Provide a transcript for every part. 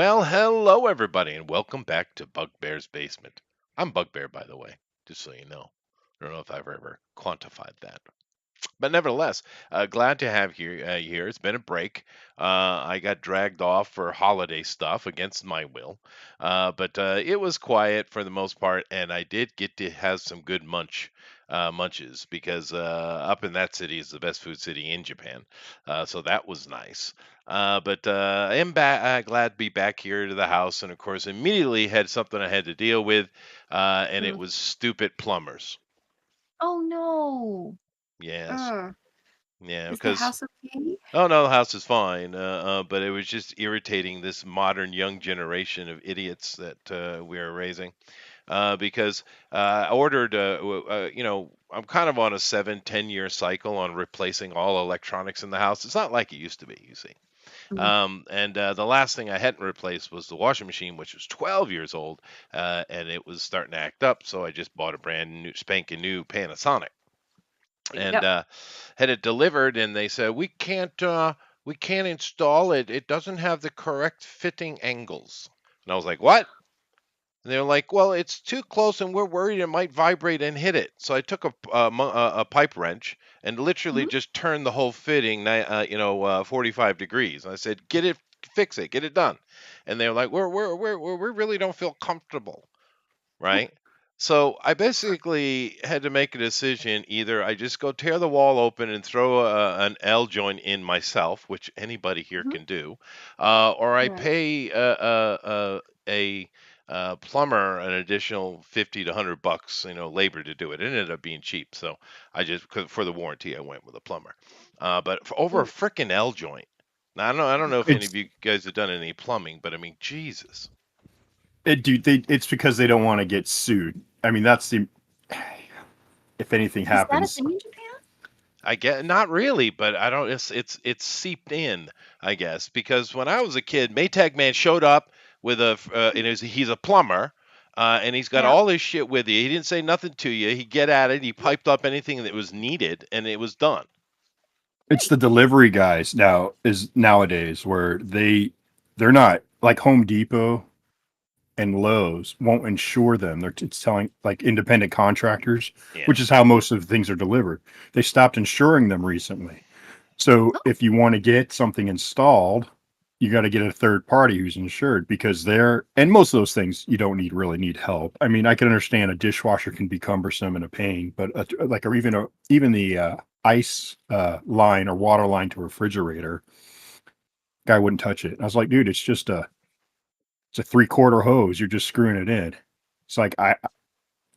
Well, hello everybody, and welcome back to Bugbear's Basement. I'm Bugbear, by the way, just so you know. I don't know if I've ever quantified that, but nevertheless, glad to have you here. It's been a break. I got dragged off for holiday stuff against my will, but it was quiet for the most part, and I did get to have some good munches because up in that city is the best food city in Japan, so that was nice. But I am glad to be back here to the house, and of course, immediately had something I had to deal with, and it Mm. was stupid plumbers. Oh no. Yes, Uh, yeah, is the because house okay? oh no, the house is fine. But it was just irritating this modern young generation of idiots that we are raising. Because I ordered, I'm kind of on a 7, 10 year cycle on replacing all electronics in the house. It's not like it used to be, you see. Mm. And the last thing I hadn't replaced was the washing machine, which was 12 years old, and it was starting to act up. So I just bought a brand new, spanking new Panasonic and Yep. had it delivered, and they said we can't install it. It doesn't have the correct fitting angles. And I was like, what? And they were like, well, it's too close, and we're worried it might vibrate and hit it. So I took a pipe wrench and literally Mhm. just turned the whole fitting, 45 degrees. And I said, get it, fix it, get it done. And they were like, we really don't feel comfortable, right? So I basically had to make a decision. Either I just go tear the wall open and throw an L joint in myself, which anybody here Mhm. can do, or I Right. pay a plumber an additional 50 to $100, labor to do it. It ended up being cheap, so I just 'cause for the warranty I went with a plumber. But for over a Ooh. freaking L joint. Now I don't know if any of It's you guys have done any plumbing, but I mean, Jesus. it's because they don't want to get sued. I mean, that's the if anything Is that a happens. thing in Japan? I get not really, but I don't. It's seeped in, I guess, because when I was a kid, Maytag Man showed up with he's a plumber, and he's got Yep. all his shit with you. He didn't say nothing to you. He get at it. He piped up anything that was needed, and it was done. It's the delivery guys nowadays where they're not like Home Depot and Lowe's won't insure them. It's telling like independent contractors, Yeah. which is how most of the things are delivered. They stopped insuring them recently. So Oh. if you want to get something installed, you got to get a third party who's insured because and most of those things you don't really need help. I mean, I can understand a dishwasher can be cumbersome and a pain, but even the ice line or water line to a refrigerator, guy wouldn't touch it. I was like, dude, it's a 3/4 hose. You're just screwing it in. It's like I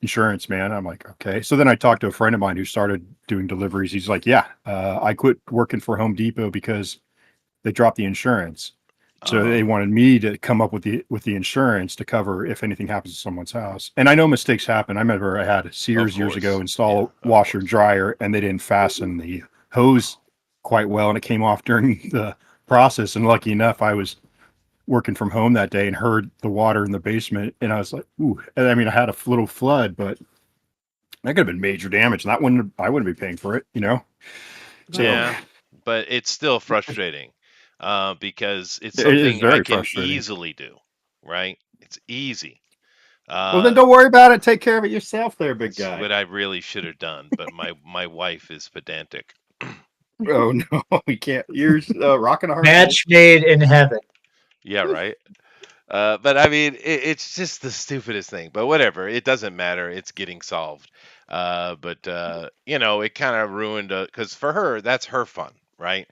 insurance, man. I'm like, okay. So then I talked to a friend of mine who started doing deliveries. He's like, yeah, I quit working for Home Depot because they dropped the insurance. So they Oh, wanted me to come up with the insurance to cover if anything happens to someone's house. And I know mistakes happen. I remember I had of Sears years ago course. Yeah, install a of washer and course. dryer, and they didn't fasten the hose quite well, and it came off during the process. And lucky enough, I was working from home that day and heard the water in the basement, and I was like, "Ooh!" And I mean, I had a little flood, but that could have been major damage, and I wouldn't be paying for it, you know. So Right. Yeah, but it's still frustrating because it's it is something I very can frustrating. easily do, right? It's easy. Well, then Uh, don't worry about it. Take care of it yourself, there, big That's guy. what I really should have done, but my wife is pedantic. Oh no, we can't. You're rocking a hard place. Match made in heaven. Yeah, right. But I mean, it's just the stupidest thing. But whatever, it doesn't matter. It's getting solved. But it kind of ruined because for her, that's her fun, right?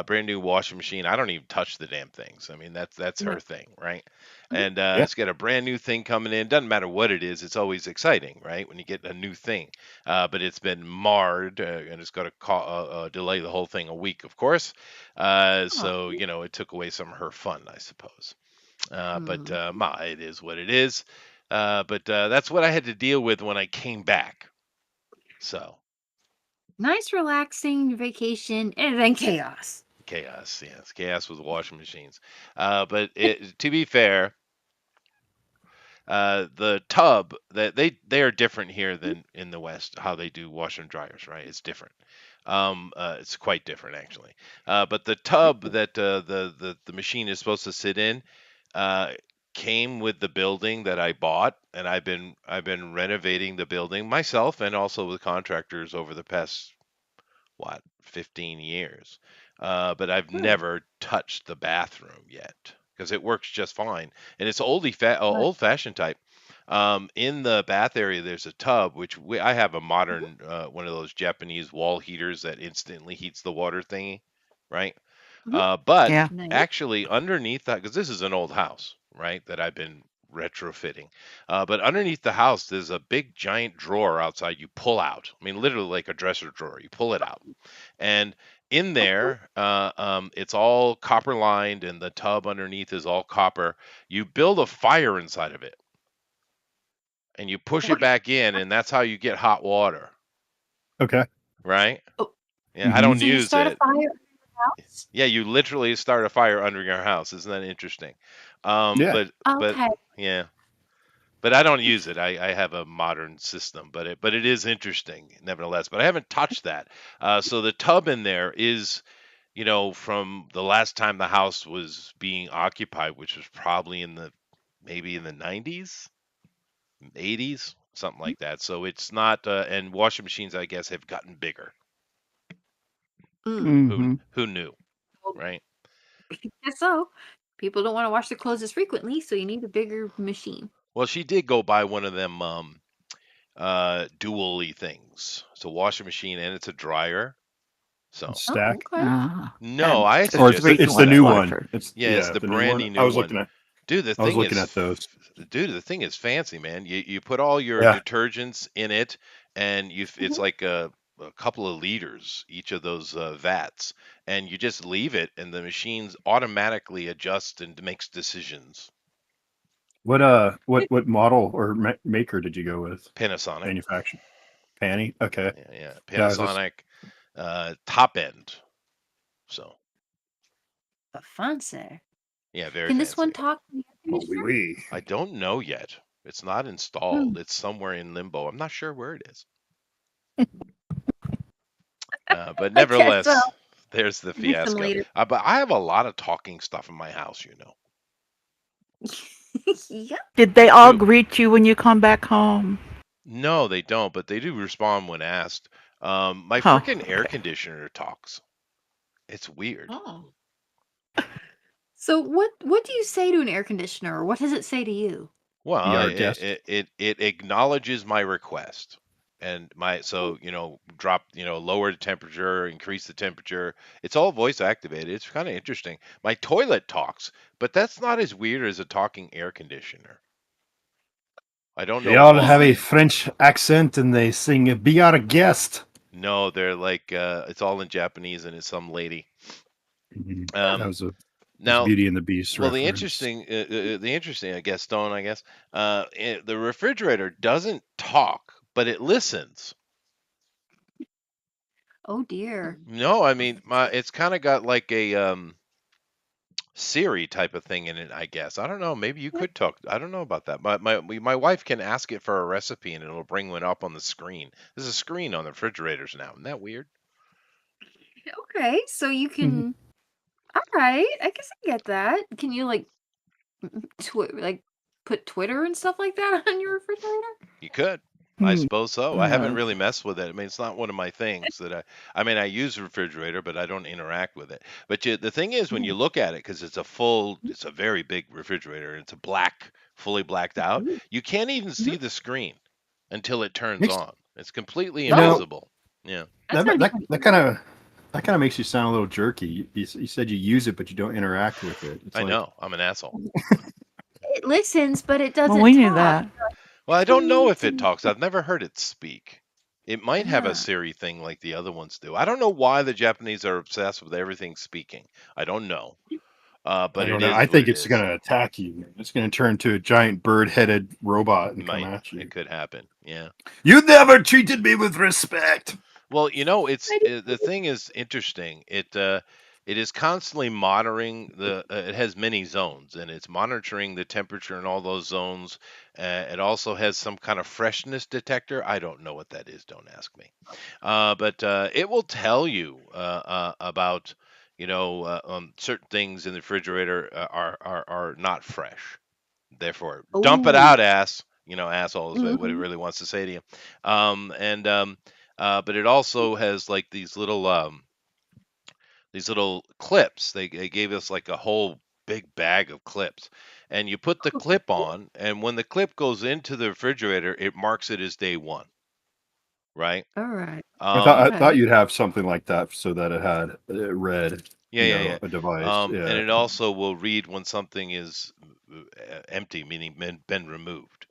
Brand new washing machine. I don't even touch the damn things. I mean, that's her Right. thing, right? Mhm. And Yeah, it's got a brand new thing coming in. Doesn't matter what it is. It's always exciting, right? When you get a new thing. But it's been marred, and it's got to delay the whole thing a week, of course. Oh. So it took away some of her fun, I suppose. But Mm. it is what it is. But that's what I had to deal with when I came back. So Nice relaxing vacation and then chaos. chaos, yes, chaos with washing machines. To be fair, the tub that they are different here Mhm. than in the West. How they do washer and dryers, right? It's different. It's quite different actually. But the tub that the machine is supposed to sit in, uh, came with the building that I bought, and I've been renovating the building myself and also with contractors over the past what 15 years. But I've Hmm. never touched the bathroom yet because it works just fine, and it's Right. old fashioned type. In the bath area, there's a tub, which I have a Mhm. modern one of those Japanese wall heaters that instantly heats the water thingy, right? Mhm. But Yeah. Nice. actually, underneath that, because this is an old house, right, that I've been retrofitting. But underneath the house, there's a big giant drawer outside you pull out. I mean, literally like a dresser drawer. You pull it out. And in Okay. there, it's all copper lined, and the tub underneath is all copper. You build a fire inside of it, and you push it What? back in, and that's how you get hot water, Okay. right? Oh, Yeah, I Hmm. don't so you use start a it. fire at your house? Yeah, you literally start a fire under your house. Isn't that interesting? Yeah. But Okay. yeah, but I don't use it. I have a modern system, but it is interesting nevertheless. But I haven't touched that. So the tub in there is, from the last time the house was being occupied, which was probably maybe in the 90s, 80s, something like that. So it's not, and washing machines, I guess, have gotten bigger. Mm. Hmm. Who knew, Well, right? guess so. People don't want to wash their clothes as frequently, so you need a bigger machine. Well, she did go buy one of them dually things. It's a washing machine and it's a dryer. So Oh, Stack. okay. Ah. no, And I it's Or the suggested it's recent the one that. you new bought it one. for. Yeah, it's Yeah, the the new one. brandy new one. Dude, I was looking at those. the thing is fancy, man. You put all your Yeah. detergents in it, and it's Mhm. like a couple of liters each of those vats, and you just leave it, and the machines automatically adjust and makes decisions. What model or maker did you go with? Panasonic, Manufacturer. Panny. Okay. yeah, Yeah. I was just. Panasonic, top end. So The fancy. yeah, very Can this one fancy. talk to the air Oh, wee conditioner? wee. I don't know yet. It's not Hmm. installed. It's somewhere in limbo. I'm not sure where it is. But I guess so. nevertheless, there's the Get some fiasco. later. But I have a lot of talking stuff in my house, you know. Yep. Did they I all do. greet you when you come back home? No, they don't, but they do respond when asked. My Oh, freaking air okay. conditioner talks. It's weird. Oh. So what do you say to an air conditioner, or what does it say to you? Well, Be our it guest. it, it, it acknowledges my request. And Oh, drop, lower the temperature, increase the temperature. It's all voice activated. It's kind of interesting. My toilet talks, but that's not as weird as a talking air conditioner. I don't They know all have a why. French accent and they sing "Be our guest." No, they're like it's all in Japanese and it's some lady. Mhm. That Um, was now, Beauty and the Beast well, reference. the interesting, I guess, Stone, I guess, the refrigerator doesn't talk, but it listens. oh dear. No, I mean, it's kind of got like a Siri type of thing in it, I guess. I don't know. Maybe you could talk. I don't know about that. My wife can ask it for a recipe and it'll bring one up on the screen. There's a screen on the refrigerators now. Isn't that weird? Okay, so you Mhm. can. All right, I guess I get that. Can you like put Twitter and stuff like that on your refrigerator? You could. I Hmm. suppose so. I haven't Yes. really messed with it. I mean, it's not one of my things that I mean, I use the refrigerator, but I don't interact with it. But the thing is, when Mm. you look at it, because it's a very big refrigerator, and it's fully blacked out, Ooh. you can't even Mhm. see the screen until it turns Makes on. It's completely you know Oh, invisible. Yeah, that's gonna be kind of that kind of makes you sound a little jerky. You said you use it, but you don't interact with it. It's I like, know. I'm an asshole. It listens, but it Well, doesn't we knew talk. that. Well, I So don't you know need if it to. talks. I've never heard it speak. It might have a Ah, Siri thing like the other ones do. I don't know why the Japanese are obsessed with everything speaking. I don't know. I But don't it know. I is what think it it's is. going to attack you. Man. It's going to turn into a giant bird-headed robot and come Might. at It you. could happen. Yeah. You never treated me with respect. Well, it's I the thing is interesting. It is constantly monitoring it has many zones and it's monitoring the temperature in all those zones. It also has some kind of freshness detector. I don't know what that is. Don't ask me. But it will tell you about certain things in the refrigerator are not fresh. Therefore, dump it Oh, out, ass. Asshole is what it mhm. really wants to say to you. And But it also has like these little clips. They gave us like a whole big bag of clips, and you put the clip on, and when the clip goes into the refrigerator, it marks it as day one, right? All right. Um, I thought Okay. you'd have something like that so that it had read, yeah, yeah, yeah. a device. And Yeah. it also will read when something is empty, meaning been removed.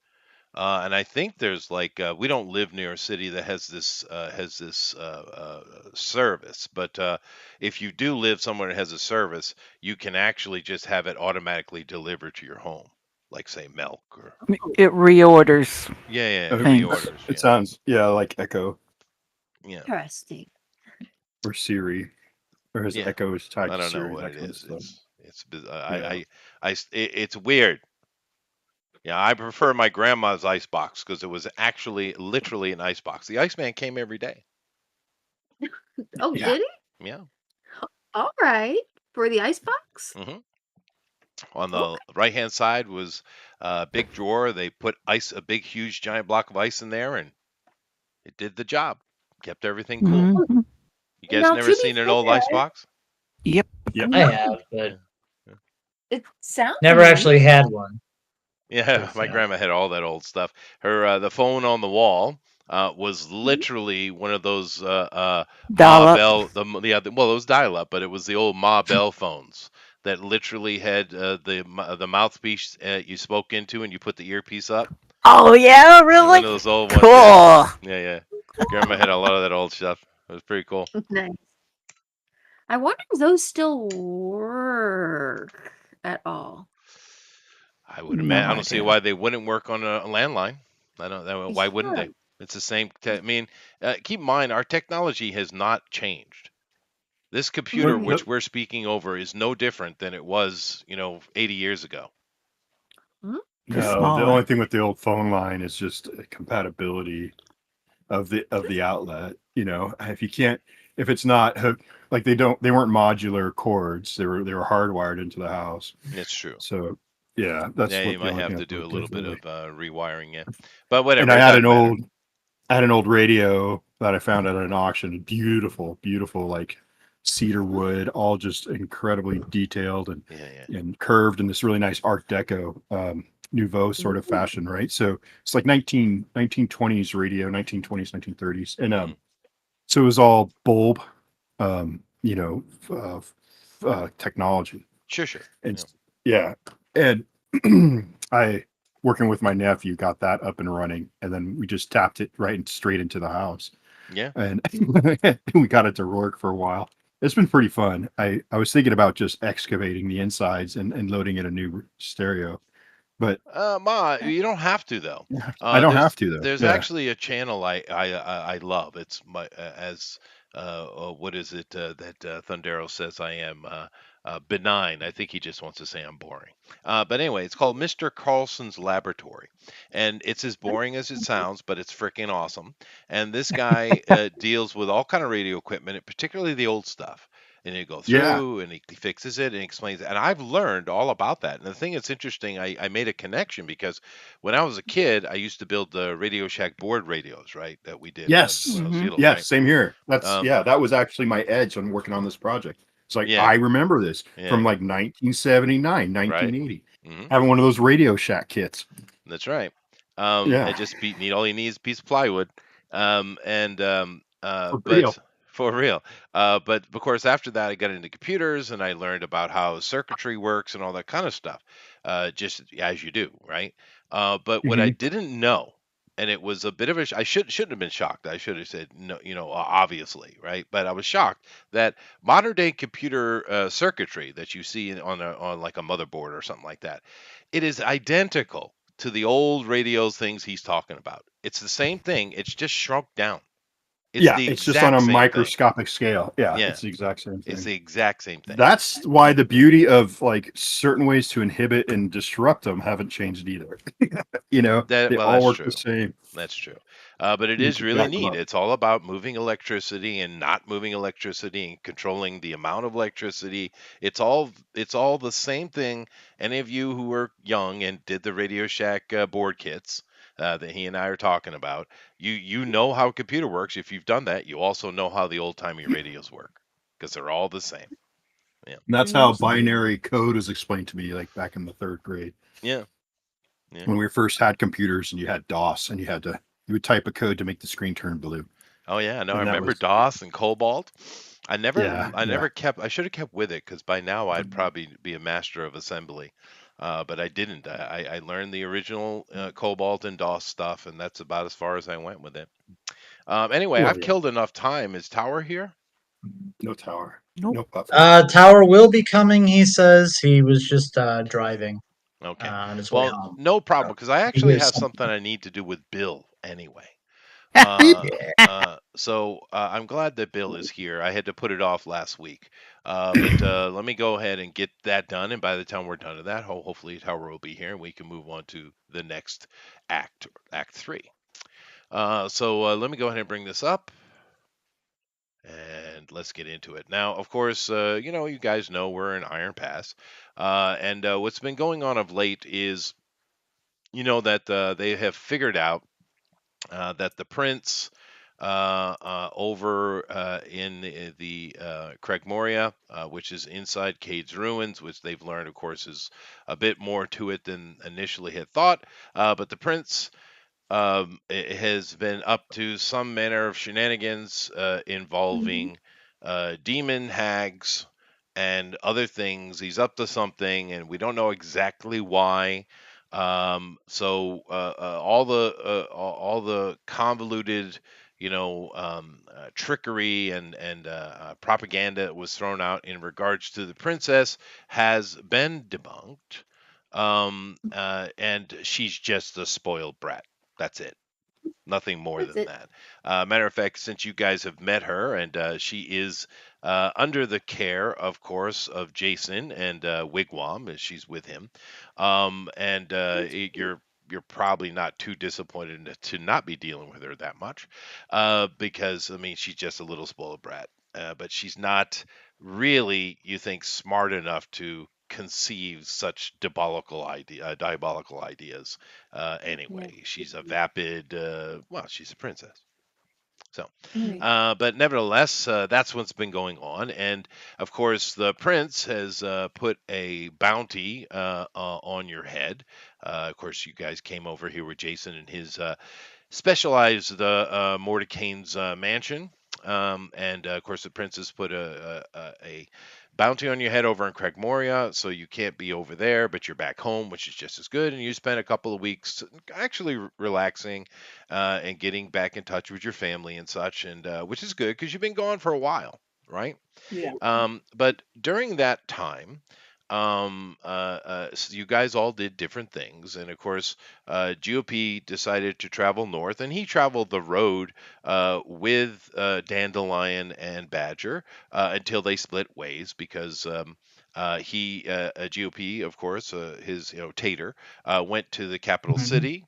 And I think there's like we don't live near a city that has this service, but if you do live somewhere that has a service, you can actually just have it automatically delivered to your home, like say milk or Oh, It reorders yeah, it things. reorders, It sounds like Echo yeah, interesting. or Siri, or his yeah. Echo is tied I to don't know Siri, what that it kind of is. stuff. Yeah. It's weird. Yeah, I prefer my grandma's ice box because it was actually literally an ice box. The Iceman came every day. Oh, Yeah. did he? Yeah. All right. For the icebox? hmm On the Okay. right hand side was a big drawer. They put a big, huge, giant block of ice in there, and it did the job. Kept everything cool. Oh, Hmm. You guys now, never to be seen an old ice fair, box? Yep. Yep. I no, have, but Yeah. Yeah. it sounds never amazing. actually had one. Yeah, Because my grandma had all that old stuff. The phone on the wall was Mhm. literally one of those Ma Dial up. Bell. Well, it was dial-up, but it was the old Ma Bell phones that literally had the mouthpiece you spoke into, and you put the earpiece up. Oh yeah, Yeah, one really? of those old ones. Yeah, Cool. yeah, yeah. Grandma had a lot of that old stuff. It was pretty cool. Nice. I wonder if those still work at all. I would No imagine. I don't see idea. why they wouldn't work on a landline. I don't. Why wouldn't Yeah. they? It's the same. I mean, keep in mind our technology has not changed. This computer, Right. which we're speaking over, is no different than it was, 80 years ago. Hmm? Just No, the only smaller. thing with the old phone line is just compatibility of the outlet. If you can't, if it's not hooked, like they weren't modular cords. They were hardwired into the house. It's true. So yeah, that's Yeah, you what the might only have thing to that do a worked little bit differently. of rewiring, yeah. But And whatever, it doesn't matter. I had an old radio that I found at an auction. Beautiful, beautiful, like cedar wood, all just incredibly detailed Yeah, yeah. and curved in this really nice Art Deco Nouveau sort of Ooh. fashion, right? So it's like 1920s radio, 1920s, 1930s, and hmm so it was all bulb, technology, Sure, sure. and Yeah, yeah, and I working with my nephew got that up and running, and then we just tapped it right and straight into the house, yeah. and we got it to work for a while. It's been pretty fun. I was thinking about just excavating the insides and loading in a new stereo, but Ma, you don't have to though. I don't have There's to though. there's Yeah. actually a channel I love. It's my as what is it that Thundero says I am benign. I think he just wants to say I'm boring. But anyway, it's called Mr. Carlson's Laboratory, and it's as boring as it sounds, but it's freaking awesome. And this guy deals with all kind of radio equipment, and particularly the old stuff. And he go Yeah. through and he fixes it and he explains it. And I've learned all about that. And the thing that's interesting, I made a connection because when I was a kid, I used to build the Radio Shack board radios, right? That we did when Yes. I was Hmm. little, Yes. right? Same here. Um, That was actually my edge on working on this project. It's like, yeah, I remember this yeah, from like 1979, right. 1980, hmm having one of those Radio Shack kits. That's right. Yeah. It just need all you need is a piece of plywood. For But real. for real. But of course, after that, I got into computers and I learned about how circuitry works and all that kind of stuff. Just as you do, right? But what I Mhm. didn't know, and it was a bit of a, I shouldn't have been shocked. I should have said no, obviously, right? But I was shocked that modern day computer circuitry that you see on like a motherboard or something like that, it is identical to the old radios things he's talking about. It's the same thing. It's just shrunk down. It's Yeah, the it's just on exact a same thing. microscopic scale. Yeah, Yeah, it's the exact same it's thing. the exact same thing. That's why the beauty of like certain ways to inhibit and disrupt them haven't changed either. That They well, all that's work the true. same. That's true. But it You is can really jack them neat. up. It's all about moving electricity and not moving electricity and controlling the amount of electricity. It's all the same thing. Any of you who were young and did the Radio Shack board kits that he and I are talking about, you know how a computer works. If you've done that, you also know how the old timey radios work because they're all the same. Yeah, And that's how Mhm. binary code was explained to me, like back in the third grade yeah, yeah. when we first had computers and you had DOS and you would type a code to make the screen turn blue. Oh yeah, no, I And that remember was DOS and Cobalt. I never, yeah, I yeah. never kept. I should have kept with it because by now I'd probably be a master of assembly, but I didn't. I learned the original Cobalt and DOS stuff, and that's about as far as I went with it. Anyway, Well, I've yeah. killed enough time. Is Tower here? No tower. Nope. No platform. Tower will be coming. He says he was just driving Okay. on his way Well, home. no So problem because I he actually hears have something. something I need to do with Bill anyway. Beep. I'm glad that Bill is here. I had to put it off last week, but let me go ahead and get that done. And by the time we're done with that, hopefully Tower will be here, and we can move on to the next act, Act Three. So let me go ahead and bring this up, and let's get into it. Now, of course, you guys know we're in Iron Pass, and what's been going on of late is, that they have figured out that the prince over in the Craig Moria, which is inside Cade's ruins, which they've learned, of course, is a bit more to it than initially had thought. But the prince it has been up to some manner of shenanigans Mhm. involving demon hags and other things. He's up to something, and we don't know exactly why. So all the convoluted, trickery and propaganda that was thrown out in regards to the princess has been debunked. And she's just a spoiled brat. That's it. Nothing more That's than it. that. Matter of fact, since you guys have met her, and she is under the care, of course, of Jason and Wigwam, as she's with him, and you're probably not too disappointed to not be dealing with her that much, because I mean she's just a little spoiled brat, but she's not really, you think, smart enough to conceive such diabolical ideas. Yeah. Anyway, she's a vapid, well, she's a princess. So, Right. but nevertheless, that's what's been going on. And of course, the prince has put a bounty on your head. Of course, you guys came over here with Jason and his specialized Mordecaine's mansion. And of course, the princess put a bounty on your head over in Craig Moria, so you can't be over there, but you're back home, which is just as good. And you spent a couple of weeks actually relaxing and getting back in touch with your family and such, and which is good because you've been gone for a while, right? Yeah. But during that time, you guys all did different things, and of course, GOP decided to travel north, and he traveled the road with Dandelion and Badger until they split ways because GOP, of course, his Tater, went to the capital Mhm. city,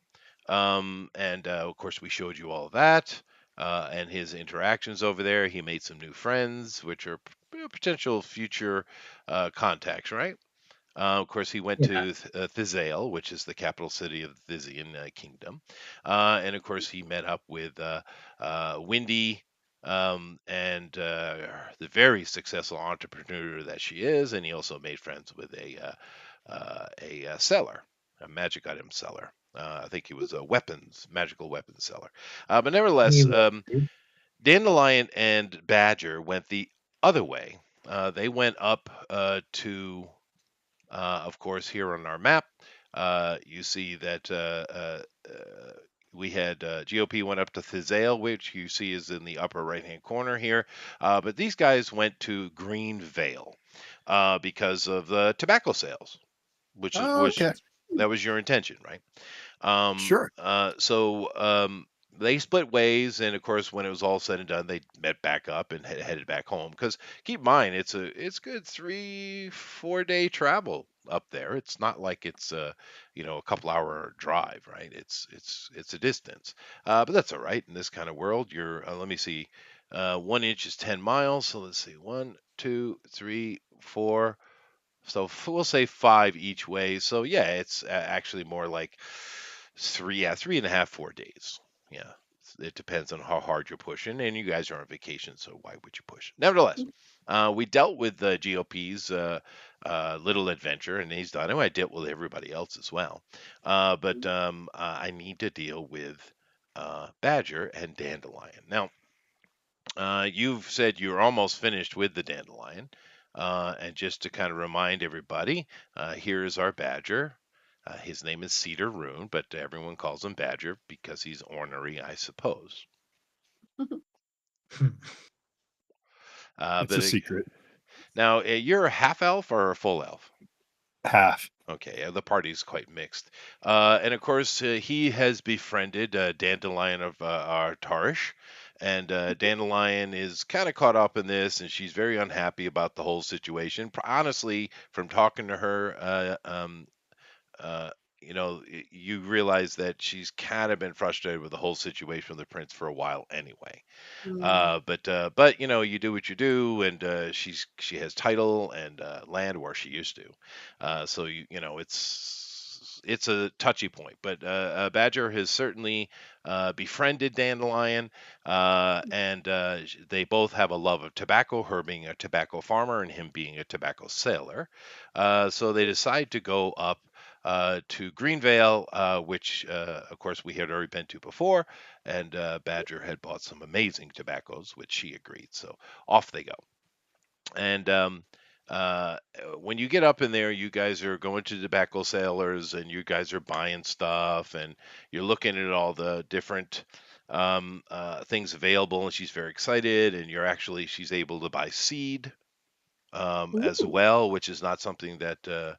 and of course we showed you all of that. And his interactions over there, he made some new friends, which are potential future contacts, right? Of course, he went Yeah. to Thizale, which is the capital city of the Thizian kingdom. And of course, he met up with Windy and the very successful entrepreneur that she is. And he also made friends with a seller, a magic item seller. I think he was a magical weapons seller. But He nevertheless, was. Dude. Dandelion and Badger went the other way. They went up to of course, here on our map, you see that we had GOP went up to Thizale, which you see is in the upper right-hand corner here. But these guys went to Green Vale because of the tobacco sales, Oh, okay. that was your intention, right? Um, Sure. uh, so um, they split ways, and of course, when it was all said and done, they met back up and headed back home. Because keep in mind, it's good 3 4 day travel up there. It's not like it's a couple hour drive, right? It's a distance, but that's all right in this kind of world. Let me see, 1 inch is 10 miles. So let's see, 1 2 3 4. So we'll say 5 each way. So yeah, it's actually more like yeah, 3.5 4 days. Yeah, it depends on how hard you're pushing, and you guys are on vacation, so why would you push? Nevertheless, we dealt with the GOP's little adventure, and he's done it. I dealt with everybody else as well, but I need to deal with Badger and Dandelion now. You've said you're almost finished with the dandelion. And just to kind of remind everybody, here is our badger. His name is Cedar Rune, but everyone calls him Badger because he's ornery, I suppose. It's a secret. Now, you're a half elf or a full elf? Half. Okay, the party's quite mixed. And of course, he has befriended Dandelion of Artarish. And Dandelion is kind of caught up in this, and she's very unhappy about the whole situation. Honestly, from talking to her, uh, you realize that she's kind of been frustrated with the whole situation with the prince for a while anyway. But you do what you do, and she has title and land where she used to. So it's a touchy point. But Badger has certainly befriended Dandelion, and they both have a love of tobacco. Her being a tobacco farmer, and him being a tobacco sailor. So they decide to go up. To Greenvale, which of course we had already been to before, and Badger had bought some amazing tobaccos, which she agreed. So off they go. And when you get up in there, you guys are going to tobacco sailors, and you guys are buying stuff, and you're looking at all the different things available, and she's very excited, and she's able to buy seed as Ooh. well, which is not something that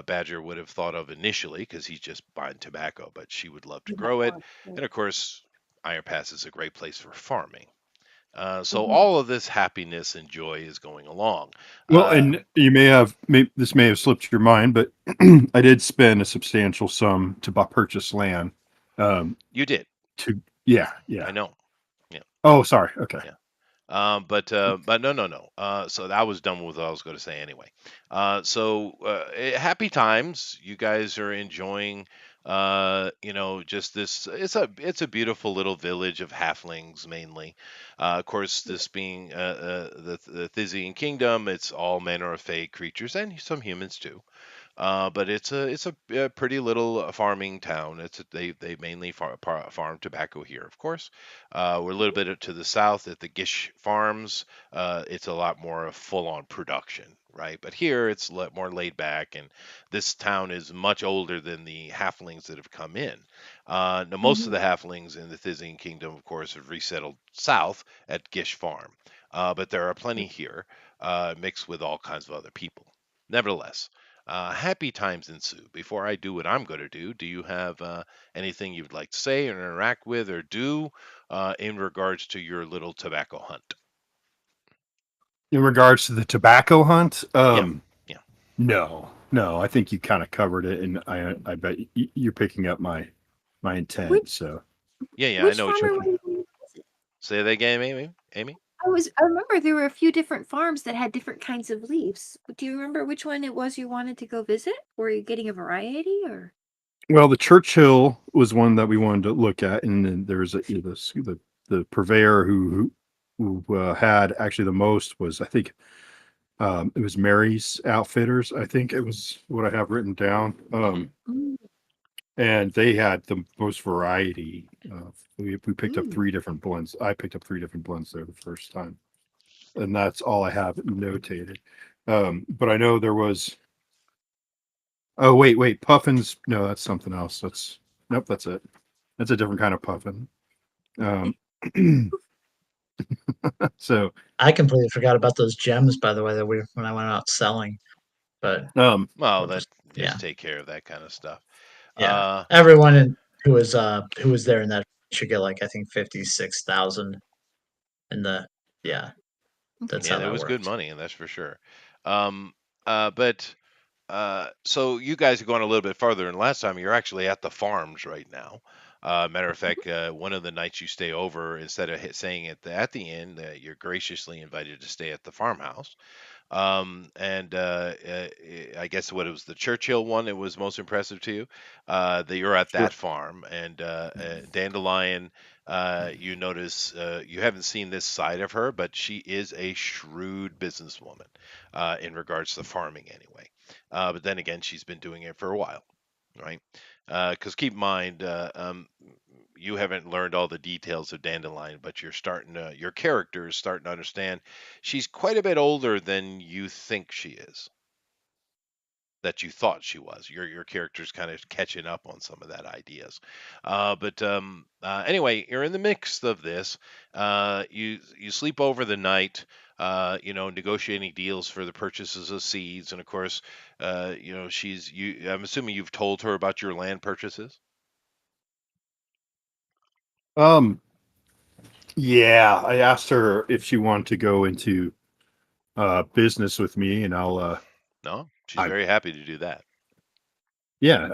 Badger would have thought of initially because he's just buying tobacco, but she would love to grow it. And of course, Iron Pass is a great place for farming. So Mhm. all of this happiness and joy is going along. Well, Uh, and this may have slipped your mind, but I did spend a substantial sum to purchase land. Um, you did, to yeah. I know. Yeah, Oh, sorry. Okay. yeah. But no, no, no. So that was done with what I was going to say anyway. Happy times. You guys are enjoying. Just this. It's a beautiful little village of halflings mainly. Of course, this being the Thysian kingdom, it's all manner of fey creatures and some humans too. But it's a pretty little farming town. They mainly farm tobacco here, of course. We're a little bit to the south at the Gish Farms. It's a lot more full on production, right? But here it's a lot more laid back, and this town is much older than the halflings that have come in. Now, most of the Mhm. halflings in the Thysian kingdom, of course, have resettled south at Gish Farm, but there are plenty here, mixed with all kinds of other people. Nevertheless. Happy times ensue. Before I do what I'm going to do you have anything you'd like to say or interact with or do in regards to your little tobacco hunt? In regards to the tobacco hunt, Yeah, yeah. no. I think you kind of covered it, and I bet you're picking up my intent. Which So Yeah, yeah, I which know what you farmer were mean. you going to visit? Say that again, Amy? Amy? I remember there were a few different farms that had different kinds of leaves. Do you remember which one it was you wanted to go visit? Were you getting a variety or? well, the Churchill was one that we wanted to look at, and then there's the purveyor who had actually the most was, I think, it was Mary's Outfitters. I think it was what I have written down. Mm-hmm. Mm, And they had the most variety. We picked up mm, 3 different blends. I picked up 3 different blends there the first time, and that's all I have notated. But I know there was. Oh, wait, puffins. No, that's something else. Nope, that's it. That's a different kind of puffin. Um, so I completely forgot about those gems, by the way, that we when I went out selling. But Well, we'll that just just yeah, take care of that kind of stuff. yeah. Uh, Everyone who was there in that should get like I think 56,000 in the yeah. That's Yeah, how that that was good works. money, and that's for sure. Um, but so you guys are going a little bit farther than last time. You're actually at the farms right now. Matter of fact, one of the nights you stay over, instead of saying at the inn, you're graciously invited to stay at the farmhouse. And I guess what it was, the Churchill one, it was most impressive to you, that you're at that Sure. farm. And Dandelion, you notice you haven't seen this side of her, but she is a shrewd businesswoman in regards to farming anyway. But then again, she's been doing it for a while, right? Because keep in mind, you haven't learned all the details of Dandelion, but your character is starting to understand she's quite a bit older than you think she is, that you thought she was. Your character's kind of catching up on some of that ideas. But anyway, you're in the mix of this. You sleep over the night. Negotiating deals for the purchases of seeds, and of course, she's you. I'm assuming you've told her about your land purchases. Um, yeah, I asked her if she wanted to go into business with me, and No, she's I very happy to do that. yeah,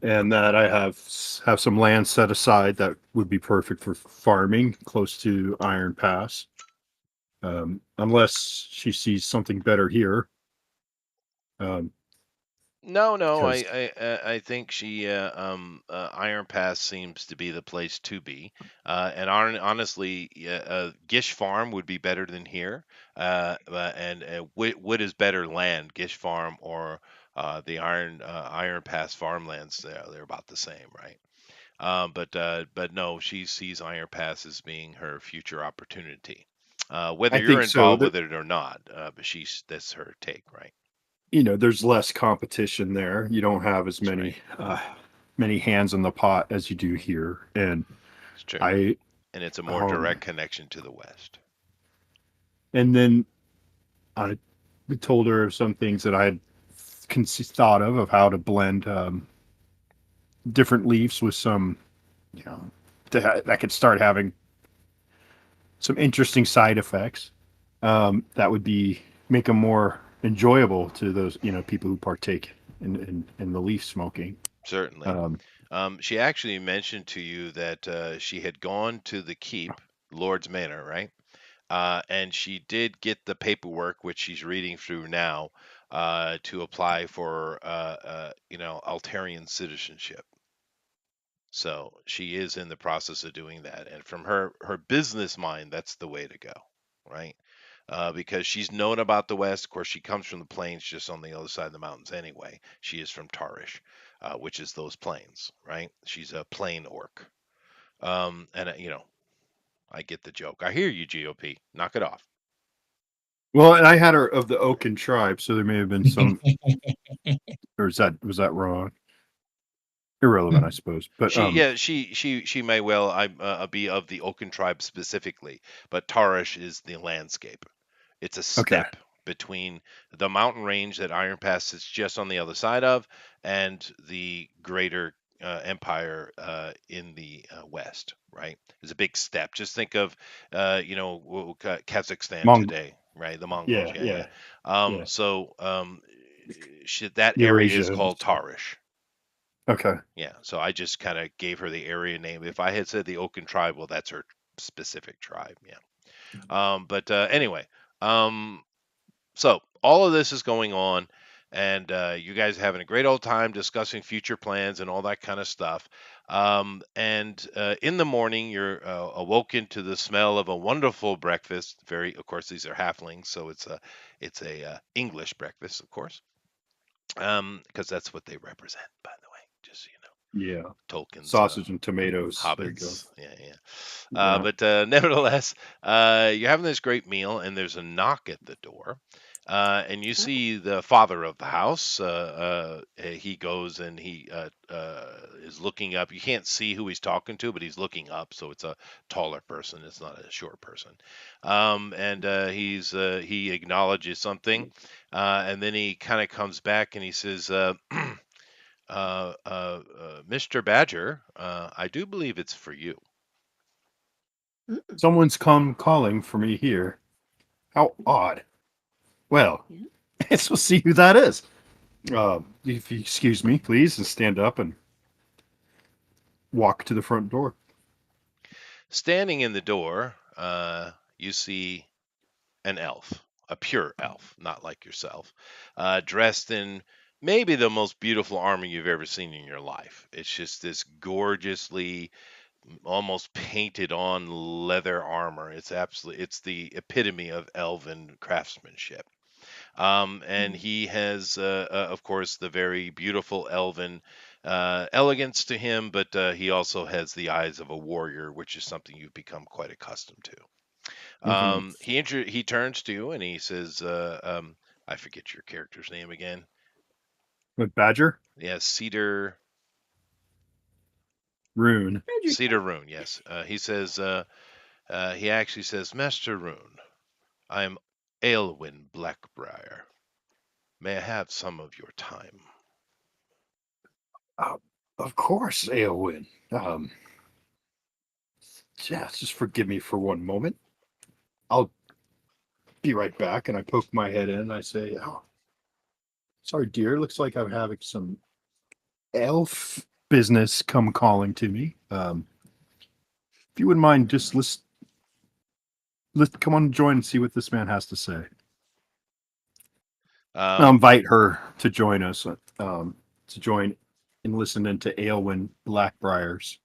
and that I have some land set aside that would be perfect for farming close to Iron Pass. Unless she sees something better here. Um, No, no, because I think Iron Pass seems to be the place to be, and honestly, yeah, Gish Farm would be better than here, and what is better land, Gish Farm or the Iron Pass farmlands? They're about the same, right? But no, she sees Iron Pass as being her future opportunity, whether I you're think so. involved That with it or not. But she's that's her take, right? there's less competition there. You don't have as That's right. many hands in the pot as you do here, and It's true. I And it's a more um direct connection to the West. and then I told her some things that I had thought of how to blend different leaves with some, that could start having some interesting side effects. That would be make them more enjoyable to those people who partake in the leaf smoking. Certainly. Um, She actually mentioned to you that she had gone to the keep, Lord's Manor, right? And she did get the paperwork, which she's reading through now, to apply for, Altarian citizenship. So she is in the process of doing that, and from her business mind, that's the way to go, right? Because she's known about the West. Of course, she comes from the plains, just on the other side of the mountains. Anyway, she is from Tarish, which is those plains, right? She's a plain orc, and I get the joke. I hear you, GOP. Knock it off. well, and I had her of the Oaken tribe, so there may have been some, or was that wrong? Irrelevant, I suppose. But She may well be of the Oaken tribe specifically, but Tarish is the landscape. It's a okay, step between the mountain range that Iron Pass is just on the other side of, and the greater empire in the west. Right, it's a big step. Just think of, Kazakhstan Mong, today, right? The Mongols. yeah, Yeah, yeah. yeah, yeah, That area is Eurasia. called Tarish. Okay, Yeah, so I just kind of gave her the area name. If I had said the Oaken tribe, well, that's her specific tribe. Yeah. But anyway, um, so all of this is going on, and you guys are having a great old time discussing future plans and all that kind of stuff. And in the morning, you're awoken to the smell of a wonderful breakfast. Of course, these are halflings, so it's a English breakfast, of course, because that's what they represent, by the way. Just so you know. yeah, Tolkien's sausage and tomatoes. There you go. hobbits. Yeah, yeah. Yeah. But nevertheless, you're having this great meal, and there's a knock at the door. And you Oh, see the father of the house. He goes and he is looking up. You can't see who he's talking to, but he's looking up, so it's a taller person. It's not a short person. And he acknowledges something, and then he kind of comes back and he says, Mr. Badger, I do believe it's for you. Mm, Someone's come calling for me here. How odd. Well, yeah. let's see who that is. If you excuse me, please, and stand up and walk to the front door. Standing in the door, you see an elf, a pure elf, not like yourself, dressed in maybe the most beautiful armor you've ever seen in your life. It's just this gorgeously, almost painted on leather armor. It's the epitome of elven craftsmanship. And Mm, he has, of course, the very beautiful elven elegance to him, but he also has the eyes of a warrior, which is something you've become quite accustomed to. Mm-hmm. He turns to you and he says, I forget your character's name again. With Badger, Yes, Rune. Cedar Rune. Yes, he says. He actually says, Master Rune, I am Aelwyn Blackbriar. May I have some of your time? Uh, of course, Aelwyn. Yeah, just forgive me for one moment. I'll be right back. And I poke my head in. And I say, "Oh, sorry, dear. Looks like I'm having some elf business come calling to me. If you wouldn't mind, just come on, join and see what this man has to say. I'll Um, invite her to join us. To join and listen into Aelwyn Blackbriar's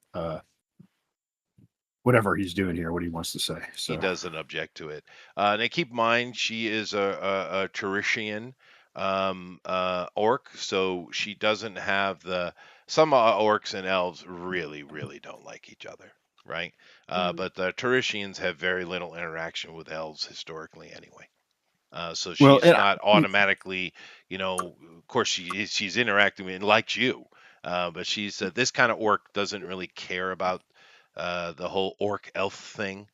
whatever he's doing here, what he wants to say. he So, doesn't object to it. Now keep in mind, she is a Tarishian orc, so she doesn't have the. Some orcs and elves really, really don't like each other, right? mm, But the Tarishians have very little interaction with elves historically, anyway. So well, she's and not automatically, of course she's interacting and likes you, but she's this kind of orc doesn't really care about the whole orc elf thing.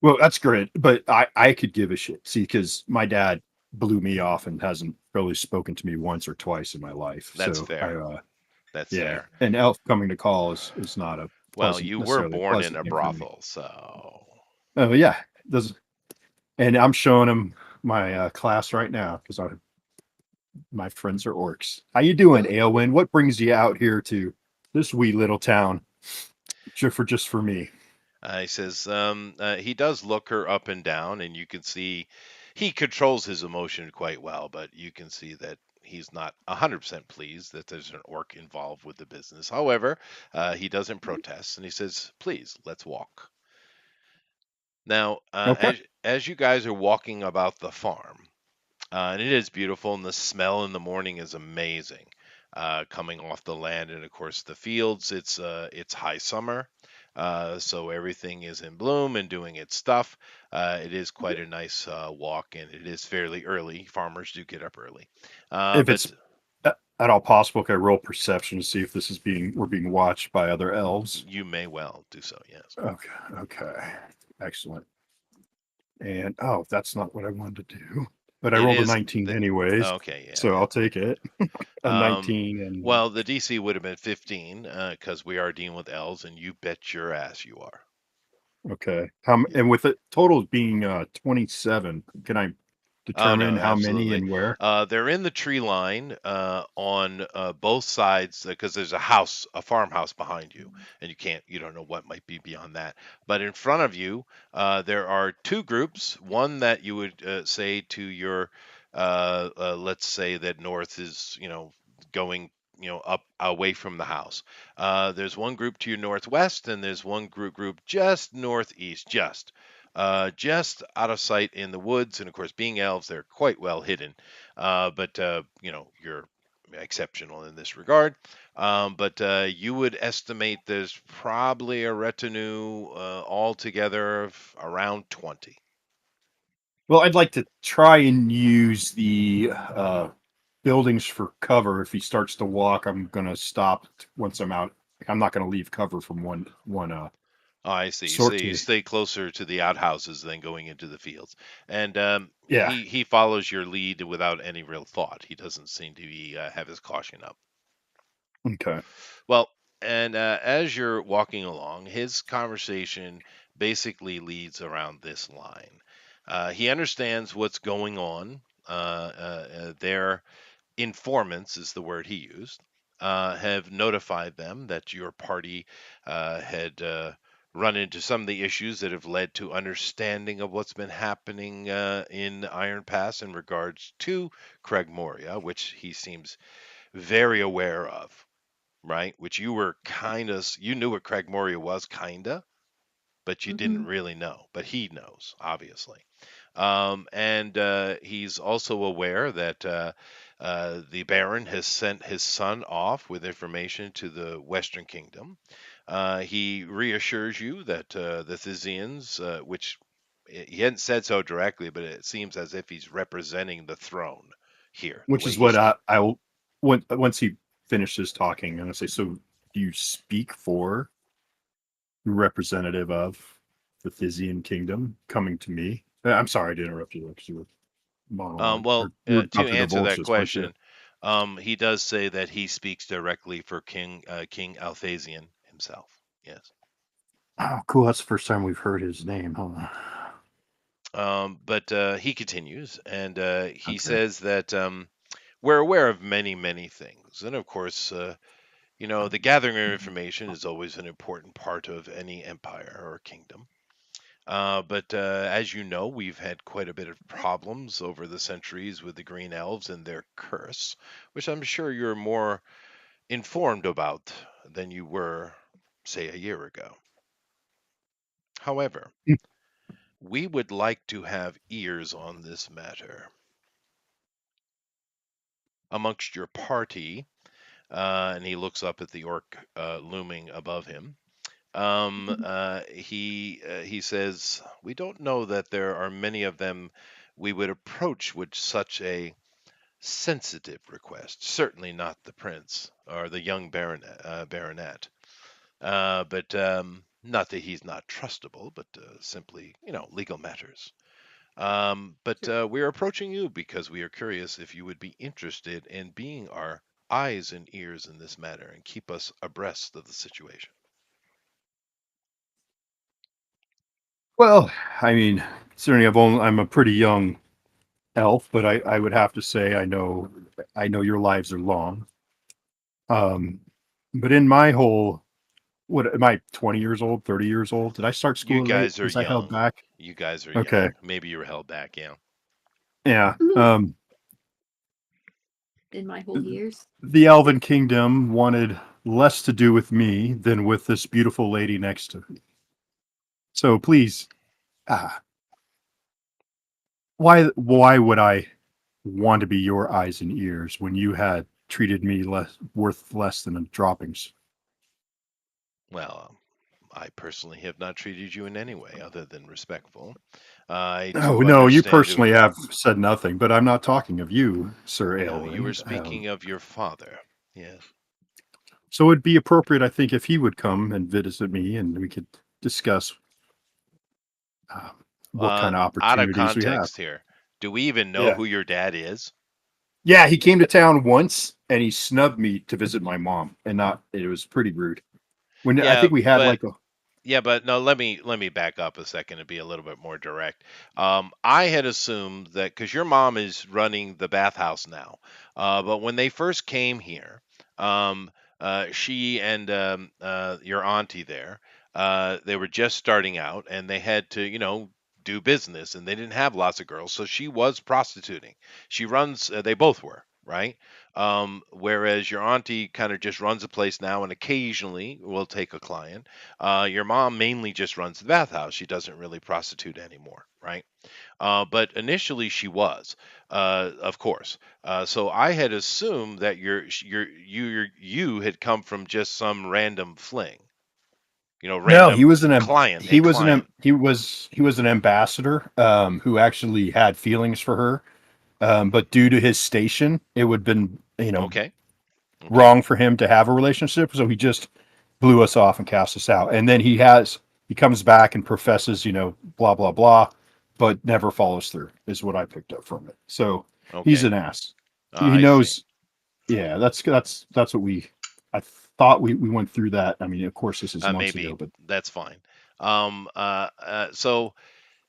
well, that's great, but I could give a shit. See, because my dad blew me off and hasn't really spoken to me once or twice in my life. That's So fair. That's yeah, fair. an elf coming to call is not a Well, pleasant you were necessarily a born in pleasant a thing for me. brothel, so Oh yeah, does and I'm showing him my class right now because my friends are orcs. How you doing, mm, Aelwyn? What brings you out here to this wee little town just for me? he says he does look her up and down, and you can see he controls his emotion quite well, but you can see that he's not 100% pleased that there's an orc involved with the business. However, he doesn't protest, and he says, "Please, let's walk." Now, Okay. as you guys are walking about the farm, and it is beautiful, and the smell in the morning is amazing. Coming off the land, and of course the fields. It's high summer, so everything is in bloom and doing its stuff. It is quite a nice walk, and it is fairly early. Farmers do get up early, If but it's at all possible, can I roll perception to see if this is we're being watched by other elves? you may well do so. Yes, Okay. Okay. Excellent. And oh, that's not what I wanted to do. But I it rolled a is. 19 anyways, Okay, yeah, so yeah. I'll take it. A Um, 19 and well, the DC would have been 15 because we are dealing with elves, and you bet your ass you are. okay. And with it total being 27, can I Oh determine no, how many absolutely. and where? They're in the tree line on both sides because there's a farmhouse behind you, and you don't know what might be beyond that. But in front of you, there are two groups. One that you would say to your, let's say that north is, going, up away from the house. There's one group to your northwest, and there's one group just northeast, just out of sight in the woods. And of course, being elves, they're quite well hidden. But you're exceptional in this regard. But you would estimate there's probably a retinue altogether of around 20. Well, I'd like to try and use the buildings for cover. If he starts to walk, I'm gonna stop once I'm out. I'm not gonna leave cover from one Oh, I see. So sort you to. stay closer to the outhouses than going into the fields, and Yeah. he follows your lead without any real thought. He doesn't seem to be have his caution up. Okay. Well, and as you're walking along, his conversation basically leads around this line. He understands what's going on. Their informants is the word he used. Have notified them that your party had run into some of the issues that have led to understanding of what's been happening in Iron Pass in regards to Craig Moria, which he seems very aware of, right? Which you were kind of, you knew what Craig Moria was, kinda, but you didn't Mm-hmm. really know. But he knows, obviously. And he's also aware that the Baron has sent his son off with information to the Western Kingdom. He reassures you that the Thysians, which he hadn't said so directly, but it seems as if he's representing the throne here, the Which way is he what speaks. I will. Once he finishes talking, I'm gonna say, so do you speak for the representative of the Thysian kingdom coming to me? I'm sorry to interrupt you. Because you were monologue, or you were To about to answer divulge that this, weren't you? question, he does say that he speaks directly for King Alphasian himself. Yes. Oh, cool. That's the first time we've heard his name, huh? But he continues, and he Okay. says that we're aware of many, many things. And of course, the gathering of information is always an important part of any empire or kingdom. But as you know, we've had quite a bit of problems over the centuries with the Green Elves and their curse, which I'm sure you're more informed about than you were, say, a year ago. However, we would like to have ears on this matter. Amongst your party, and he looks up at the orc looming above him. He says, "We don't know that there are many of them we would approach with such a sensitive request. Certainly not the prince or the young baronet. But not that he's not trustable, but simply, legal matters. But Sure. we are approaching you because we are curious if you would be interested in being our eyes and ears in this matter and keep us abreast of the situation." Well, I mean, certainly I'm a pretty young elf, but I would have to say I know your lives are long. Um, but in my whole, what am I, 20 years old, 30 years old? Did I start You school late? guys are Was I held young. back? You guys are Okay. young. Maybe you were held back, yeah. Yeah. Mhm. In my whole years. The Elven Kingdom wanted less to do with me than with this beautiful lady next to me. So please, ah, why would I want to be your eyes and ears when you had treated me worth less than a droppings? Well, I personally have not treated you in any way other than respectful. I Oh do no, you understand personally have said nothing, but I'm not talking of you, Sir no, you were Aelwyn. speaking of your father. Yes. So it'd be appropriate, I think, if he would come and visit me, and we could discuss uh, what kind of Out of opportunities we have. context here. Do we even know Yeah. who your dad is? Yeah, he came to town once and he snubbed me to visit my mom, and not it was pretty rude. When I Yeah, think we had but like a Yeah, but no, let me back up a second and be a little bit more direct. I had assumed that because your mom is running the bathhouse now, but when they first came here, um, she and your auntie there, they were just starting out and they had to, do business and they didn't have lots of girls, so she was prostituting. She runs, they both were, right? Whereas your auntie kind of just runs a place now and occasionally will take a client. Your mom mainly just runs the bathhouse. She doesn't really prostitute anymore, right? But initially she was, of course. So I had assumed that you had come from just some random fling, no, he random was client, a client. he was an ambassador who actually had feelings for her, but due to his station, it would have been Okay, okay, wrong for him to have a relationship, so he just blew us off and cast us out. And then he comes back and professes, blah blah blah, but never follows through. Is what I picked up from it. So he's okay. an ass. He I see. knows. Yeah, that's what we. I thought we went through that. I mean, of course, this is months Maybe ago, but that's fine. So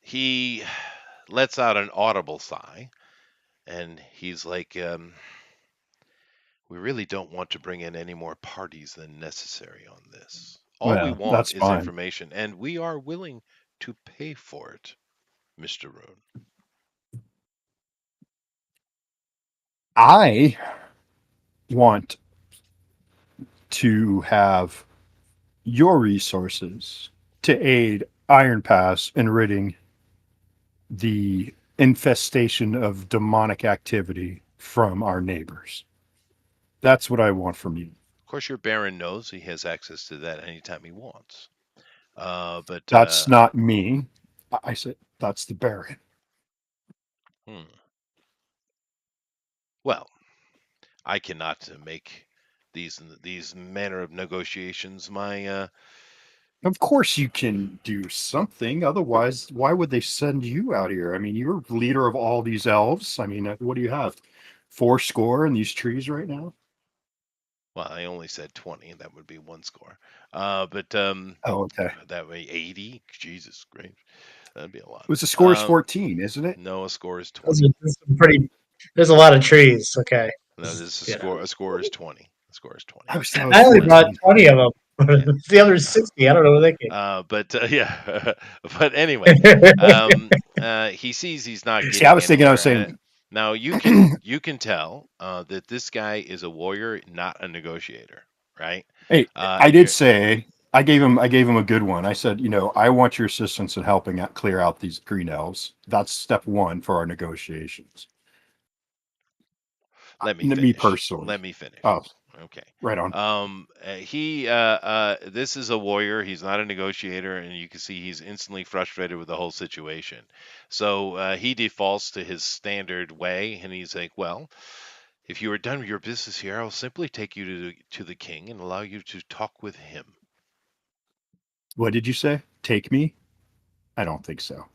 he lets out an audible sigh, and he's like, "We really don't want to bring in any more parties than necessary on this. All we Well, want that's is fine. information, and we are willing to pay for it, Mr. Roon." I want to have your resources to aid Iron Pass in ridding the infestation of demonic activity from our neighbors. That's what I want from you. Of course, your Baron knows he has access to that anytime he wants. But That's not me. I said, that's the Baron. hmm. Well, I cannot make these manner of negotiations my Of course, you can do something. Otherwise, why would they send you out here? I mean, you're leader of all these elves. I mean, what do you have? Four score in these trees right now? well, I only said 20, and that would be one score. But Oh, okay. that way 80. Jesus, great. That'd be a lot. It was the score is 14, isn't it? No, a score is Those 20. are some pretty. There's a lot of trees. Okay. No, this is a You know. score. A score is 20. A score is 20. I was thought it was I only brought 14. 20 of them. Yeah. The other 60. I don't know where they came. But yeah. But anyway, he sees he's not See, I getting was thinking, I anywhere. was saying, Now you can tell that this guy is a warrior, not a negotiator, right? hey, I did You're say I gave him a good one. I said, I want your assistance in helping out clear out these green elves. That's step one for our negotiations. Let me Me finish. personally. Let me finish. Oh, Okay. right on. This is a warrior. He's not a negotiator, and you can see he's instantly frustrated with the whole situation. So he defaults to his standard way, and he's like, "Well, if you are done with your business here, I'll simply take you to the king and allow you to talk with him." What did you say? Take me? I don't think so.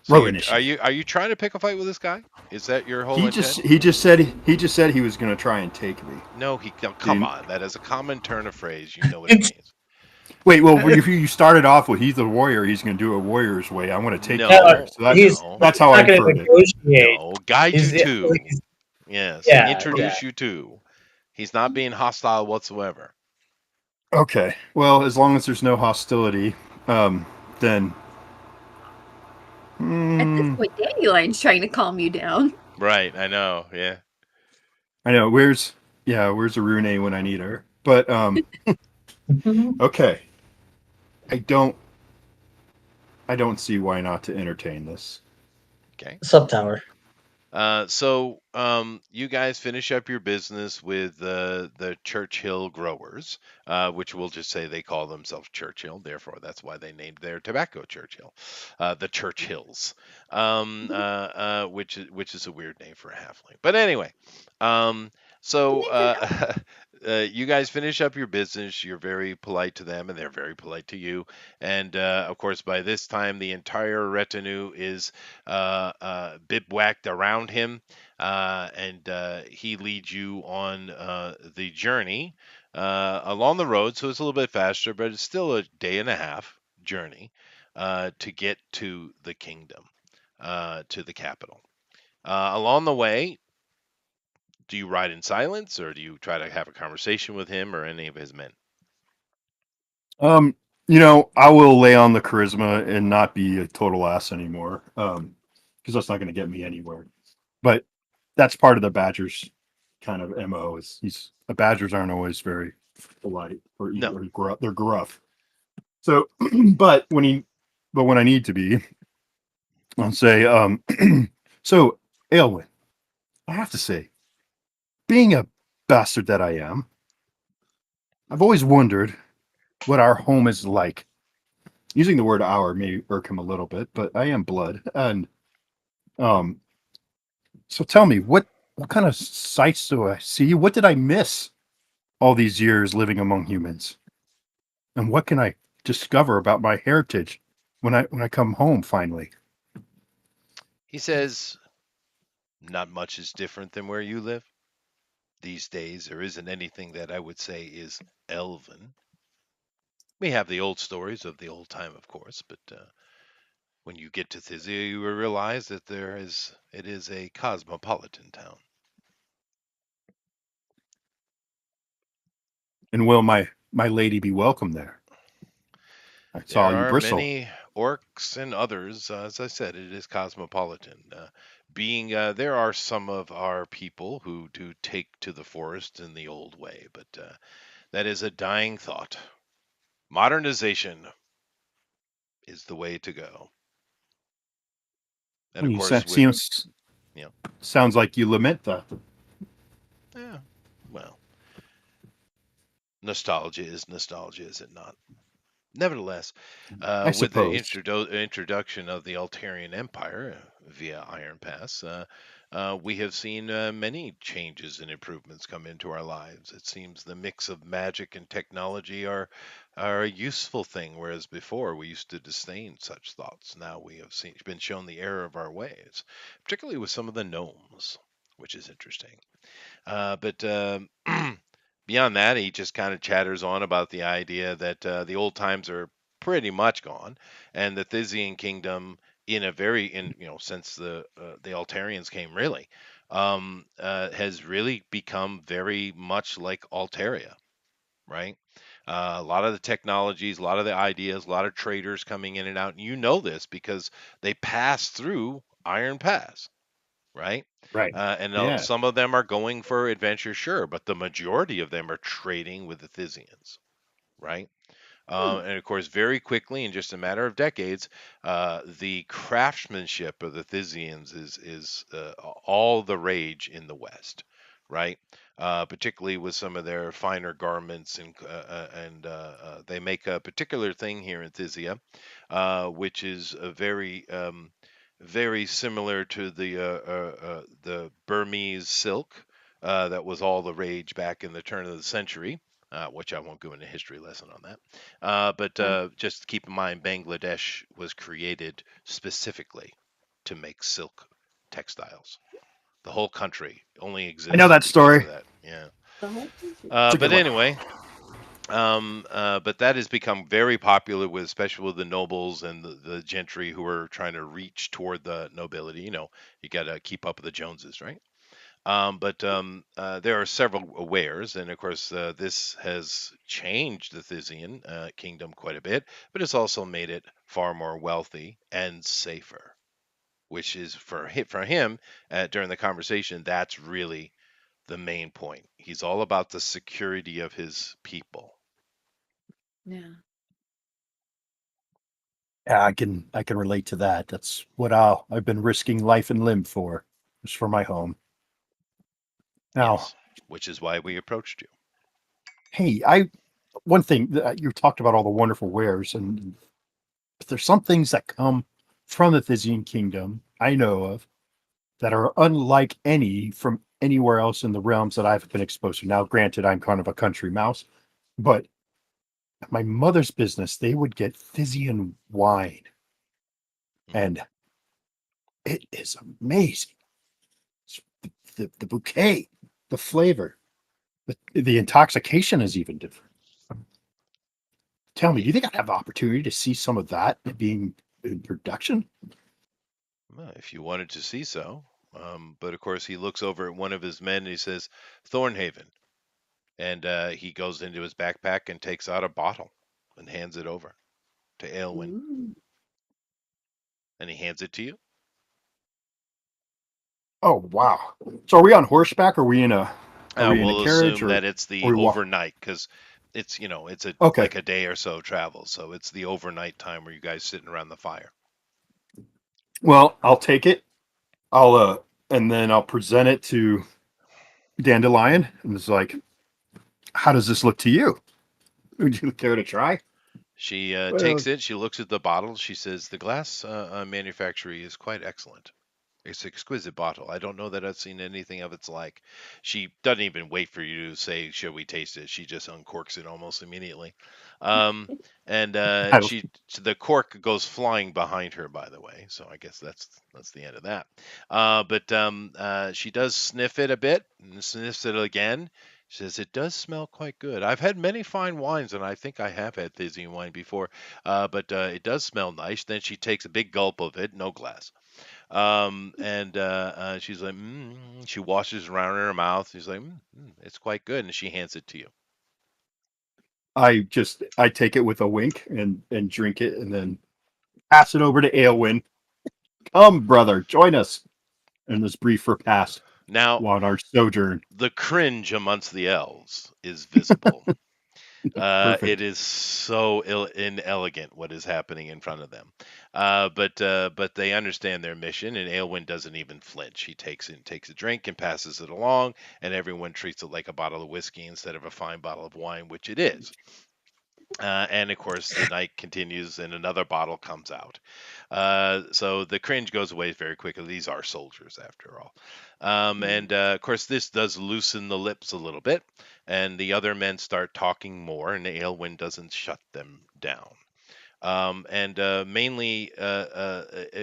So Roll are initiative. you trying to pick a fight with this guy? Is that your whole He just intent? he just said he just said he was going to try and take me. No, come Dude. on. That is a common turn of phrase. You know what it means. Wait, well, you started off with he's a warrior. He's going to do it warrior's way. I want to take you No, there. No, So that he's no, that's how I not going to inferred it. negotiate. no. Guide you He's, to. he's Yes, yeah, yeah. introduce you to. He's not being hostile whatsoever. Okay. Well, as long as there's no hostility, then At this mm, point, Dandelion's trying to calm you down. Right, I know. Yeah. I know where's Arune when I need her. But okay. I don't I don't see why not to entertain this. Okay. Sub tower. You guys finish up your business with the Churchill growers, which we'll just say they call themselves Churchill. Therefore, that's why they named their tobacco Churchill, the Churchills, which is a weird name for a halfling. But anyway, um, so It makes it up. you guys finish up your business. You're very polite to them, and they're very polite to you. And of course, by this time, the entire retinue is bivouacked around him, and he leads you on the journey along the road. So it's a little bit faster, but it's still a day and a half journey to get to the kingdom, to the capital. Along the way, do you ride in silence, or do you try to have a conversation with him or any of his men? Um, I will lay on the charisma and not be a total ass anymore. Because that's not going to get me anywhere. But that's part of the Badgers kind of MO is the Badgers aren't always very polite or No. gruff. They're gruff. So, but when I need to be, I'll say, so Aylwin, I have to say, being a bastard that I am, I've always wondered what our home is like. Using the word "our" may irk him a little bit, but I am blood, and um. So tell me, what kind of sights do I see? What did I miss all these years living among humans? And what can I discover about my heritage when I come home finally? He says, not much is different than where you live. These days, there isn't anything that I would say is elven. We have the old stories of the old time, of course, but when you get to Thysia, you will realize that it is a cosmopolitan town. And will my lady be welcome there? I saw There you are bristle. many orcs and others. As I said, it is cosmopolitan. There are some of our people who do take to the forest in the old way, but that is a dying thought. Modernization is the way to go. And of You course, with seems you know, sounds like you lament that. yeah, well, nostalgia is nostalgia, is it not? Nevertheless, I with the suppose. introduction of the Altarian Empire via Iron Pass, we have seen many changes and improvements come into our lives. It seems the mix of magic and technology are a useful thing, whereas before we used to disdain such thoughts. Now we have been shown the error of our ways, particularly with some of the gnomes, which is interesting. But beyond that, he just kind of chatters on about the idea that the old times are pretty much gone, and the Thysian kingdom, since the Altarians came, really, has really become very much like Altaria, right? A lot of the technologies, a lot of the ideas, a lot of traders coming in and out. And you know this because they pass through Iron Pass, right? Right. And Yeah. some of them are going for adventure, sure, but the majority of them are trading with the Thysians, right? Hmm. And of course, very quickly, in just a matter of decades, the craftsmanship of the Thysians is all the rage in the West, right? Particularly with some of their finer garments, and they make a particular thing here in Thysia, which is a very similar to the Burmese silk that was all the rage back in the turn of the century. Which I won't go into a history lesson on that. But Oh, just keep in mind, Bangladesh was created specifically to make silk textiles. The whole country only I know exists that because story. of that. Yeah. the whole country. It's a good But one. anyway, but that has become very popular with, especially with the nobles and the gentry who are trying to reach toward the nobility. You got to keep up with the Joneses, right? But there are several wares, and of course, this has changed the Thysian kingdom quite a bit, but it's also made it far more wealthy and safer, which is for him during the conversation. That's really the main point. He's all about the security of his people. Yeah. Yeah, I can relate to that. That's what I've been risking life and limb for, just for my home. Now, Yes, which is why we approached you. hey, I one thing you talked about all the wonderful wares, and there's some things that come from the Thysian kingdom I know of that are unlike any from anywhere else in the realms that I've been exposed to. Now, granted, I'm kind of a country mouse, but my mother's business, they would get Thysian wine, Hmm. and it is amazing. The bouquet, the flavor, the intoxication is even different. Tell me, do you think I'd have the opportunity to see some of that being in production? Well, if you wanted to see so. But of course, he looks over at one of his men and he says, Thornhaven. And he goes into his backpack and takes out a bottle and hands it over to Aylwin. Ooh. And he hands it to you. Oh wow! So are we on horseback? Are we in a We'll carriage, assume or that it's are the we walk? overnight because it's Okay. like a day or so travel. So it's the overnight time where you guys sitting around the fire. Well, I'll take it. And then I'll present it to Dandelion, and it's like, how does this look to you? Would you care to try? She Well, takes it. She looks at the bottle. She says, "The glass manufactory is quite excellent. It's an exquisite bottle. I don't know that I've seen anything of its like." She doesn't even wait for you to say, "Should we taste it?" She just uncorks it almost immediately. Um, and I, the cork goes flying behind her, by the way. So I guess that's the end of that. But she does sniff it a bit and sniffs it again, She says, "It does smell quite good. I've had many fine wines, and I think I have had Thizzy wine before, but it does smell nice." Then she takes a big gulp of it, no glass. And she's like, she washes around in her mouth. She's like, it's quite good. And she hands it to you. I take it with a wink and drink it and then pass it over to Aelwyn. Come, brother, join us in this brief repast Now, on our sojourn. the cringe amongst the elves is visible. It Perfect. is so inelegant what is happening in front of them, but they understand their mission, and Aelwyn doesn't even flinch. He takes a drink and passes it along, and everyone treats it like a bottle of whiskey instead of a fine bottle of wine, which it is. And of course, the night continues, and another bottle comes out. So the cringe goes away very quickly. These are soldiers, after all. And of course, this does loosen the lips a little bit, and the other men start talking more, and Aelwyn doesn't shut them down. And mainly,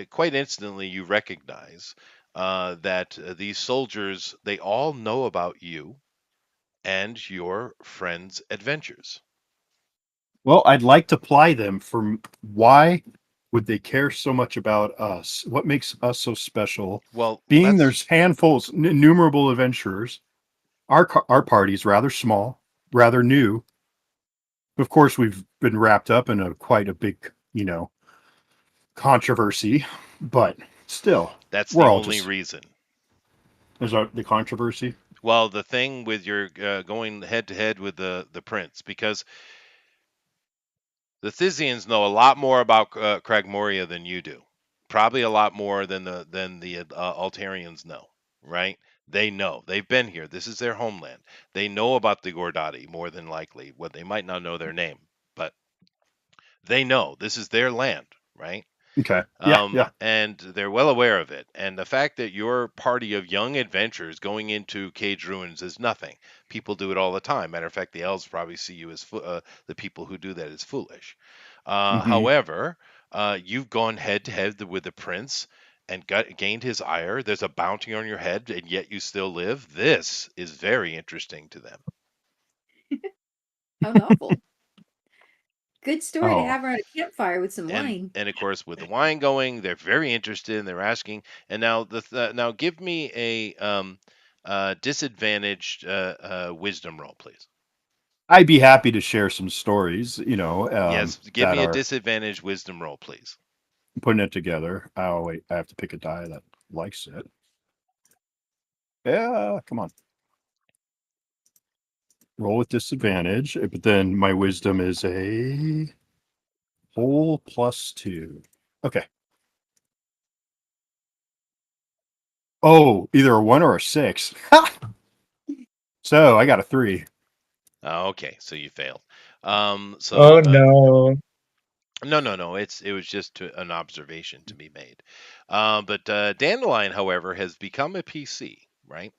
quite instantly, you recognize that these soldiers, they all know about you and your friends' adventures. Well, I'd like to ply them for why would they care so much about us? What makes us so special? Well, Being let's there's handfuls, innumerable adventurers. Our party's rather small, rather new. Of course, we've been wrapped up in a quite a big, controversy, but still, That's we're the all only just reason. there's the controversy. Well, the thing with your going head to head with the prince, because the Thysians know a lot more about Cragmoria than you do. Probably a lot more than the Altarians know, right? They know. They've been here. This is their homeland. They know about the Gordati more than likely. Well, they might not know their name, but they know this is their land, right? Okay, yeah, yeah. And they're well aware of it. And the fact that your party of young adventurers going into Cage Ruins is nothing. People do it all the time. Matter of fact, the elves probably see you as the people who do that as foolish. Hmm. However, you've gone head to head with the prince and gained his ire. There's a bounty on your head, and yet you still live. This is very interesting to them. How novel. Good story to Oh, have around a campfire with some and wine. and of course with the wine going, they're very interested and they're asking. And now now give me a disadvantaged wisdom roll, please. I'd be happy to share some stories, Yes, give that me a are disadvantaged wisdom roll, please. putting it together. Oh wait, I have to pick a die that likes it. Yeah, come on. Roll with disadvantage, but then my wisdom is a whole +2. Okay. Oh, either a 1 or a 6. So I got a 3. Okay, so you failed. Oh no. No. It was just an observation to be made. But Dandelion, however, has become a PC, right?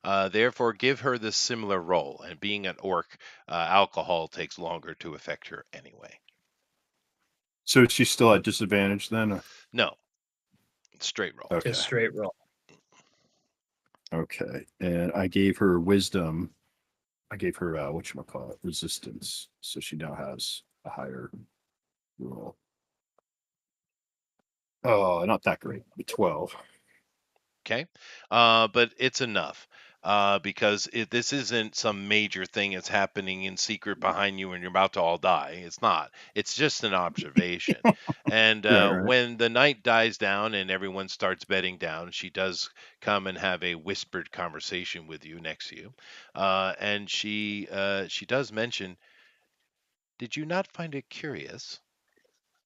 Therefore, give her this similar role. And being an orc, alcohol takes longer to affect her anyway. So she's still at disadvantage then? No, straight roll. Okay. Just straight roll. Okay. And I gave her wisdom. I gave her whatchamacallit, resistance. So she now has a higher roll. Oh, not that great. 12. Okay, but it's enough because this isn't some major thing that's happening in secret behind you and you're about to all die. It's not. It's just an observation. And Right, right. when the night dies down and everyone starts bedding down, she does come and have a whispered conversation with you next to you, and she does mention, "Did you not find it curious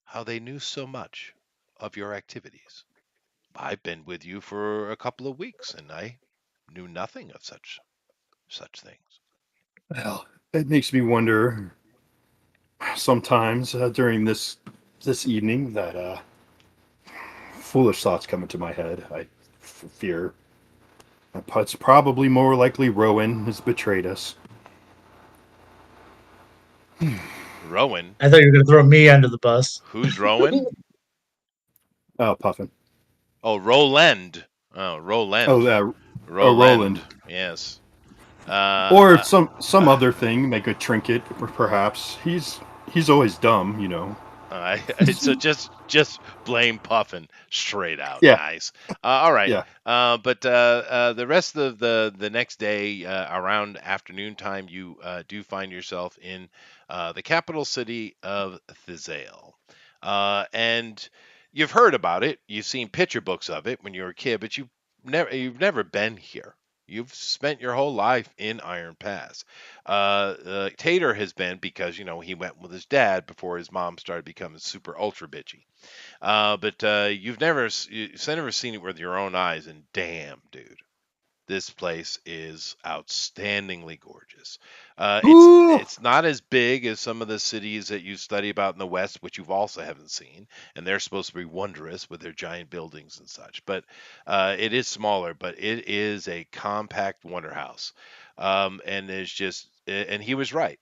how they knew so much of your activities? I've been with you for a couple of weeks, and I knew nothing of such things." Well, it makes me wonder sometimes during this evening that foolish thoughts come into my head. I fear it's probably more likely Rowan has betrayed us. Rowan? I thought you were gonna throw me under the bus. Who's Rowan? Oh, Puffin. Oh, Roland. Oh, Oh, Roland. oh, Roland. Roland. Yes. Uh, Or uh, some other thing, make a trinket, perhaps. He's always dumb, you know. I so just blame Puffin straight out. Yeah, Nice. All right. yeah. But the rest of the next day, around afternoon time, you do find yourself in the capital city of Thizale. And you've heard about it. You've seen picture books of it when you were a kid, but you've never been here. You've spent your whole life in Iron Pass. Tater has been because he went with his dad before his mom started becoming super ultra bitchy. But you've never seen it with your own eyes, and damn, dude, this place is outstandingly gorgeous. It's Ooh, it's not as big as some of the cities that you study about in the West, which you've also haven't seen, and they're supposed to be wondrous with their giant buildings and such. But it is smaller, but it is a compact wonder house. And there's just, and he was right.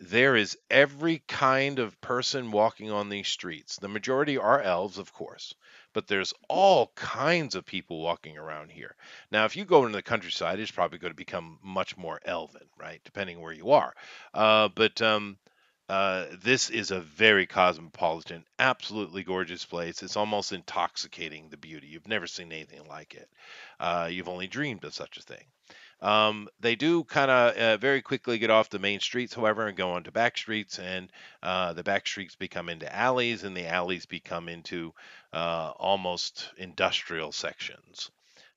There is every kind of person walking on these streets. The majority are elves, of course, but there's all kinds of people walking around here. Now, if you go into the countryside, it's probably going to become much more elven, right? Depending where you are. But this is a very cosmopolitan, absolutely gorgeous place. It's almost intoxicating, the beauty. You've never seen anything like it. You've only dreamed of such a thing. They do kind of very quickly get off the main streets, however, and go onto back streets, and the back streets become into alleys, and the alleys become into almost industrial sections.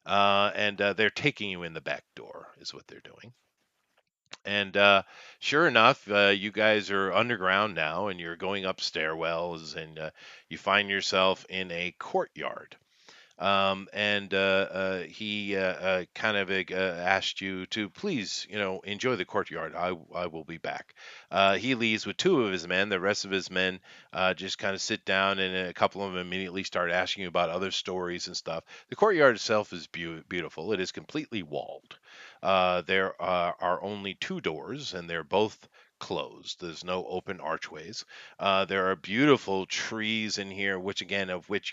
And they're taking you in the back door, is what they're doing. And sure enough, you guys are underground now, and you're going up stairwells, and you find yourself in a courtyard. And he kind of asked you to please, enjoy the courtyard. I will be back. He leaves with two of his men. The rest of his men just kind of sit down, and a couple of them immediately start asking you about other stories and stuff. The courtyard itself is beautiful. It is completely walled. There are only two doors, and they're both closed. There's no open archways. There are beautiful trees in here, which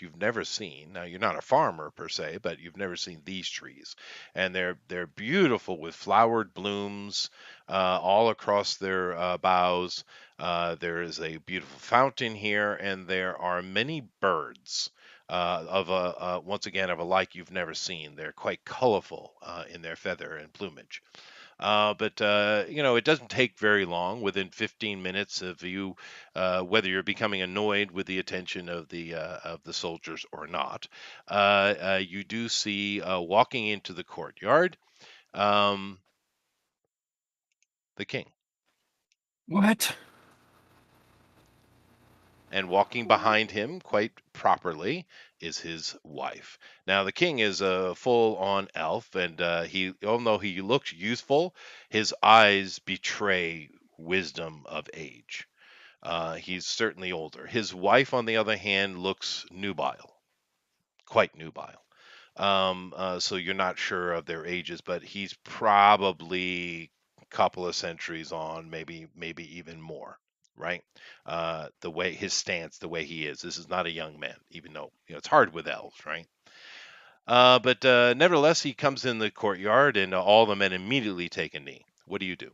you've never seen. Now, you're not a farmer per se, but you've never seen these trees, and they're beautiful with flowered blooms all across their boughs. There is a beautiful fountain here, and there are many birds. Of a once again of a like you've never seen. They're quite colorful in their feather and plumage. But it doesn't take very long. Within 15 minutes of you, whether you're becoming annoyed with the attention of the soldiers or not, you do see walking into the courtyard um, the king, what? and walking behind him quite properly is his wife. Now, the king is a full-on elf, and although he looks youthful, his eyes betray wisdom of age. He's certainly older. His wife, on the other hand, looks nubile, quite nubile. So you're not sure of their ages, but he's probably a couple of centuries on, maybe even more, right? The way his stance, the way he is. This is not a young man, even though it's hard with elves, right? But nevertheless, he comes in the courtyard, and all the men immediately take a knee. What do you do?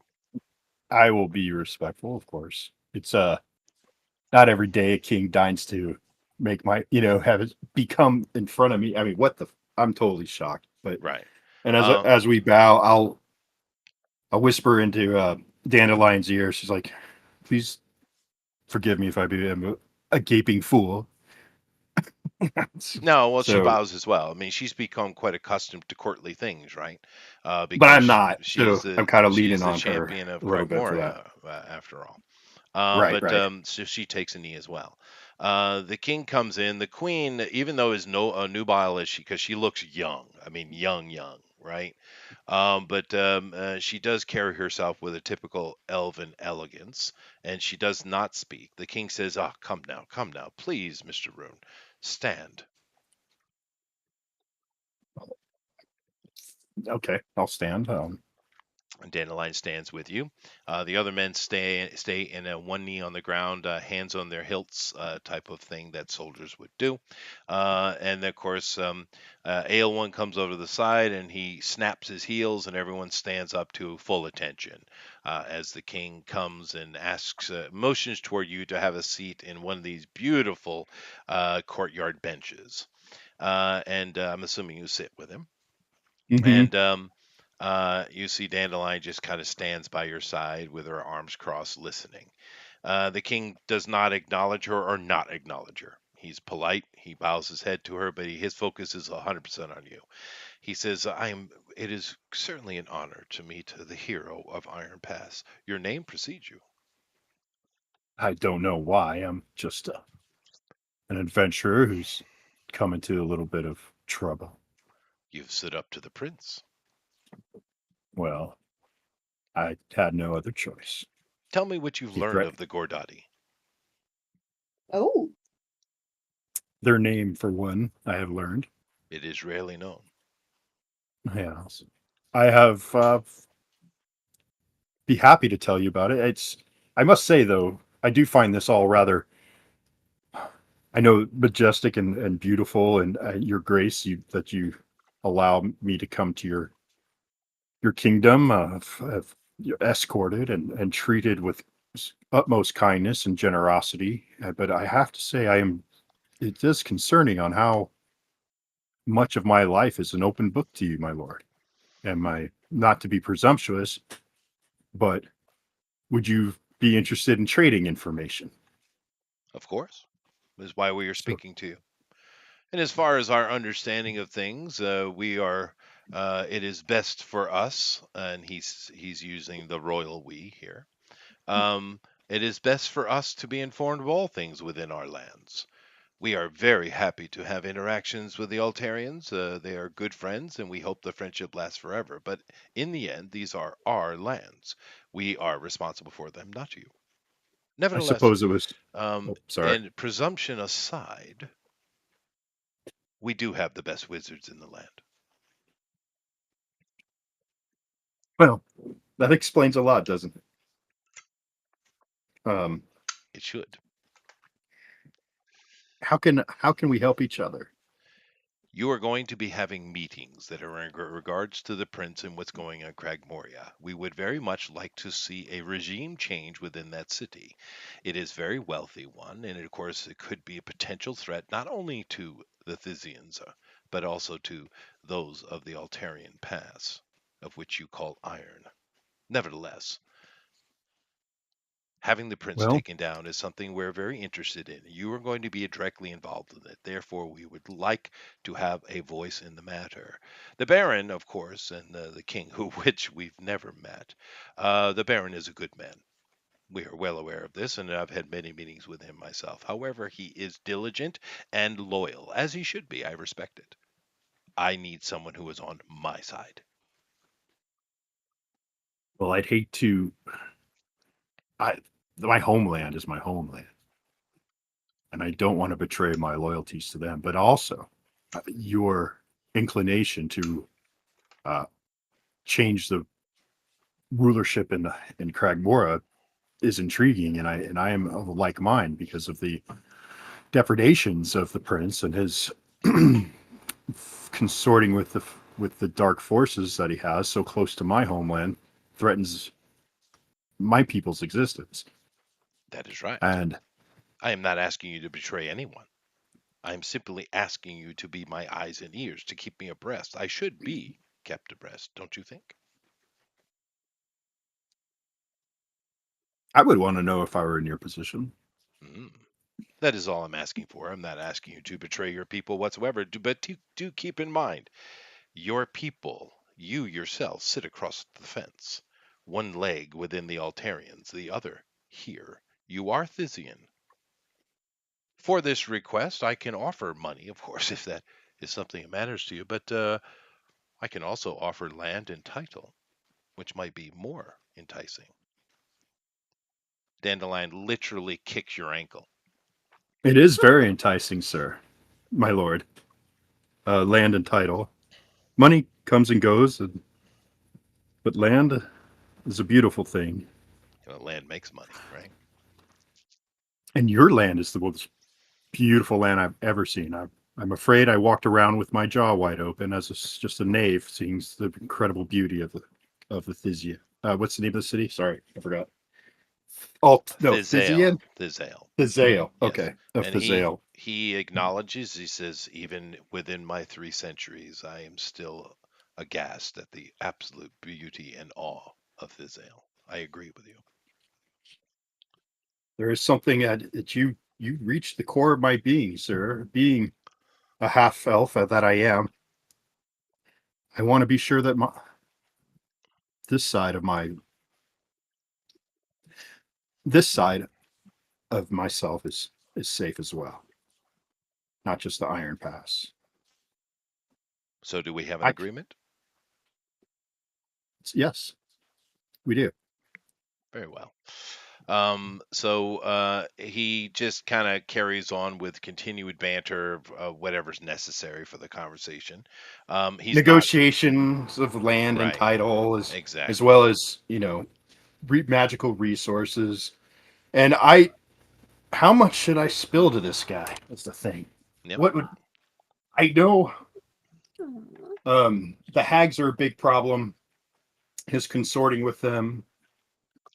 I will be respectful, of course. It's not every day a king deigns to make my have it become in front of me. I mean, what the? I'm totally shocked. But Right. and Um, as we bow, I'll whisper into Dandelion's ear. She's like, "Please forgive me if I be a gaping fool." No, well, she So, bows as well. I mean, she's become quite accomplished to courtly things, right? but Because I'm not. she's So I'm kind of she's leaning the on her champion of a little bit for that. Cragmoria, after all. Right, But right. so she takes a knee as well. The king comes in. The queen, even though is no nubile as she, because she looks young. I mean, young, right? But she does carry herself with a typical elven elegance, and she does not speak. The king says, "Ah, come now, please, Mr. Rune, stand." Okay, I'll stand. Dandelion stands with you. The other men stay in a one knee on the ground, hands on their hilts, type of thing that soldiers would do. And of course, Ale one comes over to the side and he snaps his heels, and everyone stands up to full attention as the king comes and asks, motions toward you to have a seat in one of these beautiful courtyard benches. And I'm assuming you sit with him. Mm-hmm. And you see Dandelion just kind of stands by your side with her arms crossed, listening. The king does not acknowledge her or not acknowledge her. He's polite. He bows his head to her, but his focus is 100% on you. He says, "I am. It is certainly an honor to meet the hero of Iron Pass. Your name precedes you. I don't know why. I'm just an adventurer who's come into a little bit of trouble. You've stood up to the prince. Well, I had no other choice. Tell me what you've He learned threat of the Gordati. Oh, their name for one. I have learned. It is rarely known. Yes, I have. Be happy to tell you about it. It's. I must say though, I do find this all rather. I know majestic and beautiful, and your grace that you allow me to come to your kingdom, escorted and treated with utmost kindness and generosity. But I have to say, it is concerning on how much of my life is an open book to you, my lord. And my not to be presumptuous, but would you be interested in trading information? Of course. This is why we are So, speaking to you. And as far as our understanding of things, we are. It is best for us, and he's using the royal we here. Um, it is best for us to be informed of all things within our lands. We are very happy to have interactions with the Altarians. They are good friends, and we hope the friendship lasts forever. But in the end, these are our lands. We are responsible for them, not you. I Nevertheless, suppose it was. Oh, sorry. and presumption aside, we do have the best wizards in the land. Well, that explains a lot, doesn't it? It should. How can we help each other? You are going to be having meetings that are in regards to the prince and what's going on Cragmoria. We would very much like to see a regime change within that city. It is a very wealthy one, and of course, it could be a potential threat not only to the Thysians, but also to those of the Altarian Pass, of which you call Iron. Nevertheless, having the prince Well, taken down is something we're very interested in. You are going to be directly involved in it. Therefore, we would like to have a voice in the matter. The Baron, of course, and the king, who which we've never met. The Baron is a good man. We are well aware of this, and I've had many meetings with him myself. However, he is diligent and loyal, as he should be. I respect it. I need someone who is on my side. well, I'd hate to. I My homeland is my homeland, and I don't want to betray my loyalties to them. But also, your inclination to uh, change the rulership in Cragmora is intriguing, and I am of a like mind because of the depredations of the prince and his consorting with the dark forces that he has so close to my homeland threatens my people's existence. That is right. And I am not asking you to betray anyone. I am simply asking you to be my eyes and ears to keep me abreast. I should be kept abreast, don't you think? I would want to know if I were in your position. Mm. That is all I'm asking for. I'm not asking you to betray your people whatsoever, but do keep in mind your people, you yourself, sit across the fence. One leg within the Altarians, the other here. You are Thysian. For this request, I can offer money, of course, if that is something that matters to you, but I can also offer land and title, which might be more enticing. Dandelion literally kicks your ankle. It is very enticing, sir, my lord. Land and title. Money comes and goes, but land is a beautiful thing. Land makes money, right? And your land is the most beautiful land I've ever seen. I'm afraid I walked around with my jaw wide open as just a knave, seeing the incredible beauty of the Thysia. What's the name of the city? Sorry, I forgot. Oh no, Thizale, Thysian, Thizale. Thizale. Yes, Okay, of and he Thizale. he acknowledges. He says, even within my 3 centuries, I am still aghast at the absolute beauty and awe of Thizale. I agree with you. There is something that you reach the core of my being, sir. Being a half elf that I am, I want to be sure that this side of my this side of myself is safe as well, not just the Iron Pass. So, do we have an I agreement? yes, we do. Very well. He just kind of carries on with continued banter, whatever's necessary for the conversation. He's not Negotiations of land and right, title, as exactly. well as magical resources. And I, how much should I spill to this guy? That's the thing. Yep. What would I know? Aw. The hags are a big problem. His consorting with them.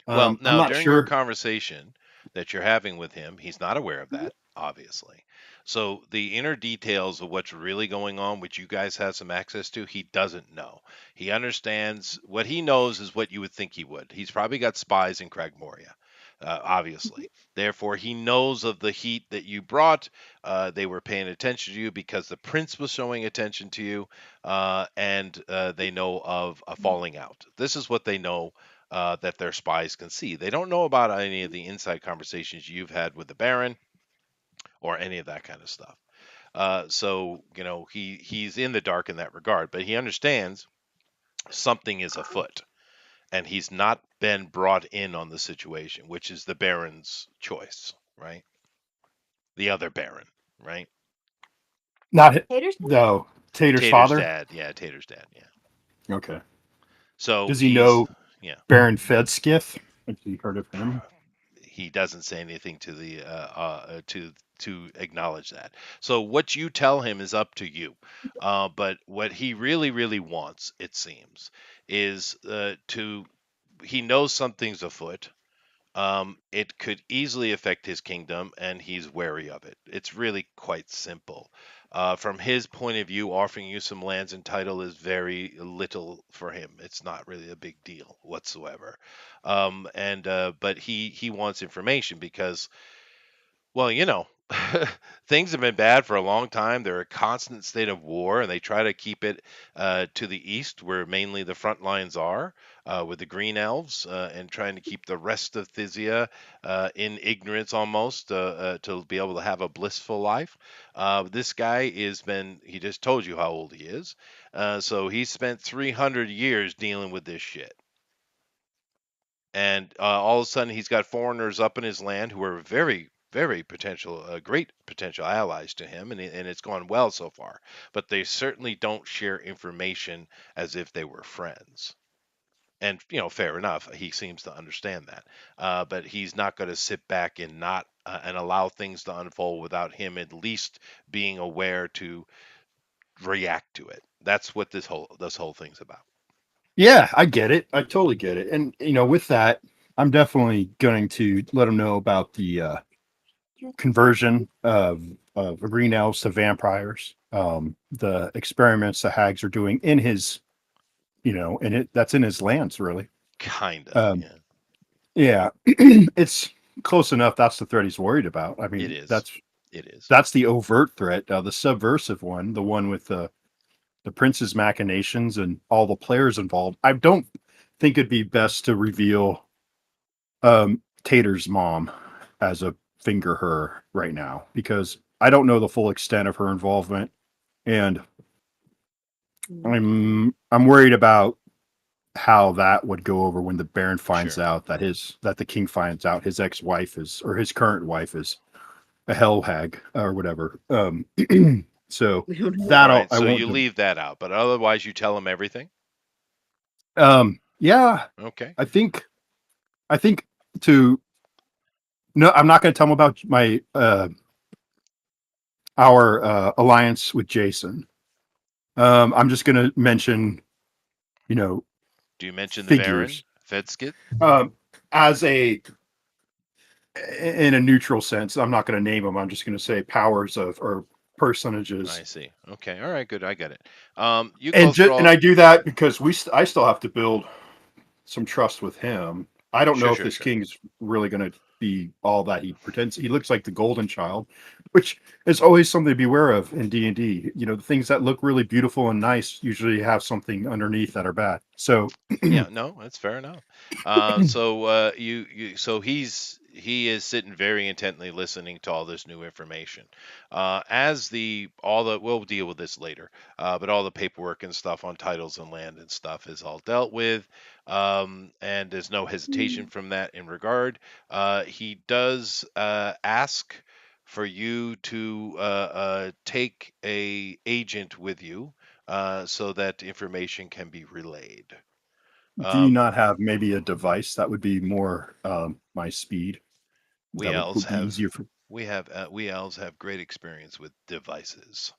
Well, I'm now not during your sure. conversation that you're having with him, he's not aware of Mhm. that, obviously. So the inner details of what's really going on, which you guys have some access to, he doesn't know. He understands what he knows is what you would think he would. He's probably got spies in Cragmoria, obviously. Therefore, he knows of the heat that you brought. They were paying attention to you because the prince was showing attention to you, and they know of a falling out. This is what they know that their spies can see. They don't know about any of the inside conversations you've had with the Baron or any of that kind of stuff. He's in the dark in that regard, but he understands something is afoot, and he's not been brought in on the situation, which is the Baron's choice, right? The other Baron, right? Not Haters? no Tater's Tater's father. dad, yeah, Tater's dad, yeah. Okay. So Does he he's, know yeah. Baron Fedskith? Have you heard of him? He doesn't say anything to the to acknowledge that. So what you tell him is up to you. But what he really wants, it seems, is to he knows something's afoot. It could easily affect his kingdom, and he's wary of it. It's really quite simple. From his point of view, offering you some lands and title is very little for him. It's not really a big deal whatsoever. And But he wants information because, well, things have been bad for a long time. They're a constant state of war, and they try to keep it to the east, where mainly the front lines are, with the green elves, and trying to keep the rest of Thysia in ignorance almost, to be able to have a blissful life. This guy he just told you how old he is. So he spent 300 years dealing with this shit. And all of a sudden he's got foreigners up in his land who are very potential great potential allies to him, and it's gone well so far, but they certainly don't share information as if they were friends. And fair enough, he seems to understand that, but he's not going to sit back and not and allow things to unfold without him at least being aware to react to it. That's what this whole thing's about. Yeah, I get it. I totally get it. And with that, I'm definitely going to let him know about the conversion of green elves to vampires. The experiments the hags are doing in his, and that's in his lands, really. Kinda, Um, yeah. yeah, it's close enough. That's the threat he's worried about. I It mean, is. It is. that's the overt threat. The subversive one, the one with the prince's machinations and all the players involved. I don't think it'd be best to reveal Tater's mom as a finger her right now because I don't know the full extent of her involvement, and I'm worried about how that would go over when the Baron finds Sure. out that the king finds out his ex-wife is, or his current wife is, a hell hag or whatever. So We don't know. that All right, I so won't you do. leave that out, but otherwise you tell him everything? Yeah, Okay. I think to no, I'm not going to tell him about my our alliance with Jason. I'm just going to mention, you know, Do you mention the Baron figures Fedskit? um, as a in a neutral sense. I'm not going to name them. I'm just going to say powers of or I personages. see. Okay. All right. Good. I get it. You And go through and all. I do that because I still have to build some trust with him. I don't know Sure. if Sure. this Sure. king is really going to be all that he pretends. He looks like the golden child, which is always something to beware of in D&D. You know, the things that look really beautiful and nice usually have something underneath that are bad. So, Yeah, no, that's fair enough. So he is sitting very intently listening to all this new information. As the all the we'll deal with this later, but all the paperwork and stuff on titles and land and stuff is all dealt with, and there's no hesitation from that in regard. He does ask for you to take a agent with you so that information can be relayed. do you Um, not have maybe a device that would be more my speed? we That elves would be have easier for. we elves have great experience with devices.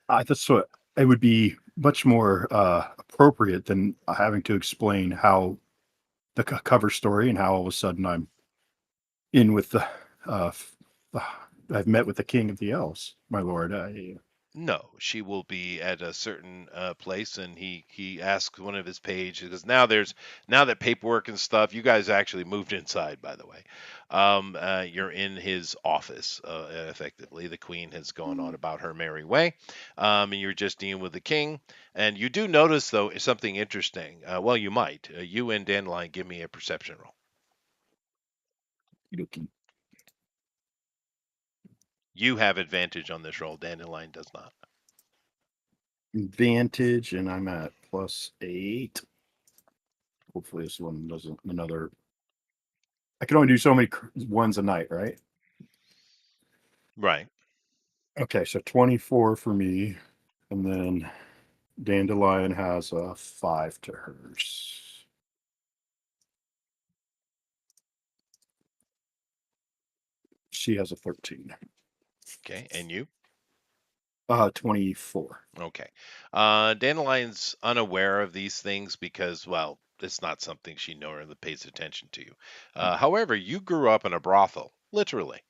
That's what it would be much more appropriate than having to explain how the cover story and how all of a sudden I'm in with the uh, f- uh, I've met with the king of the elves, my lord. No, she will be at a certain place, and he asks one of his pages because now that paperwork and stuff. You guys actually moved inside, by the way. You're in his office, effectively. The queen has gone on about her merry way, and you're just dealing with the king. And you do notice though something interesting. Well, you might. You and Dandelion, give me a perception roll. Looking You have advantage on this roll. Dandelion does not. advantage, and I'm at +8. Hopefully, this one doesn't another. I can only do so many ones a night, right? Right. Okay, so 24 for me, and then Dandelion has a 5 to hers. She has a 13. Okay. And you? 24. Okay. Dandelion's unaware of these things because, well, it's not something she normally pays attention to. However, you grew up in a brothel, literally.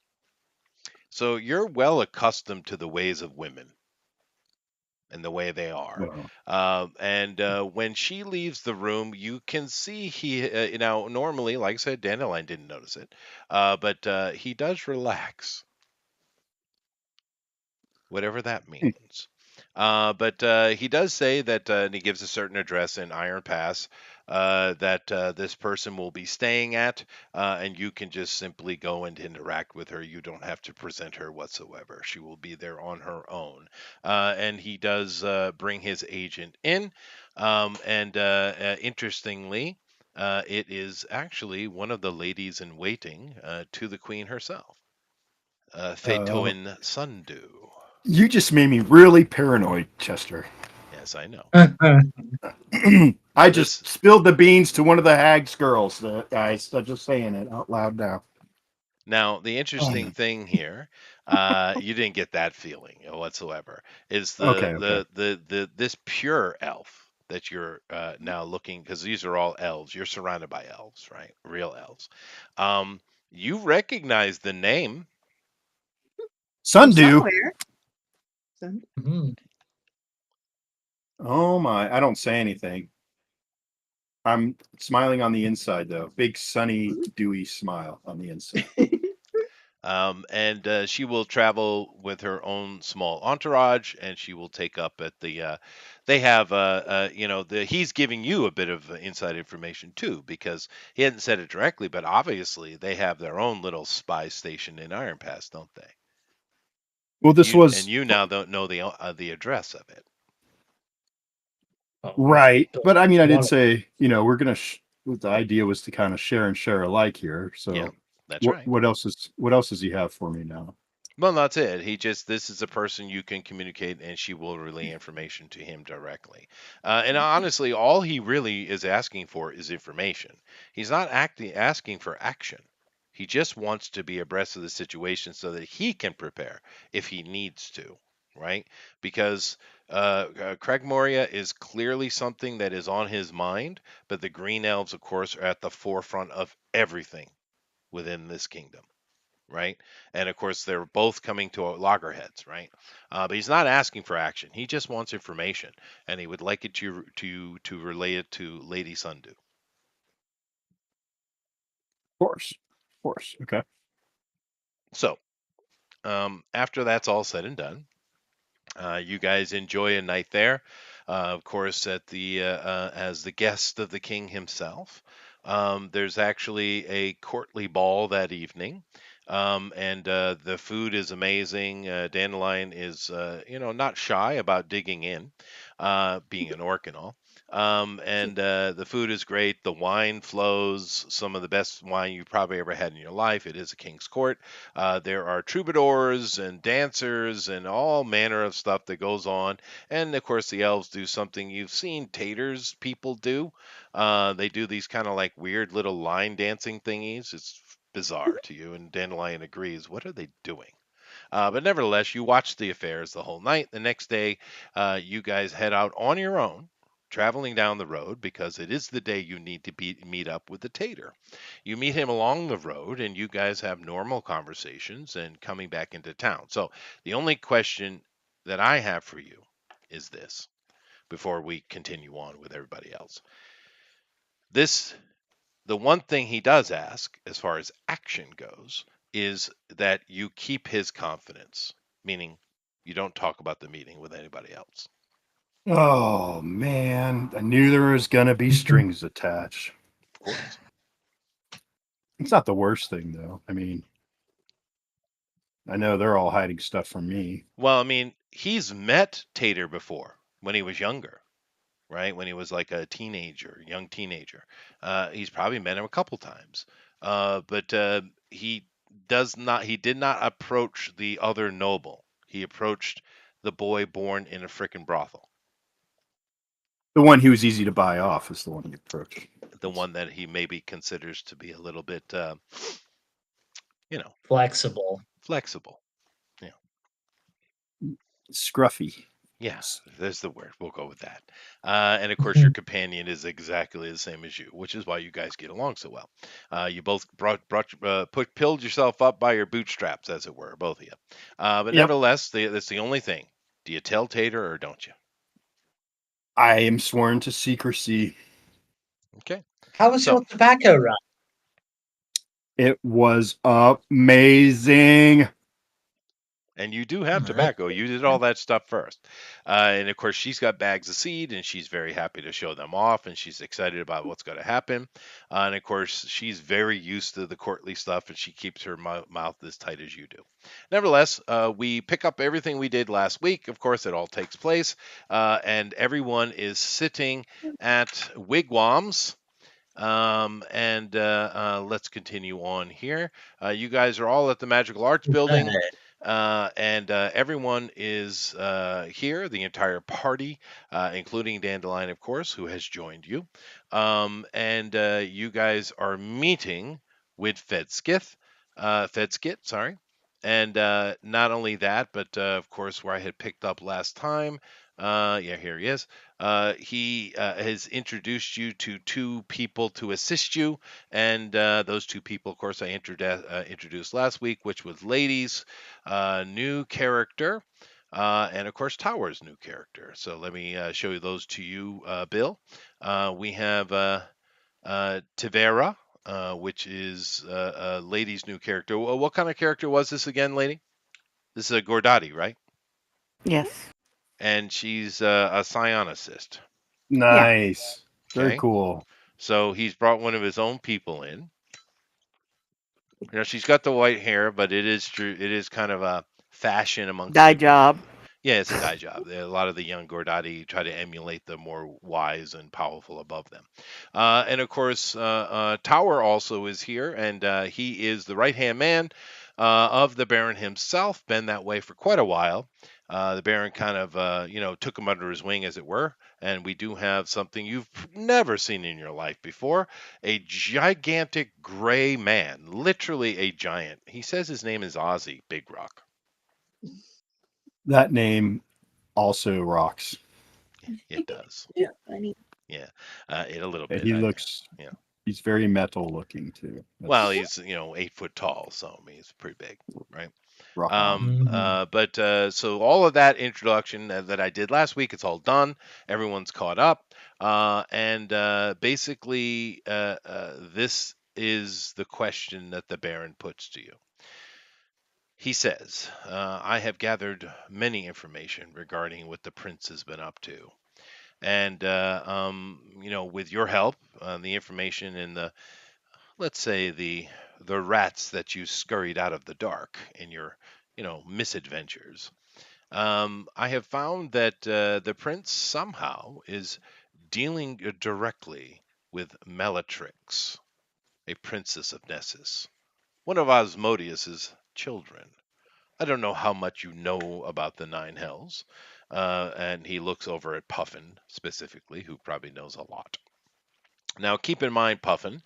So you're well accustomed to the ways of women and the way they are. Well, And when she leaves the room, you can see normally, like I said, Dandelion didn't notice it, but he does relax, whatever that means. But he does say that, and he gives a certain address in Iron Pass that this person will be staying at, and you can just simply go and interact with her. You don't have to present her whatsoever. She will be there on her own. And he does bring his agent in, and interestingly, it is actually one of the ladies in waiting to the queen herself, uh, Fetoin Sundew. you just made me really paranoid, Chester. Yes, I know. I This just spilled the beans to one of the hags girls, guys. I'm just saying it out loud now. Now, the interesting thing here, you didn't get that feeling whatsoever, is Okay, okay. the this pure elf that you're now looking, because these are all elves. You're surrounded by elves, right? Real elves. You recognize the name. From Sundew. somewhere. Mhm. Oh my! I don't say anything. I'm smiling on the inside though. Big sunny, dewy smile on the inside. And she will travel with her own small entourage, and she will take up at the. They have, he's giving you a bit of inside information too, because he hadn't said it directly, but obviously they have their own little spy station in Iron Pass, don't they? Well, this was You now don't know the address of it. Oh, right, don't but I mean, I did want say, we're gonna. The idea was to kind of share and share alike here. Yeah, So, that's right. what else does he have for me now? Well, that's it. This is a person you can communicate, and she will relay information to him directly. And honestly, all he really is asking for is information. He's not asking for action. He just wants to be abreast of the situation so that he can prepare if he needs to, right? Because Craig Moria is clearly something that is on his mind, but the Green Elves, of course, are at the forefront of everything within this kingdom, right? And of course, they're both coming to loggerheads, right? But he's not asking for action. He just wants information, and he would like it to relay it to Lady Sundew. Of course. Of course. Okay. So, after that's all said and done, you guys enjoy a night there, of course, at the as the guest of the king himself. There's actually a courtly ball that evening, and the food is amazing. Dandelion is, not shy about digging in, being an orc and all. And the food is great. The wine flows, some of the best wine you probably ever had in your life. It is a king's court. There are troubadours and dancers and all manner of stuff that goes on. And of course, the elves do something you've seen taters people do. They do these kind of like weird little line dancing thingies. It's bizarre to you, and Dandelion agrees. What are they doing? But nevertheless, you watch the affairs the whole night. The next day, you guys head out on your own, traveling down the road because it is the day you need to meet up with the tater. You meet him along the road, and you guys have normal conversations and coming back into town. So the only question that I have for you is this before we continue on with everybody else. This the one thing he does ask, as far as action goes, is that you keep his confidence, meaning you don't talk about the meeting with anybody else. Oh man, I knew there was gonna be strings attached. Of course. It's not the worst thing though. I mean, I know they're all hiding stuff from me. Well, I mean, he's met Tater before when he was younger, right? When he was like a teenager, young teenager. He's probably met him a couple times. But he he did not approach the other noble. He approached the boy born in a frickin' brothel. The one who was easy to buy off is the one you approached. The one that he maybe considers to be a little bit, you know, Flexible. flexible. Yeah, Scruffy. yeah, there's the word. We'll go with that. And of course, your companion is exactly the same as you, which is why you guys get along so well. You both pulled yourself up by your bootstraps, as it were, both of you. But Yep. nevertheless, that's the only thing. Do you tell Tater or don't you? I am sworn to secrecy. Okay. How was So your tobacco run? It was amazing. And you do have Alright. tobacco. You did all that stuff first. And of course, she's got bags of seed and she's very happy to show them off and she's excited about what's going to happen. And of course, she's very used to the courtly stuff and she keeps her mouth as tight as you do. Nevertheless, we pick up everything we did last week. Of course, it all takes place. And everyone is sitting at wigwams. And let's continue on here. You guys are all at the Magical Arts building. And everyone is here, the entire party, including Dandelion, of course, who has joined you. And you guys are meeting with Fedskit, sorry. And not only that, but of course, where I had picked up last time, yeah, here he is. He has introduced you to two people to assist you, and those two people, of course, I introduced last week, which was Ladies, new character, and of course Tower's new character. So let me show you those to you, Bill. We have Tavera, which is Lady's new character. What kind of character was this again, Lady? This is a Gordati, right? Yes. And she's a psionicist. Nice. Very Okay. cool. So he's brought one of his own people in. She's got the white hair, but it is true. It is kind of a fashion amongst Dye the. job. Yeah, it's a dye job. A lot of the young Gordati try to emulate the more wise and powerful above them. And of course, Tower also is here, and he is the right hand man of the Baron himself. Been that way for quite a while. The Baron kind of, took him under his wing, as it were. And we do have something you've never seen in your life before, a gigantic gray man, literally a giant. He says his name is Ozzy Big Rock. That name also rocks. It does. Yeah, funny. Yeah, it a little And bit. he looks, Yeah. he's very metal looking too. Well, That's he's 8 foot tall, so I mean he's pretty big, right? rock on. But so all of that introduction that I did last week, it's all done. Everyone's caught up, and basically, this is the question that the Baron puts to you. He says, "I have gathered many information regarding what the prince has been up to, and with your help, the information in the let's say the rats that you scurried out of the dark in your misadventures. I have found that the prince somehow is dealing directly with Bellatrix, a princess of Nessus, one of Osmodius's children. I don't know how much you know about the Nine Hells." And he looks over at Puffin specifically, who probably knows a lot. Now, keep in mind, Puffin.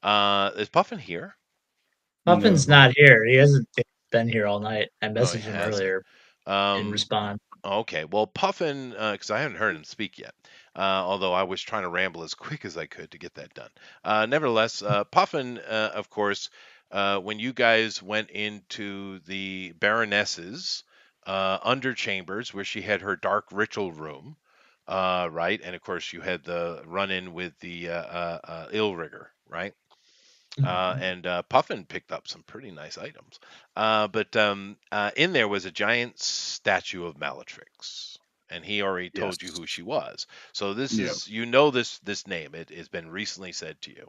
Is Puffin here? Puffin's No. not here. He hasn't been here all night. I Oh, he messaged him hasn't. earlier. Didn't Um, respond. okay. Well, Puffin, because I haven't heard him speak yet, although I was trying to ramble as quick as I could to get that done. Nevertheless, Puffin, of course, when you guys went into the Baroness's underchambers where she had her dark ritual room, right? And of course, you had the run in with the ill rigger, right? And Puffin picked up some pretty nice items. But in there was a giant statue of Bellatrix, and he already Yes. told you who she was. So this Yeah. is this name. It has been recently said to you.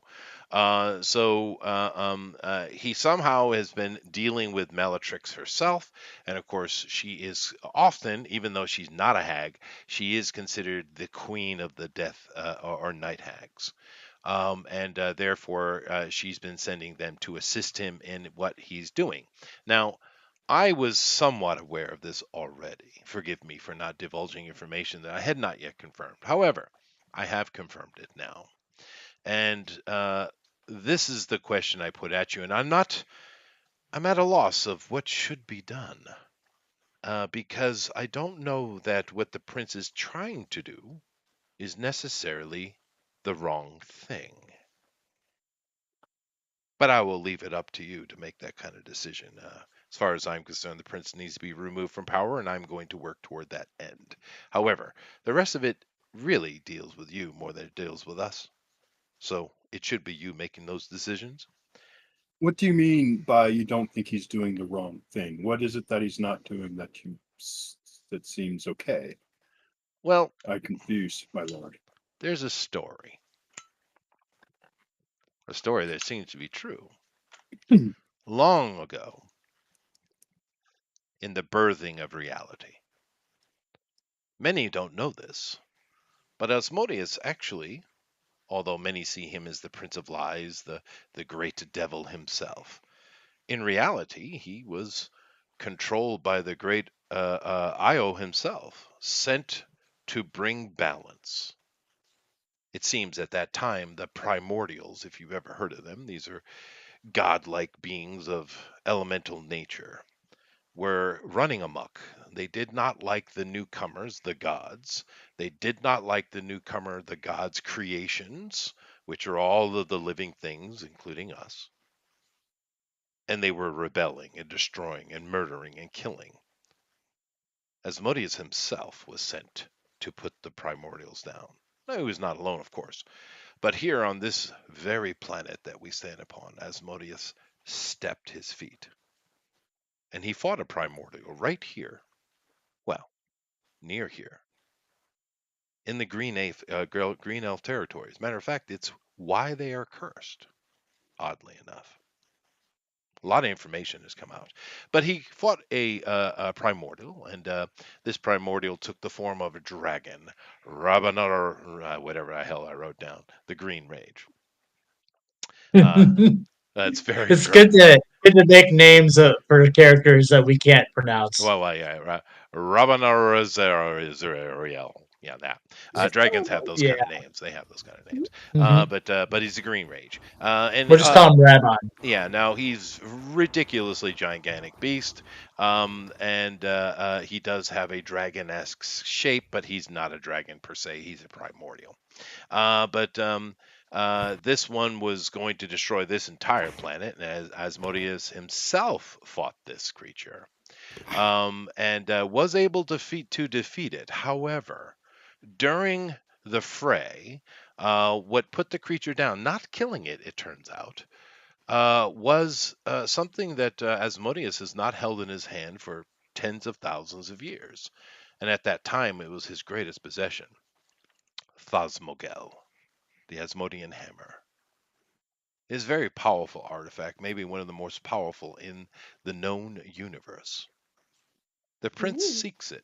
He somehow has been dealing with Bellatrix herself, and of course she is often, even though she's not a hag, she is considered the queen of the death or night hags. And therefore she's been sending them to assist him in what he's doing. Now, I was somewhat aware of this already. Forgive me for not divulging information that I had not yet confirmed. However, I have confirmed it now. And this is the question I put at you, and I'm at a loss of what should be done. Because I don't know that what the prince is trying to do is necessarily the wrong thing. But I will leave it up to you to make that kind of decision. As far as I'm concerned, the prince needs to be removed from power, and I'm going to work toward that end. However, the rest of it really deals with you more than it deals with us. So it should be you making those decisions. What do you mean by you don't think he's doing the wrong thing? What is it that he's not doing that seems okay? Well, I'm confused, my lord. there's a story that seems to be true. Long ago, in the birthing of reality. Many don't know this, but Asmodeus actually, although many see him as the Prince of Lies, the great devil himself, in reality, he was controlled by the great Io himself, sent to bring balance. It seems at that time the primordials, if you've ever heard of them, these are godlike beings of elemental nature, were running amok. They did not like the newcomers, the gods. They did not like the newcomer, the gods' creations, which are all of the living things, including us. And they were rebelling and destroying and murdering and killing. Asmodeus himself was sent to put the primordials down. Now, he was not alone, of course, but here on this very planet that we stand upon, Asmodeus stepped his feet. And he fought a primordial right here. Well, near here in the Green Elf territories. Matter of fact, it's why they are cursed, oddly enough. A lot of information has come out. But he fought a primordial, and this primordial took the form of a dragon, Rabanar, whatever the hell I wrote down, the Green Rage. Uh, That's very It's good correct. to make names for characters that we can't pronounce. Well, yeah, Rabanarozariel. Yeah, that. Dragons have those Yeah. kind of names. They have those kind of names. Hmm. But he's a Green Rage. And We'll just call him Rabon. Yeah, now he's ridiculously gigantic beast, and he does have a dragon-esque shape, but he's not a dragon per se. He's a primordial. But this one was going to destroy this entire planet, and as Asmodeus himself fought this creature, and was able to defeat it. However, during the fray, what put the creature down, not killing it, it turns out, was something that Asmodeus has not held in his hand for tens of thousands of years. And at that time, it was his greatest possession, Thasmogel, the Asmodean hammer. It is a very powerful artifact, maybe one of the most powerful in the known universe. The prince seeks it.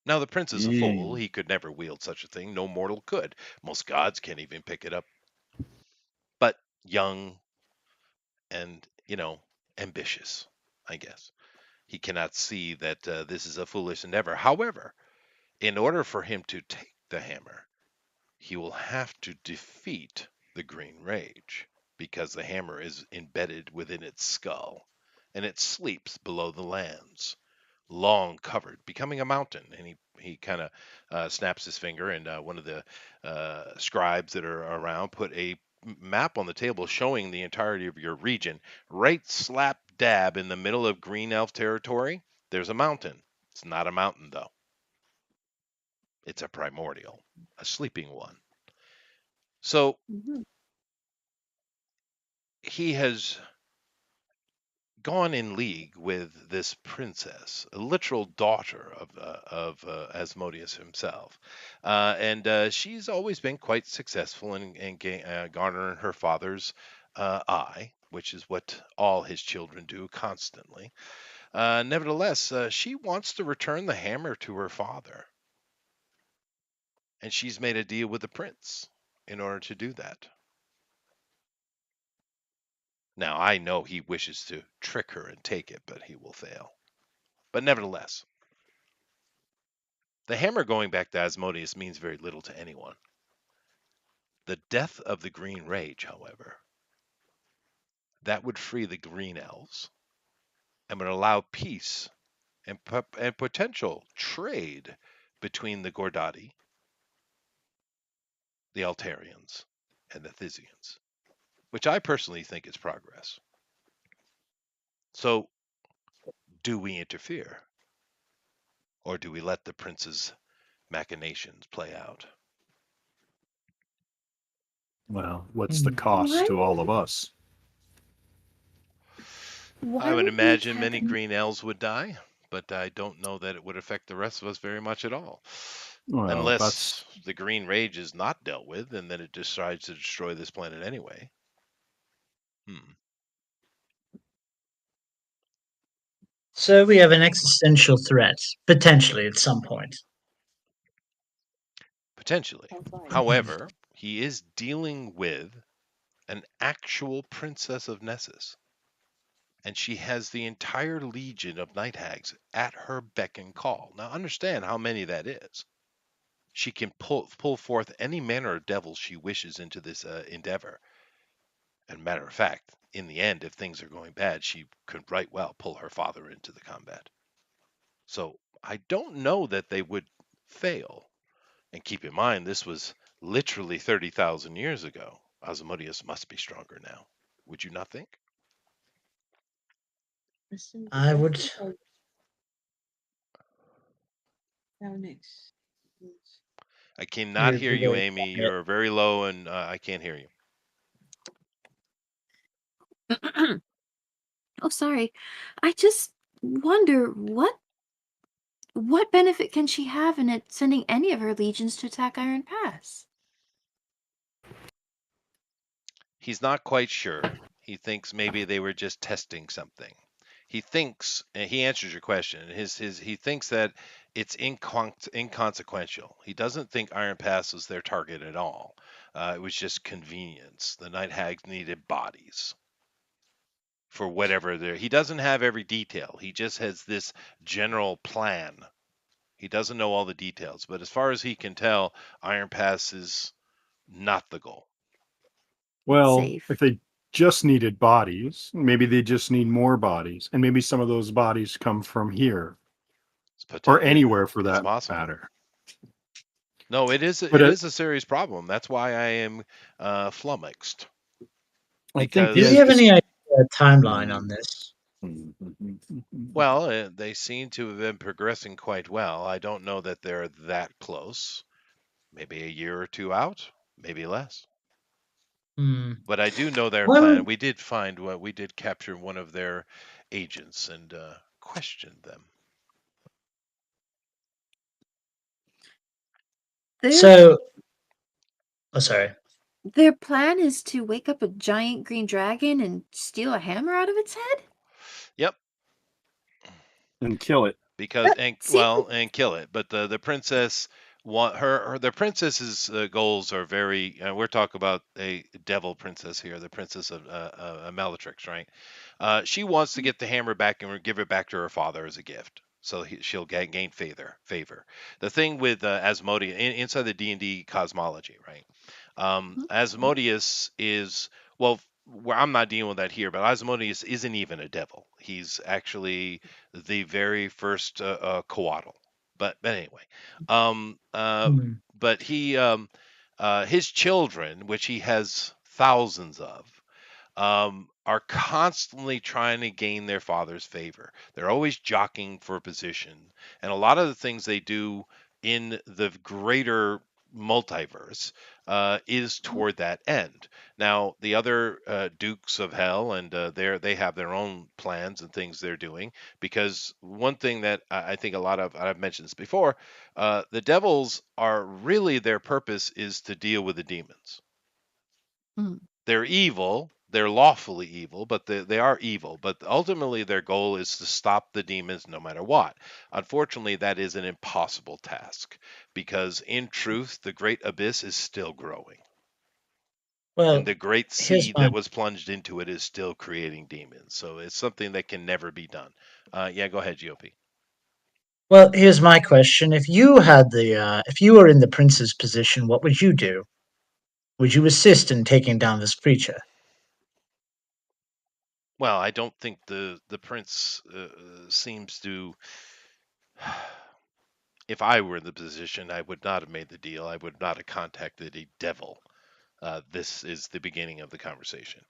Now, the prince is a fool. Yeah. He could never wield such a thing. No mortal could. Most gods can't even pick it up. But young and, ambitious, I guess. He cannot see that this is a foolish endeavor. However, in order for him to take the hammer, he will have to defeat the Green Rage because the hammer is embedded within its skull and it sleeps below the lands, long covered, becoming a mountain. And he kind of snaps his finger, and one of the scribes that are around put a map on the table showing the entirety of your region. Right slap dab in the middle of Green Elf territory, there's a mountain. It's not a mountain, though. It's a primordial, a sleeping one. So he has gone in league with this princess, a literal daughter of Asmodeus himself, and she's always been quite successful in garnering her father's eye, which is what all his children do constantly. Nevertheless, she wants to return the hammer to her father, and she's made a deal with the prince in order to do that. Now, I know he wishes to trick her and take it, but he will fail. But nevertheless, the hammer going back to Asmodeus means very little to anyone. The death of the Green Rage, however, that would free the Green Elves and would allow peace and potential trade between the Gordati, the Altarians, and the Thisians, which I personally think is progress. So, do we interfere? Or do we let the prince's machinations play out? Well, what's the cost Why? to all of us? I Why would would we imagine have many an? green elves would die, but I don't know that it would affect the rest of us very much at all. Well, that's Unless the Green Rage is not dealt with, and then it decides to destroy this planet anyway. Hmm. So we have an existential threat, potentially at some point. Potentially. However, he is dealing with an actual princess of Nessus, and she has the entire legion of night hags at her beck and call. Now, understand how many that is. She can pull forth any manner of devils she wishes into this endeavor. And matter of fact, in the end, if things are going bad, she could right well pull her father into the combat. So I don't know that they would fail. And keep in mind, this was literally 30,000 years ago. Asmodeus must be stronger now. Would you not think? I would. I cannot You're hear you, very Amy. quiet. You're very low, and I can't hear you. Oh, sorry. I just wonder what benefit can she have in it sending any of her legions to attack Iron Pass? He's not quite sure. He thinks maybe they were just testing something. He thinks, and he answers your question. He thinks that it's inconsequential. He doesn't think Iron Pass was their target at all. It was just convenience. The night hags needed bodies for whatever there. He doesn't have every detail. He just has this general plan. He doesn't know all the details, but as far as he can tell, Iron Pass is not the goal. Well, Safe. if they just needed bodies, maybe they just need more bodies, and maybe some of those bodies come from here or anywhere for It's that possible. matter. No, it But is a serious problem. That's why I am flummoxed. I think Do the we Because have any edge. timeline on this? well, they seem to have been progressing quite well. I don't know that they're that close. Maybe a year or two out, maybe less. Hmm. But I do know their Why plan. would We did capture one of their agents and questioned them. Their so? Oh, sorry. their plan is to wake up a giant green dragon and steal a hammer out of its head? Yep, And kill it. because That seems and kill it. But the princess want the princess's goals are very. We're talking about a devil princess here, the princess of Bellatrix, right? She wants to get the hammer back and give it back to her father as a gift. So she'll gain favor. The thing with Asmodeus inside the D&D cosmology, right? Asmodeus is well. I'm not dealing with that here, but Asmodeus isn't even a devil. He's actually the very first coatl. But anyway, um, uh, Hmm. but his children, which he has thousands of, are constantly trying to gain their father's favor. They're always jockeying for position. And a lot of the things they do in the greater multiverse is toward that end. Now, the other Dukes of Hell, and they have their own plans and things they're doing. Because one thing that I think a lot of, I've mentioned this before, the devils are really their purpose is to deal with the demons. Mm. They're evil. They're lawfully evil, but they are evil. But ultimately, their goal is to stop the demons no matter what. Unfortunately, that is an impossible task because, in truth, the great abyss is still growing. And Well, the great here's seed my that was plunged into it is still creating demons. So it's something that can never be done. Yeah, go ahead, GOP. here's my question. If you were in the prince's position, what would you do? Would you assist in taking down this creature? Well, I don't think the prince seems to. If I were in the position, I would not have made the deal. I would not have contacted a devil. This is the beginning of the conversation.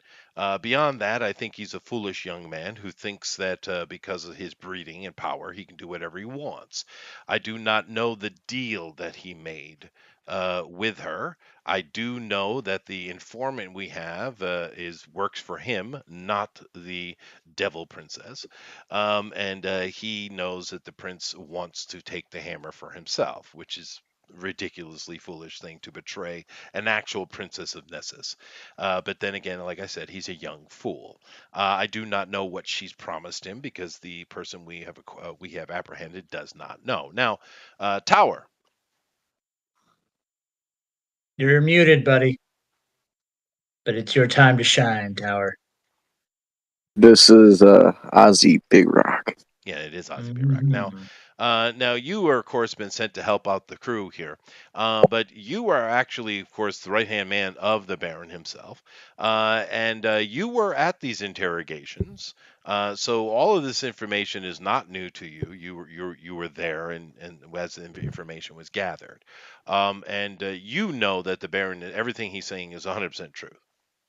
Beyond that, I think he's a foolish young man who thinks that because of his breeding and power, he can do whatever he wants. I do not know the deal that he made with her. I do know that the informant we have is works for him, not the devil princess, and he knows that the prince wants to take the hammer for himself, which is ridiculously foolish thing to betray an actual princess of Nessus. But then again, like I said, he's a young fool. I do not know what she's promised him because the person we have apprehended does not know. Now, Tower. You're muted, buddy. But it's your time to shine, Tower. This is Ozzy Big Rock. Yeah, it is Ozzy Big Rock. Mhm. Now you were, of course, been sent to help out the crew here, but you are actually, of course, the right-hand man of the Baron himself, and you were at these interrogations. So all of this information is not new to you. You were there, and as the information was gathered, and you know that the Baron, everything he's saying is 100% true,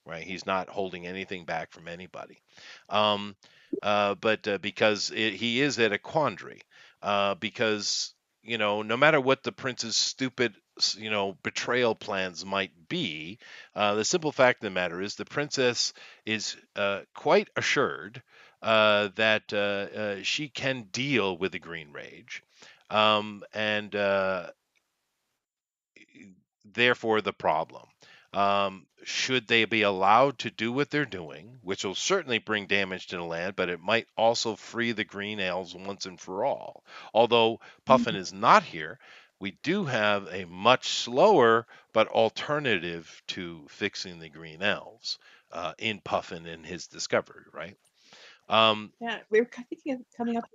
right? He's not holding anything back from anybody. Um, but because he is at a quandary, because no matter what the prince's stupid, betrayal plans might be, the simple fact of the matter is the princess is quite assured that she can deal with the green rage, and therefore the problem. Should they be allowed to do what they're doing, which will certainly bring damage to the land, but it might also free the green elves once and for all. Although Puffin is not here, we do have a much slower but alternative to fixing the green elves in Puffin and his discovery, right? Um, Yeah, we were thinking of coming up.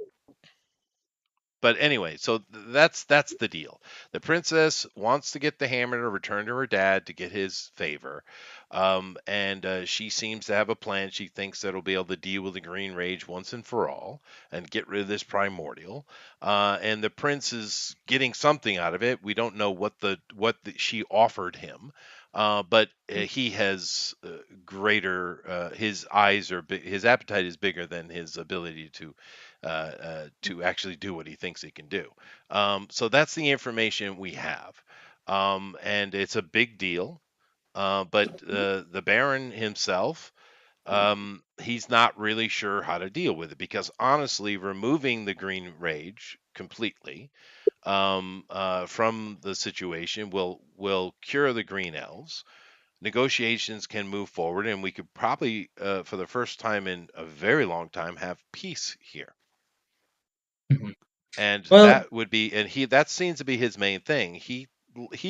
But anyway, so that's the deal. The princess wants to get the hammer to return to her dad to get his favor, and she seems to have a plan. She thinks that it'll be able to deal with the green rage once and for all, and get rid of this primordial. And the prince is getting something out of it. We don't know she offered him, but he has greater. His eyes are his appetite is bigger than his ability to actually do what he thinks he can do. So that's the information we have. And it's a big deal. But the Baron himself, he's not really sure how to deal with it because honestly, removing the green rage completely from the situation will cure the green elves. Negotiations can move forward, and we could probably, for the first time in a very long time, have peace here. Mhm. And Well, that would be, and that seems to be his main thing. He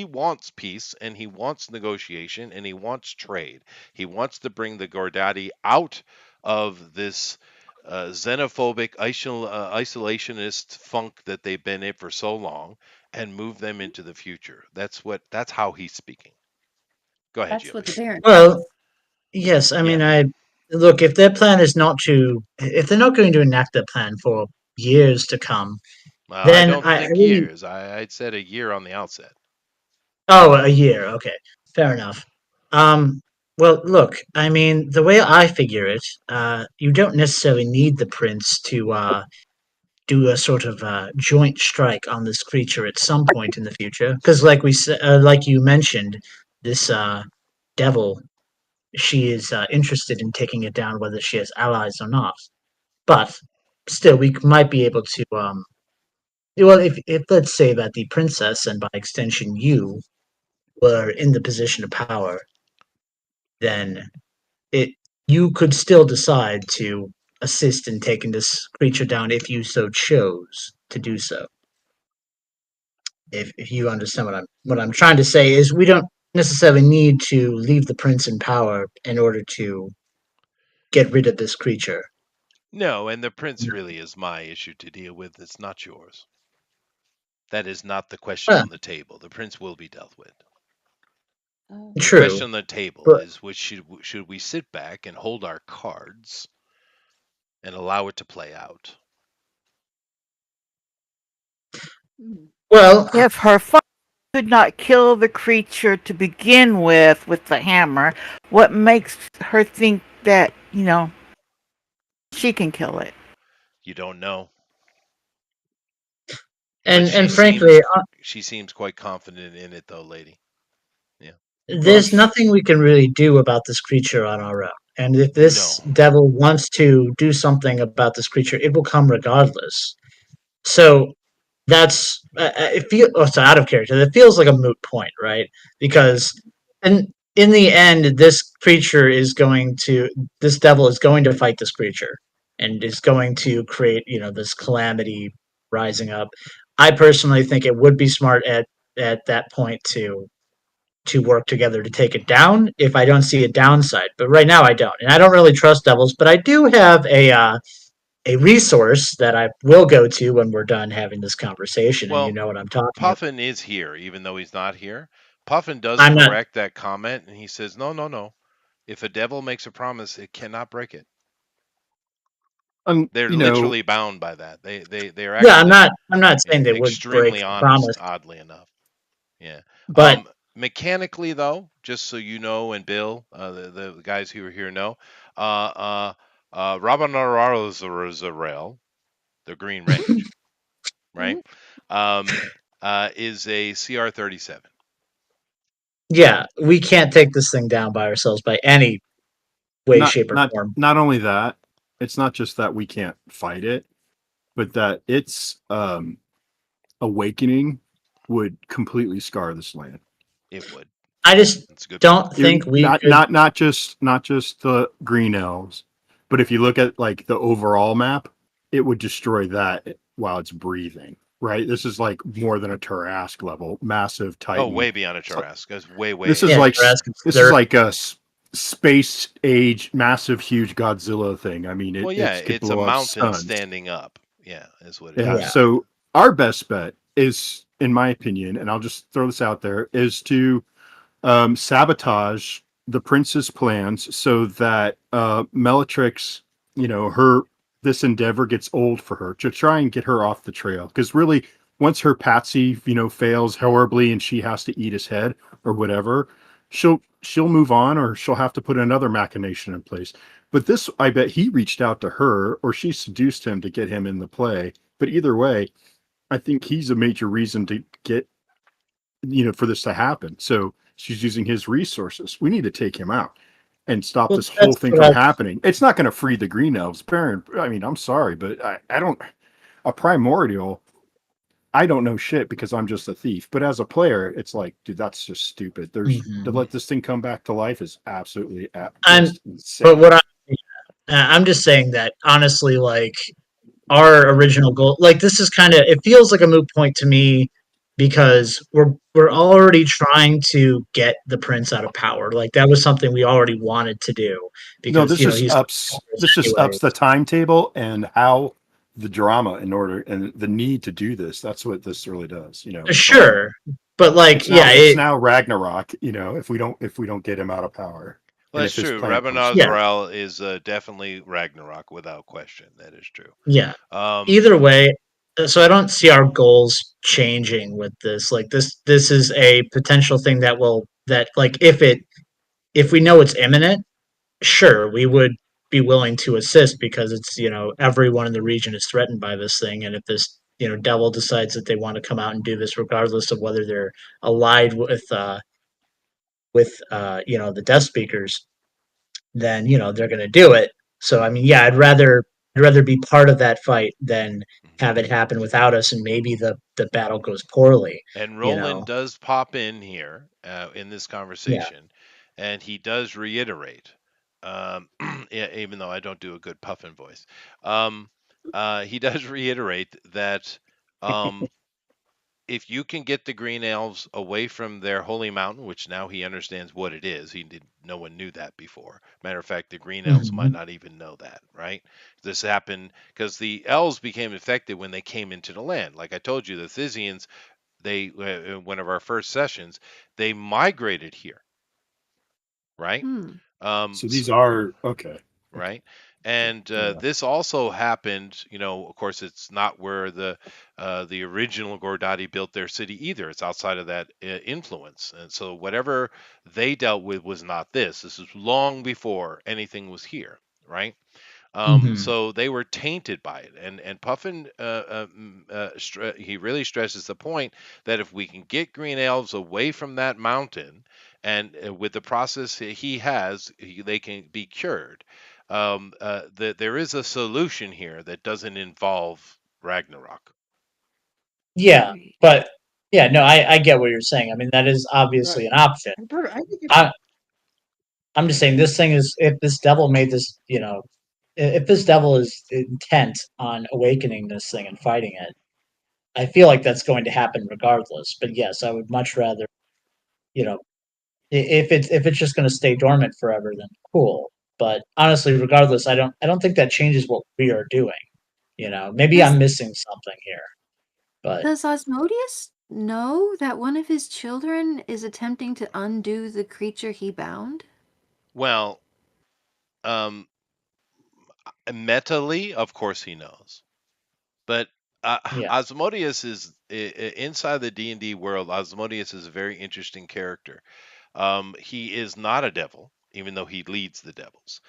wants peace, and he wants negotiation, and he wants trade. He wants to bring the Gordati out of this xenophobic isolationist funk that they've been in for so long, and move them into the future. That's how he's speaking. Go ahead, That's what Julie. the Baron well, yes. I Yeah. mean, I look, if their plan is not to, if they're not going to enact their plan for years to come, I then don't I think really. years. I'd said a year on the outset. Oh, a year. Okay, fair enough. Um, well, look, I mean, the way I figure it, you don't necessarily need the prince to do a sort of joint strike on this creature at some point in the future, because, like you mentioned, this devil, she is interested in taking it down, whether she has allies or not. But still, we might be able to. Well, if let's say that the princess and by extension you were in the position of power, then it you could still decide to assist in taking this creature down if you so chose to do so. If you understand what I'm trying to say is we don't necessarily need to leave the prince in power in order to get rid of this creature. No, and the prince really is my issue to deal with. It's not yours. That is not the question Well, on the table. The prince will be dealt with. The true, question on the table but is, which should we sit back and hold our cards and allow it to play out? well, If her father could not kill the creature to begin with the hammer, what makes her think that, she can kill it? You don't know, but and frankly, she seems quite confident in it, though, lady. Yeah. Well, there's nothing we can really do about this creature on our own. And if this No. devil wants to do something about this creature, it will come regardless. So that's it feel oh, so out of character. That feels like a moot point, right? Because in the end, this devil is going to fight this creature and is going to create, this calamity rising up. I personally think it would be smart at that point to work together to take it down if I don't see a downside. But right now I don't. And I don't really trust devils, but I do have a resource that I will go to when we're done having this conversation, and you Well, know what I'm talking about. Puffin is here, even though he's not here. Puffin does I'm not. correct that comment, and he says, no, no, no. If a devil makes a promise, it cannot break it. They're you know, literally bound by that. They're Yeah, I'm actually not. I'm not saying they would break extremely the honest, promise, oddly enough. Yeah. but Mechanically, though, just so you know, and Bill, the guys who are here know, uh, Rabanarozarel, the Green Rage, right, um, is a CR-37. yeah, we can't take this thing down by ourselves by any way, not shape, or not form. not only that, it's not just that we can't fight it, but that its awakening would completely scar this land. It would. I just That's a good point. don't think we Not could. not not just the green elves, but if you look at like the overall map, it would destroy that while it's breathing. right? This is like more than a Tarrasque level, massive Oh, Titan. way beyond a So Tarrasque. That's way, this way is Yeah, beyond like that. Jurassic They're a space age, massive, huge Godzilla thing. I mean, Well, yeah, it could it's a blow up mountain suns. standing up. Yeah, is what it Yeah. yeah. is. So our best bet is, in my opinion, and I'll just throw this out there, is to sabotage the prince's plans so that Bellatrix, her this endeavor gets old for her, to try and get her off the trail. Because really, once her patsy, fails horribly and she has to eat his head or whatever, she'll move on, or she'll have to put another machination in place. But this, I bet he reached out to her, or she seduced him to get him in the play. But either way, I think he's a major reason to get, for this to happen. So she's using his resources. We need to take him out and stop Well, this whole that's thing what from I. happening. It's not going to free the green elves. Baron, I mean, I'm sorry, but I don't, a primordial, I don't know shit because I'm just a thief. But as a player, it's like, dude, that's just stupid. To Mhm. let this thing come back to life is absolutely I'm, just but insane. what I'm just saying that honestly, like our original goal, like this is kind of, it feels like a moot point to me because we're already trying to get the prince out of power. Like that was something we already wanted to do No, because he's this just anyway. ups the timetable and how the drama in order and the need to do this. That's what this really does. It's like Sure, but like yeah, it's it now Ragnarok, if we don't get him out of power Well, and that's if his true. plan Rabban comes through. yeah, Azrael is definitely Ragnarok without question. That is true. yeah. Um, Either way, so I don't see our goals changing with this. Like this is a potential thing that will that like if we know it's imminent, sure, we would be willing to assist because it's everyone in the region is threatened by this thing, and if this devil decides that they want to come out and do this, regardless of whether they're allied with the Death Speakers, then they're going to do it. So I mean, yeah, I'd rather be part of that fight than mhm. have it happen without us, and maybe the battle goes poorly. And You Roland know, does pop in here in this yeah. conversation, and he does reiterate, even though I don't do a good puffin voice, um, he does reiterate that um, if you can get the green elves away from their holy mountain, which now he understands what it is, no one knew that before. Matter of fact, the green elves might Hmm. not even know that, right? This happened because the elves became infected when they came into the land. Like I told you, the Thisians, they one of our first sessions, they migrated here, right? Hmm. Um, So s- these are okay. Okay. right? And Fair enough. this also happened, of course, it's not where the original Gordati built their city either. It's outside of that influence, and so whatever they dealt with was not this. This is long before anything was here, right? Hmm. So they were tainted by it, and Puffin he really stresses the point that if we can get green elves away from that mountain, and with the process he has, they can be cured. That there is a solution here that doesn't involve Ragnarok. Yeah, Right. but yeah, no, I get what you're saying. I mean, that is Right. obviously an option. I think it's I, I'm just saying this thing is if this devil made this, if this devil is intent on awakening this thing and fighting it, I feel like that's going to happen regardless. But yes, I would much rather, you know, if it's just going to stay dormant forever, then cool. But honestly, regardless, I don't think that changes what we are doing. Maybe Does I'm missing something here, but does Osmodius know that one of his children is attempting to undo the creature he bound? Well, um, mentally, of course, he knows. But yeah, Asmodeus is inside the D&D world. Asmodeus is a very interesting character. He is not a devil, even though he leads the devils.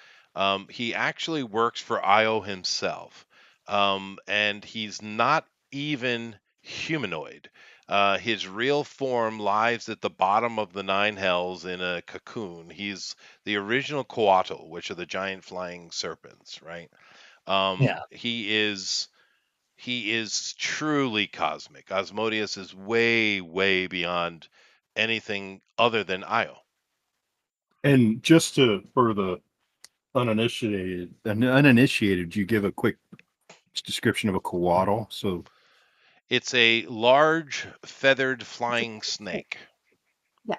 He actually works for Io himself, and he's not even humanoid. His real form lies at the bottom of the nine hells in a cocoon. He's the original Coatl, which are the giant flying serpents, right? yeah. He is truly cosmic. Asmodeus is way, way beyond anything other than Io. And just for the uninitiated, you give a quick description of a coatl. So It's a large feathered It's a flying snake. snake. Yeah.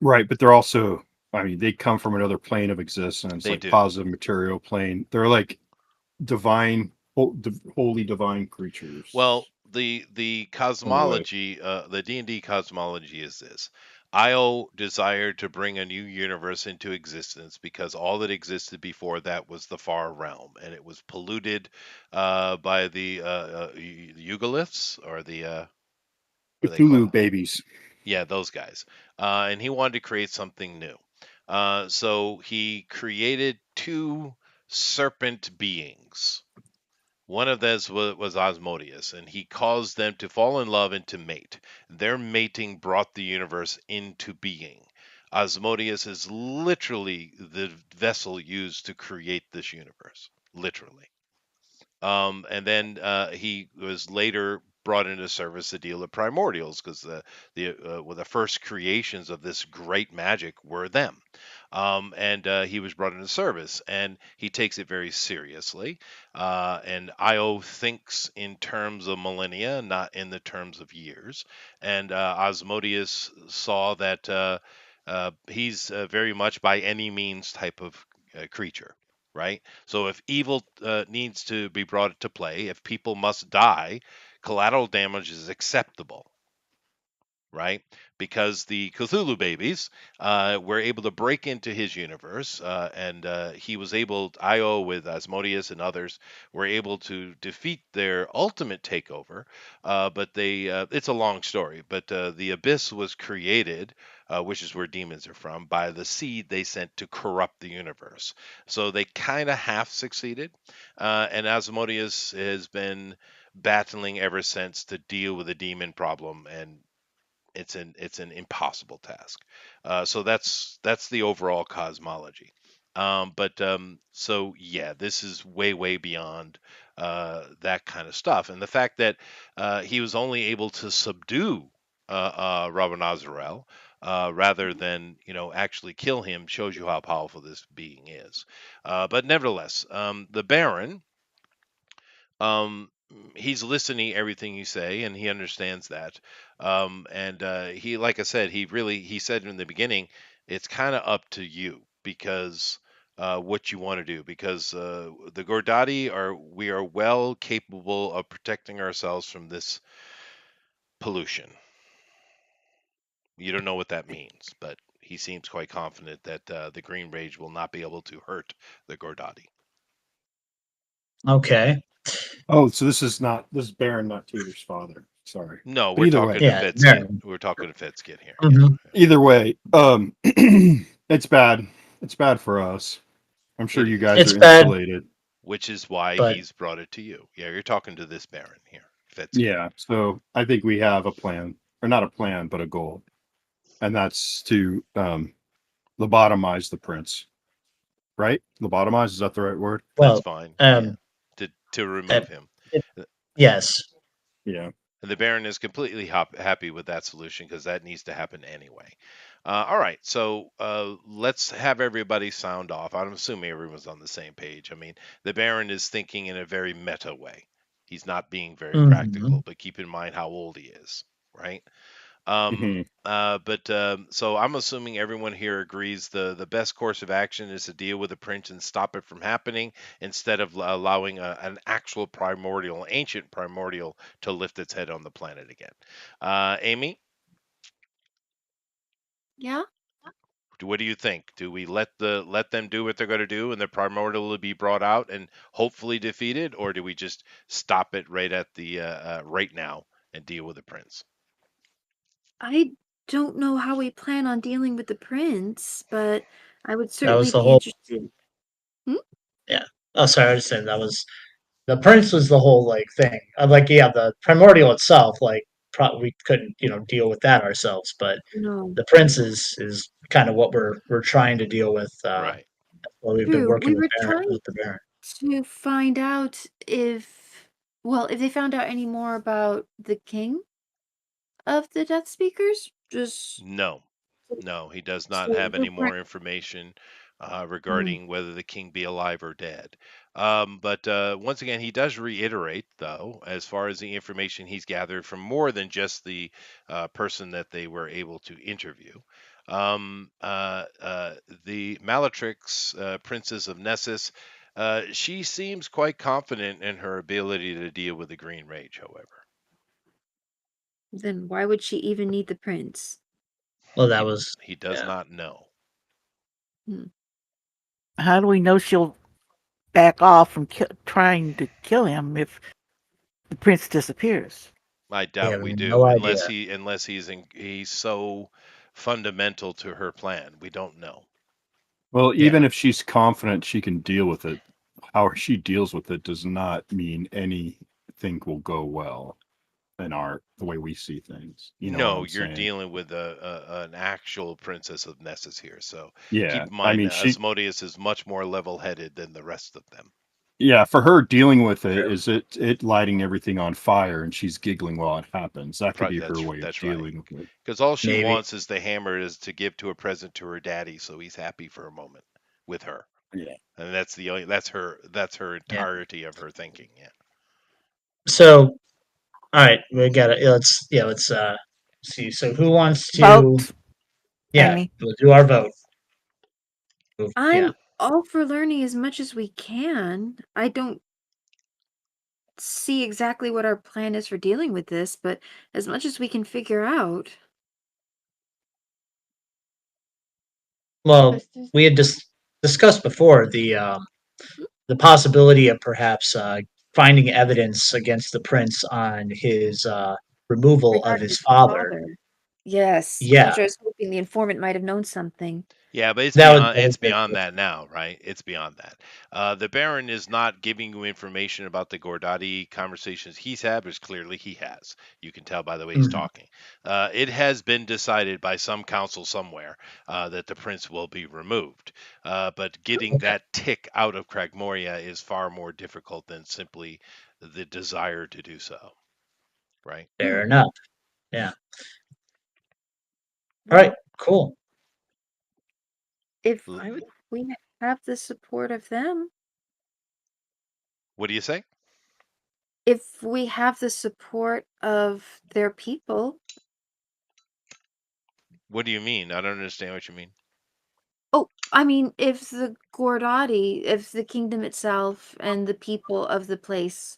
Right, but they're also, I mean, they come from another plane of existence, They like do. positive material plane. They're like divine, holy divine creatures. Well, the in a way. cosmology, the D&D cosmology is this. Io desired to bring a new universe into existence because all that existed before that was the far realm, and it was polluted by the Eugaliths or the what are they Cthulhu called? babies. Yeah, those guys. And he wanted to create something new. So he created two serpent beings. One of those was Osmodeus, and he caused them to fall in love and to mate. Their mating brought the universe into being. Osmodeus is literally the vessel used to create this universe. Literally. And then he was later brought into service to deal with primordials because well, the first creations of this great magic were them. And he was brought into service, and he takes it very seriously. And Io thinks in terms of millennia, not in the terms of years. And Osmodeus saw that he's very much by any means type of creature, right? So if evil needs to be brought into play, if people must die, collateral damage is acceptable, right? Because the Cthulhu babies were able to break into his universe, and he was able, Io with Asmodeus and others, were able to defeat their ultimate takeover. But it's a long story, but the abyss was created. Which is where demons are from, by the seed they sent to corrupt the universe. So they kind of half succeeded. And Asmodeus has been battling ever since to deal with the demon problem, and it's an impossible task. So that's the overall cosmology. But so yeah, this is way beyond that kind of stuff, and the fact that he was only able to subdue Rabban Azrael rather than actually kill him shows you how powerful this being is. But nevertheless, the Baron, he's listening to everything you say, and he understands that. And he, like I said, he said in the beginning, it's kind of up to you because what you want to do, because the Gordati we are well capable of protecting ourselves from this pollution. You don't know what that means, but he seems quite confident that the Green Rage will not be able to hurt the Gordati. Okay. Oh, so this is Baron, not Tudor's father. Sorry, No, but we're either way, talking to Yeah. Fetskin. Baron. We're talking to Fetskin here. Yeah. Mhm. either way, it's bad. It's bad for us. I'm sure It you is. guys It's are bad, insulated. Which is why but he's brought it to you. Yeah, you're talking to this Baron here, Fetskin. Yeah, so I think we have a plan, or not a plan, but a goal, and that's to lobotomize the prince. Right? Lobotomize, is that the right word? That's well, fine. Yeah, um, to uh, remove him. it, Uh, yes. Yeah. And the Baron is completely happy with that solution because that needs to happen anyway. All right, so let's have everybody sound off. I'm assuming everyone's on the same page. I mean, the Baron is thinking in a very meta way. He's not being very Hmm. practical, but keep in mind how old he is, right? Um, hmm but so I'm assuming everyone here agrees the best course of action is to deal with the prince and stop it from happening instead of allowing an actual primordial, ancient primordial, to lift its head on the planet again. Amy, Yeah. what do you think? Do we let them do what they're going to do and the primordial will be brought out and hopefully defeated, or do we just stop it right at the right now and deal with the prince? I don't know how we plan on dealing with the prince, but I would That was certainly the be whole. interested. Hmm? Yeah. Oh, sorry. I was saying that was the prince was the whole like thing. Like, yeah, the primordial itself, like, we couldn't, deal with that ourselves. But No. the prince is kind of what we're trying to deal with. Right. What we've been True. working We with were Baron trying with the Baron. to find out if they found out any more about the king of the Death Speakers. Just No, no, he does not so have we're any more information mm, regarding whether the king be alive or dead. But once again, he does reiterate, though, as far as the information he's gathered from more than just the person that they were able to interview. Um, uh, uh, the Malatrix, Princess of Nessus, she seems quite confident in her ability to deal with the Green Rage, however. Then why would she even need the prince? Well, that He, was he does yeah. not know. Hmm. How do we know she'll back off from trying to kill him if the prince disappears? I We doubt have we no do, idea. unless he's so fundamental to her plan. We don't know. Well, Yeah. even if she's confident she can deal with it, how she deals with it does not mean anything will go well in the way we see things. You know what No, I'm you're saying? dealing with an actual princess of Nessus here. So keep Yeah. in I mind mean, that Asmodeus is much more level-headed than the rest of them. yeah, for her dealing with it, True. is it lighting everything on fire and she's giggling while it happens. That could be her way of That's right. dealing with it. Because all she Maybe. wants is the hammer is to give to a present to her daddy, so he's happy for a moment with her. Yeah. And that's her Yeah. entirety of her thinking. Yeah. So, all right, we got to let's see. So, who wants to? Vote, Yeah, Amy. we'll do our vote. Yeah. I'm all for learning as much as we can. I don't see exactly what our plan is for dealing with this, but as much as we can figure out. Well, There's we had discussed before the possibility of perhaps finding evidence against the prince on his removal of Regarding his his father. father. Yes, Yeah, which I was hoping the informant might have known something. Yeah, but that it's would be beyond that now, right? It's beyond that. The Baron is not giving you information about the Gordati conversations he's had, because clearly he has. You can tell by the way he's Mhm. talking. It has been decided by some council somewhere that the prince will be removed. But getting Okay, that tick out of Cragmoria is far more difficult than simply the desire to do so, right? fair Hmm. enough. Yeah. All right, Well, cool. if L- I would. we have the support of them, What do you say? if we have the support of their people. What do you mean? I don't understand what you mean. Oh, I mean, if the Gordati, if the kingdom itself and the people of the place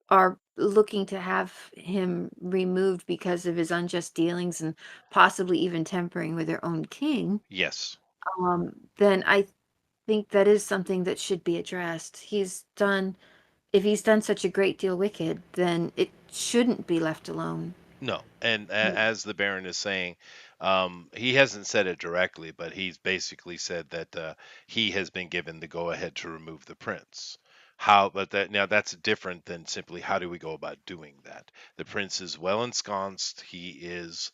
are looking to have him removed because of his unjust dealings and possibly even tampering with their own king, Yes. then I think that is something that should be addressed. If he's done such a great deal wicked, then it shouldn't be left alone. No, and Mm. as the Baron is saying, he hasn't said it directly, but he's basically said that he has been given the go-ahead to remove the prince. How, but that now that's different than simply how do we go about doing that. The prince is well ensconced. His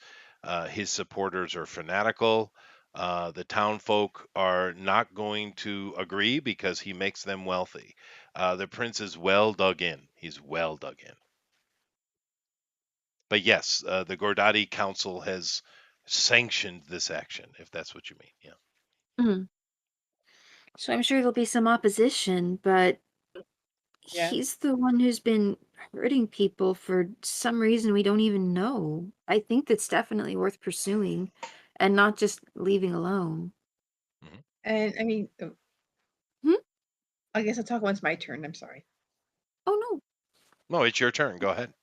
supporters are fanatical. The town folk are not going to agree because he makes them wealthy. The prince is well dug in. He's well dug in. But yes, the Gordati Council has sanctioned this action, if that's what you mean. Yeah. Mhm. So I'm sure there'll be some opposition, but Yeah. he's the one who's been hurting people for some reason we don't even know. I think that's definitely worth pursuing and not just leaving alone. Hmm. And I mean, Hmm? I guess I'll talk once my turn. I'm sorry. Oh no. No, it's your turn. Go ahead.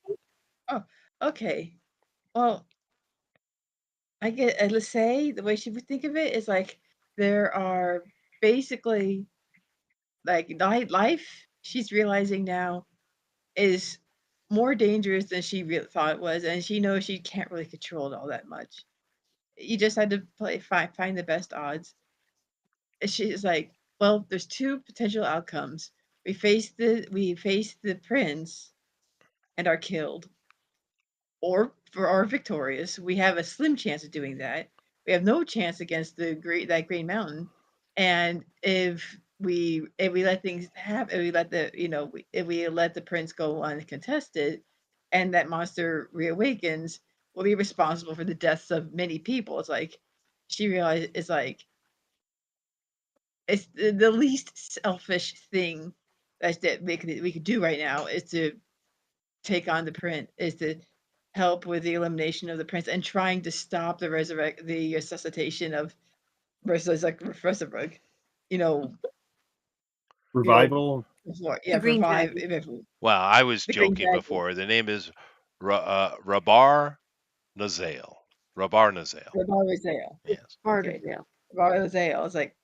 Oh, okay. Well, I get let's say the way she would think of it is like there are basically like life she's realizing now is more dangerous than she thought it was, and she knows she can't really control it all that much. You just had to find the best odds. And she's like, well, there's two potential outcomes. We face the prince and are killed, or for our victorious. We have a slim chance of doing that. We have no chance against that Green Mountain. And if we let things happen, if we let the if we let the prince go uncontested, and that monster reawakens, we'll be responsible for the deaths of many people. It's like she realized it's like it's the least selfish thing that we could do right now is to take on the prince, is to help with the elimination of the prince and trying to stop the resuscitation of versus like Resurreg. You know, you know, Revival. before The yeah, green revive dragon. Well, I was the green joking dragon, before. The name is Rabar Nazael. Rabar Nazael. Rabar Raziel. Yes. Part of Okay, it. Rabar Raziel. It's like,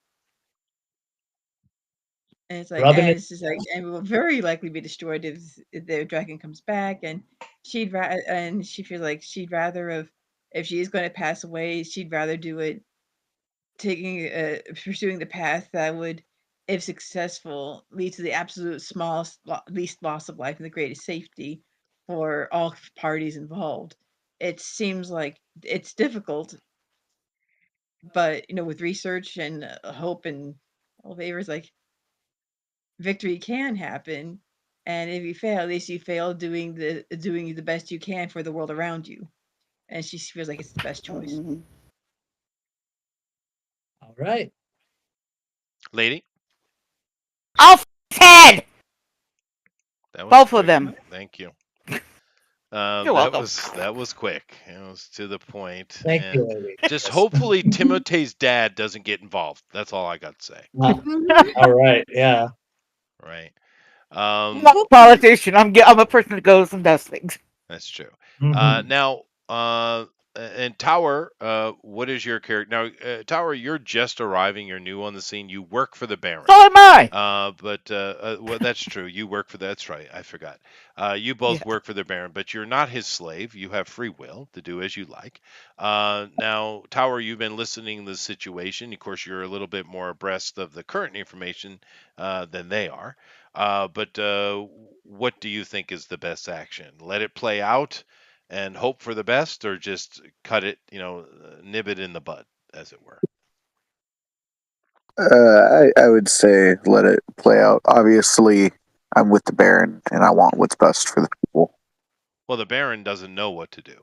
Rubbing and it. it's just like, and will very likely be destroyed if the dragon comes back, and and she feels like she'd rather have, if she is going to pass away, she'd rather do it taking pursuing the path that would, if successful, lead to the absolute smallest least loss of life and the greatest safety for all parties involved. It seems like it's difficult, but with research and hope and all favors, like victory can happen. And if you fail, at least you fail doing the best you can for the world around you. And she feels like it's the best choice. Mhm. All right. Lady, Off his head! that was Both of quick. them. Thank you. You're welcome. That was quick. It was to the point, Thank you, and lady. just Yes. hopefully Timotei's dad doesn't get involved. That's all I got to say. All right. Yeah. Right. I'm Um, not a politician. I'm a person that goes and does things. that's true. Hmm. Now, and Tower, what is your character now? Tower, you're just arriving. You're new on the scene. You work for the Baron. So am I. But well, that's true. You work for that's right. I forgot. You Yeah. both work for the Baron, but you're not his slave. You have free will to do as you like. Now, Tower, you've been listening to the situation. Of course, you're a little bit more abreast of the current information than they are. But what do you think is the best action? Let it play out and hope for the best, or just cut it, nib it in the bud, as it were. I would say let it play out. Obviously, I'm with the Baron, and I want what's best for the people. Well, the Baron doesn't know what to do.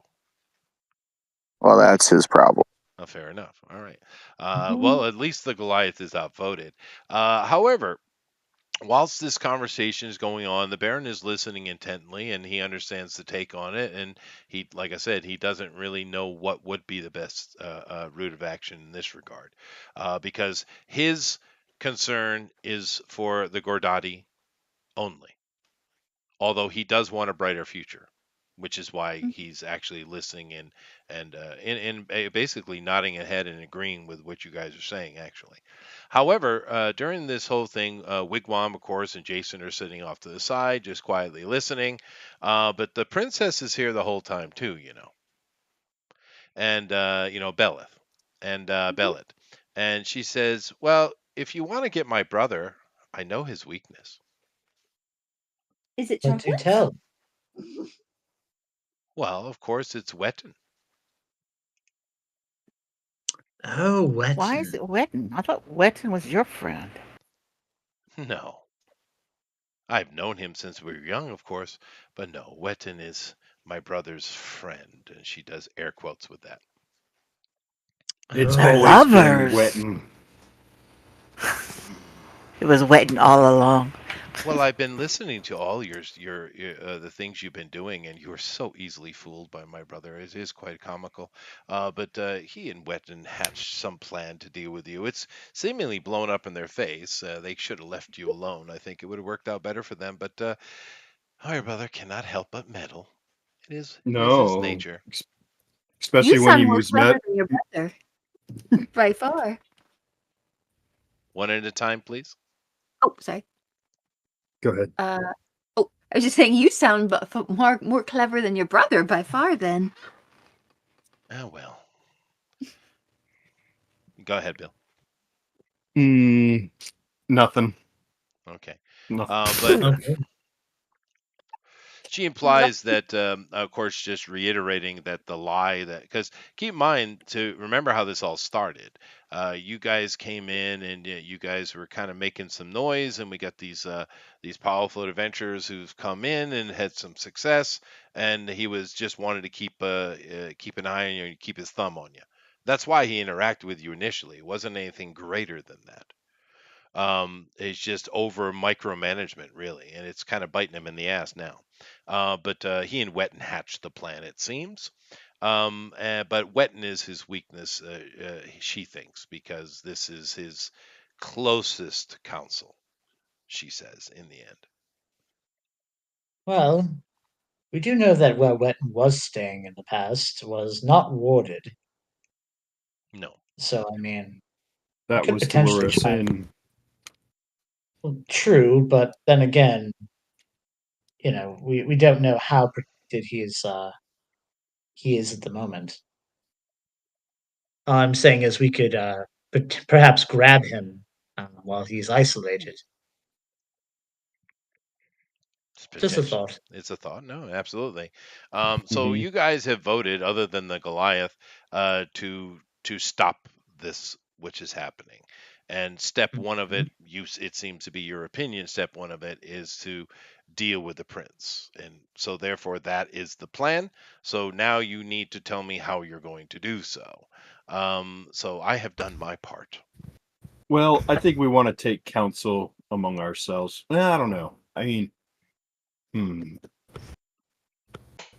Well, that's his problem. Oh, fair enough. All right. Well, at least the Goliath is outvoted. However, whilst this conversation is going on, the Baron is listening intently, and he understands the take on it. And he, like I said, he doesn't really know what would be the best route of action in this regard, because his concern is for the Gordati only. Although he does want a brighter future, which is why he's actually listening and basically nodding ahead and agreeing with what you guys are saying. Actually, however, during this whole thing, Wigwam, of course, and Jason are sitting off to the side, just quietly listening. But the princess is here the whole time too, and Belith and Bellet, and she says, "Well, if you want to get my brother, I know his weakness." Is it What do trumpets? tell? Well, of course, it's Wetton. Oh, Why is Wetton. it Wetton? I thought Wetton was your friend. No. I've known him since we were young, of course, but no, Wetton is my brother's friend, and she does air quotes with that. It's They're Oh. always been lovers. wetting. It was Wetton all along. Well, I've been listening to all the things you've been doing, and you're so easily fooled by my brother. It is quite comical. But he and Wetton hatched some plan to deal with you. It's seemingly blown up in their face. They should have left you alone. I think it would have worked out better for them. But your brother cannot help but meddle. It is his No, nature. You especially when sound he more was clever met. than your brother, by far. One at a time, please. Oh, sorry. Go ahead. Oh, I was just saying you sound more clever than your brother by far. Then Oh well. Go ahead, Bill. Nothing. Okay. Nothing. But Okay. she implies that, of course, just reiterating that the lie that, because keep in mind to remember how this all started. You guys came in and you guys were kind of making some noise, and we got these powerful adventurers who've come in and had some success, and he was just wanted to keep an eye on you and keep his thumb on you. That's why he interacted with you initially. It wasn't anything greater than that. It's just over micromanagement, really, and it's kind of biting him in the ass now. But he and Wetton hatched the plan, it seems. But Wetton is his weakness, she thinks, because this is his closest counsel, she says, in the end. Well, we do know that where Wetton was staying in the past was not warded. No. So, I mean, we That could was potentially Dolores try. in. Well, true, but then again, we don't know how protected he is at the moment. All I'm saying is we could perhaps grab him while he's isolated. It's Just a potential. thought. It's a thought. No, absolutely. So Mhm. you guys have voted, other than the Goliath, to stop this, which is happening. And step one of it, it seems to be your opinion. Step one of it is to deal with the prince, and so therefore that is the plan. So now you need to tell me how you're going to do so. So I have done my part. Well, I think we want to take counsel among ourselves. I don't know. I mean, hmm.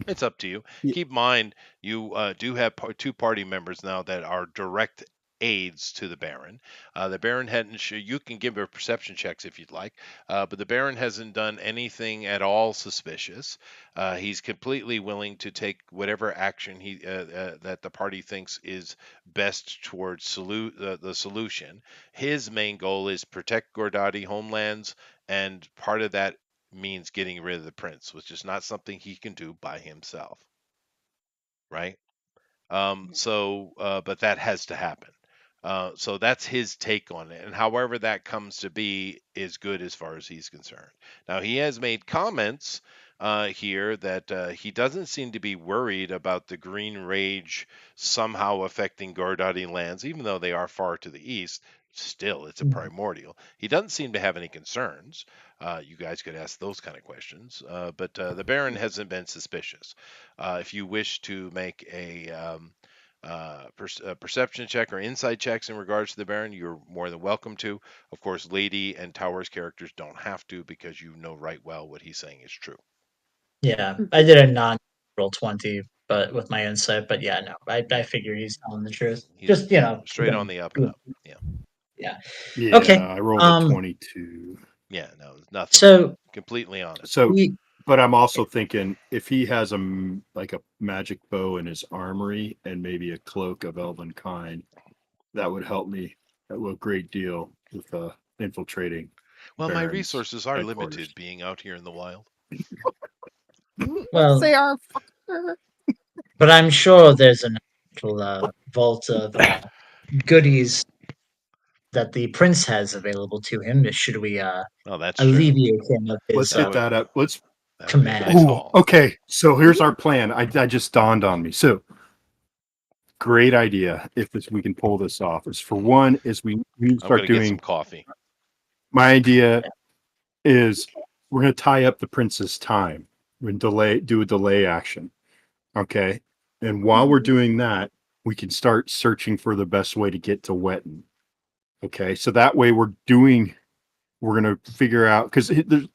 It's up to you. Y- Keep in mind, you do have two party members now that are direct aides to the Baron. The Baron hadn't. You can give her perception checks if you'd like, but the Baron hasn't done anything at all suspicious. He's completely willing to take whatever action that the party thinks is best towards the solution. His main goal is protect Gordati homelands, and part of that means getting rid of the prince, which is not something he can do by himself, right? But that has to happen. So that's his take on it. And however that comes to be is good as far as he's concerned. Now, he has made comments here that he doesn't seem to be worried about the Green Rage somehow affecting Gardati lands, even though they are far to the east. Still, it's a primordial. He doesn't seem to have any concerns. You guys could ask those kind of questions. But the Baron hasn't been suspicious. If you wish to make a perception check or insight checks in regards to the Baron, you're more than welcome to. Of course, Lady and Tower's characters don't have to, because you know right well what he's saying is true. Yeah, Mhm. I did a non-roll 20, but with my insight. But yeah, no, I Yeah, figure he's telling the truth. he's Just straight on the up and up. Yeah, yeah. Yeah, Okay. I rolled a Um. 22. yeah, no, nothing. So Completely honest. So, we. but I'm also thinking if he has like a magic bow in his armory and maybe a cloak of elven kind, that would help me a great deal with infiltrating Well, my Baron's resources are headquarters. limited being out here in the wild. Let's Well, say our fucker. but I'm sure there's a little vault of goodies that the prince has available to him. Should we Oh, that's true. alleviate him of Let's his That hit would that up. Let's. that would be a nice command? Oh, haul. okay. So here's our plan. I just dawned on me. So great idea. If this, we can pull this off, is for Mhm. one, is we I'm start gonna get some doing. coffee. My idea is we're going to tie up the prince's time. We do a delay action. Okay. And while we're Mhm. doing that, we can start searching for the best way to get to Wetton. Okay. So that way we're going to figure out, because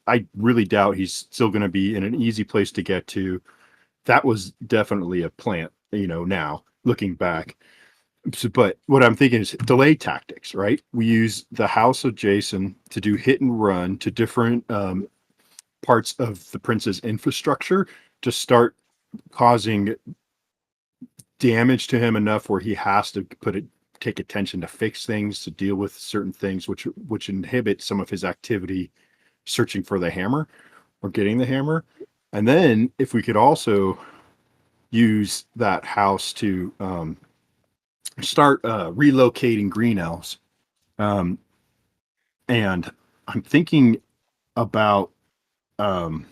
I really doubt he's still going to be in an easy place to get to. That was definitely a plant, now looking back. So, but what I'm thinking is delay tactics, right? We use the house of Jason to do hit and run to different parts of the prince's infrastructure to start causing damage to him enough where he has to take attention to fix things, to deal with certain things, which inhibit some of his activity searching for the hammer or getting the hammer. And then if we could also use that house to start relocating green elves. Um, and I'm thinking about um,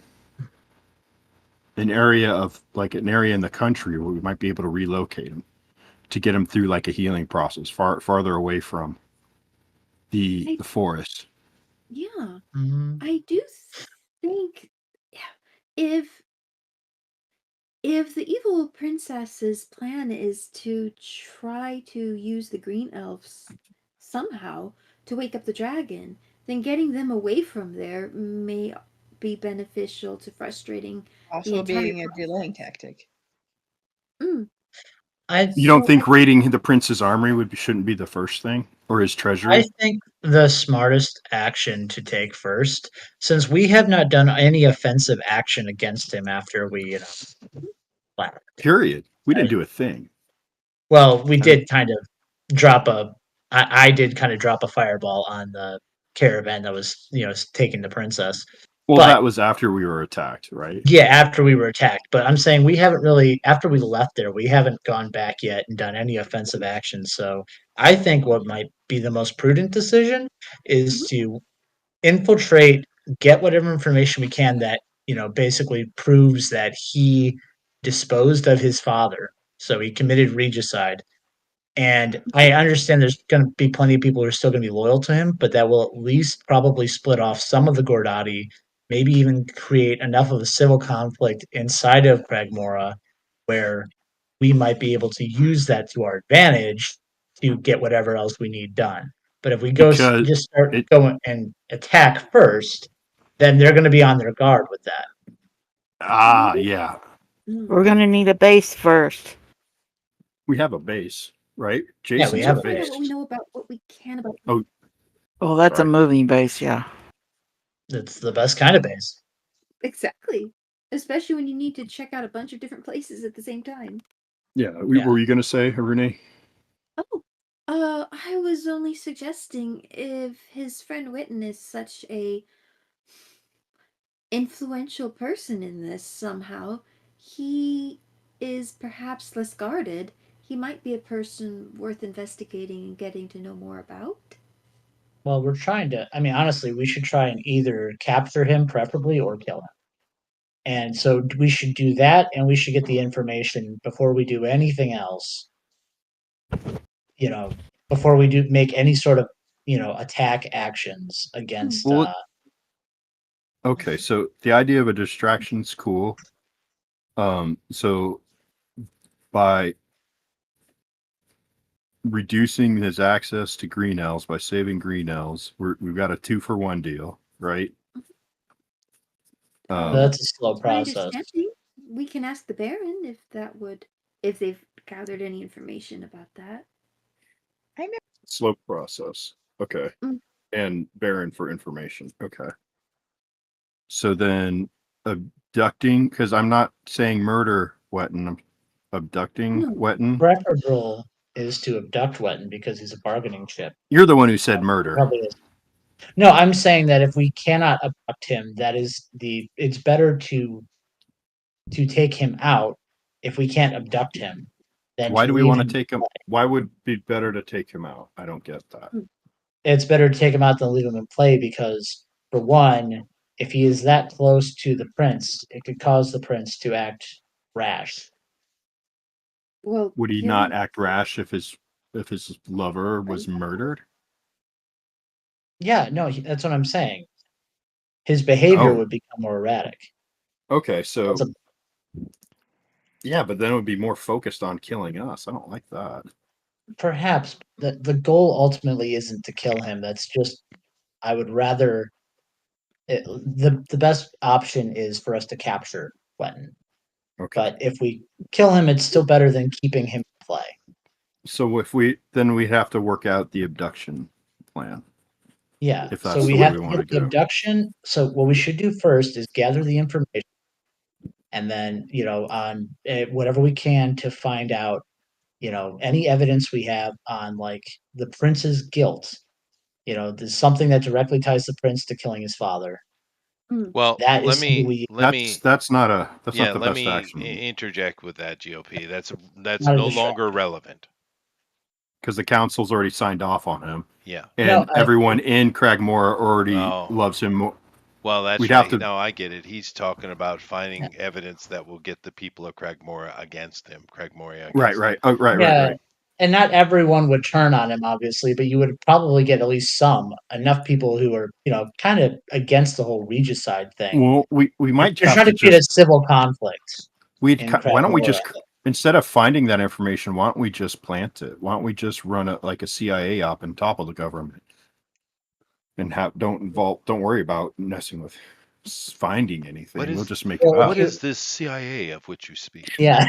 an area in the country where we might be able to relocate them to get them through like a healing process, farther away from I the forest. Yeah, Mhm. I do think if if the evil princess's plan is to try to use the green elves somehow to wake up the dragon, then getting them away from there may be beneficial to frustrating the Also entire being a delaying tactic. Mm. I You don't So think raiding the prince's armory shouldn't be the first thing, or his I treasury? think the smartest action to take first, since we have not done any offensive action against him after we, left. Period. We didn't do a thing. Well, we I mean, did kind of drop a. I did kind of drop a fireball on the caravan that was, taking the princess. well, But that was after we were attacked, right? yeah, after we were attacked. But I'm saying we haven't really, after we left there, we haven't gone back yet and done any offensive action. So I think what might be the most prudent decision is Mhm. to infiltrate, get whatever information we can that, basically proves that he disposed of his father. So he committed regicide. And I understand there's going to be plenty of people who are still going to be loyal to him, but that will at least probably split off some of the Gordati, maybe even create enough of a civil conflict inside of Cragmora where we might be able to use that to our advantage to get whatever else we need done. But if we Because just start it, going and attack first, then they're going to be on their guard with that. yeah, We're Mm. gonna need a base first. we have a base, right? Yeah, we Jason's We a need have to a find out base. what we base. know about what we can about. Oh, Oh, that's a sorry. moving base, yeah. It's the best kind of base. Exactly. Especially when you need to check out a bunch of different places at the same time. Yeah, Yeah. were you going to say, Renee? Oh, I was only suggesting if his friend Witten is such a influential person in this somehow, he is perhaps less guarded. He might be a person worth investigating and getting to know more about. Well, we're trying to. I mean, honestly, we should try and either capture him, preferably, or kill him. And so we should do that, and we should get the information before we do anything else. You know, before we do make any sort of attack actions Hmm. against. Well, okay, so the idea of a distraction's cool. So by reducing his access to green elves by saving green elves, we've got a 2-for-1 deal, right? That's a slow My process. understanding, we can ask the Baron if they've gathered any information about that. Slow process. Okay. Mm. And Baron for information. Okay. So then abducting, because I'm not saying murder Wetton, I'm abducting No. Wetton. Preferable is to abduct Wetton because he's a bargaining chip. You're the one who said murder. Probably is. No, I'm saying that if we cannot abduct him, it's better to take him out if we can't abduct him than Why to do we leave want to him. take him? Why would it be better to take him out? I don't get that. It's better to take him out than leave him in play because, for one, if he is that close to the prince, it could cause the prince to act rash. Well, Would he not killing act rash if his lover was friends. murdered? Yeah, no, that's what I'm saying. His behavior Oh, would become more erratic. okay. So That's yeah, but then it would be more focused on killing us. I don't like that. perhaps the goal ultimately isn't to kill him. That's just I would rather the best option is for us to capture Quentin. Okay. But if we kill him, it's still better than keeping him in play. So if then we have to work out the abduction plan. Yeah. If So that's we the way have we to want to get the go. abduction. So what we should do first is gather the information, and then on whatever we can to find out any evidence we have on like the prince's guilt. There's something that directly ties the prince to killing his father. Mm. Well, That is something we That's not yeah, the let best me action interject with that GOP. That's not a no distraction. longer relevant. because the council's already signed off on him, Yeah. and No, everyone in Cragmore already Oh, loves him more. well, that's We'd have right. to No, I get it. He's talking about finding evidence that will get the people of Cragmora against him. Cragmoria against him. Oh, right, yeah, right. and not everyone would turn on him, obviously, but you would probably get at least enough people who are kind of against the whole regicide thing. Well, we might They're have trying to to create a just civil conflict in why don't we Cragmora. just, instead of finding that information, why don't we just plant it? Why don't we just run like a CIA op on top of the government? and don't worry about messing with finding anything. We'll is just make it Well, if what up. you, is this CIA of which you speak? yeah,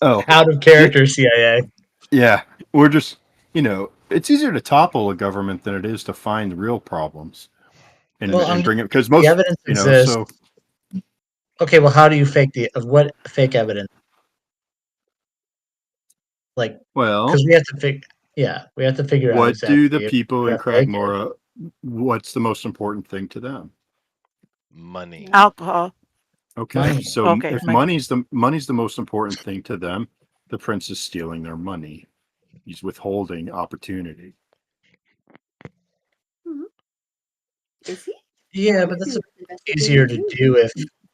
Oh, out of yeah, character CIA. yeah. We're just, it's easier to topple a government than it is to find real problems and Well, That I'm and just, bring it because the most, evidence exists. so Okay, well, how do you fake the of what fake evidence? Like, well, because we have to yeah, we have to figure out what do the exactly if people we're in gonna fake it. Cragmora? What's the most important thing to them? money. Money. Alcohol. Okay, Money. so Okay. if money's the most important thing to them, the prince is stealing their money. He's withholding opportunity. Mhm. Is he? Yeah, That but might be that's worth easier investigating to too. do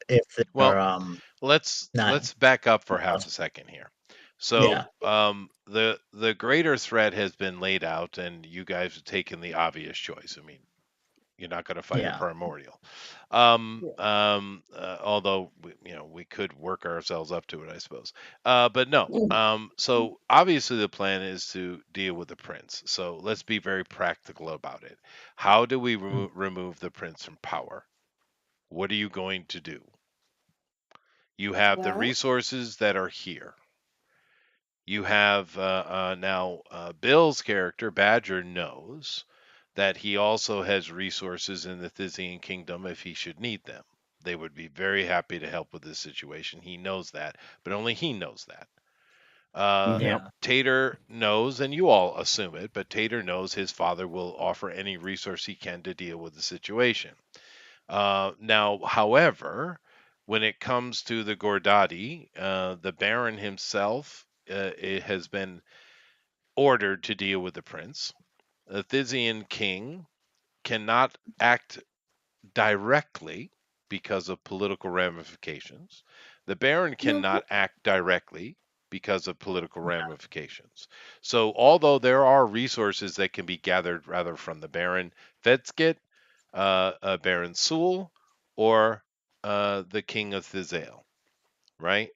if they Well, are not. let's back up for half a second here. So, Yeah, the greater threat has been laid out, and you guys have taken the obvious choice. I mean, you're not going to fight a yeah. primordial. Yeah. Although we could work ourselves up to it, I suppose. But no. Mm. So obviously the plan is to deal with the prince. So let's be very practical about it. How do we remove the prince from power? What are you going to do? You have the Well, resources that are here. You have now Bill's character, Badger, knows that he also has resources in the Thysian kingdom if he should need them. They would be very happy to help with this situation. He knows that, but only he knows that. Yep. Yeah. Tater knows, and you all assume it, but Tater knows his father will offer any resource he can to deal with the situation. Now, however, when it comes to the Gordati, the Baron himself it has been ordered to deal with the prince. The Thysian king cannot act directly because of political ramifications. The Baron no. cannot act directly because of political ramifications. So, although there are resources that can be gathered rather from the Baron Fedskit, Baron Sul, or the King of Thizael, right?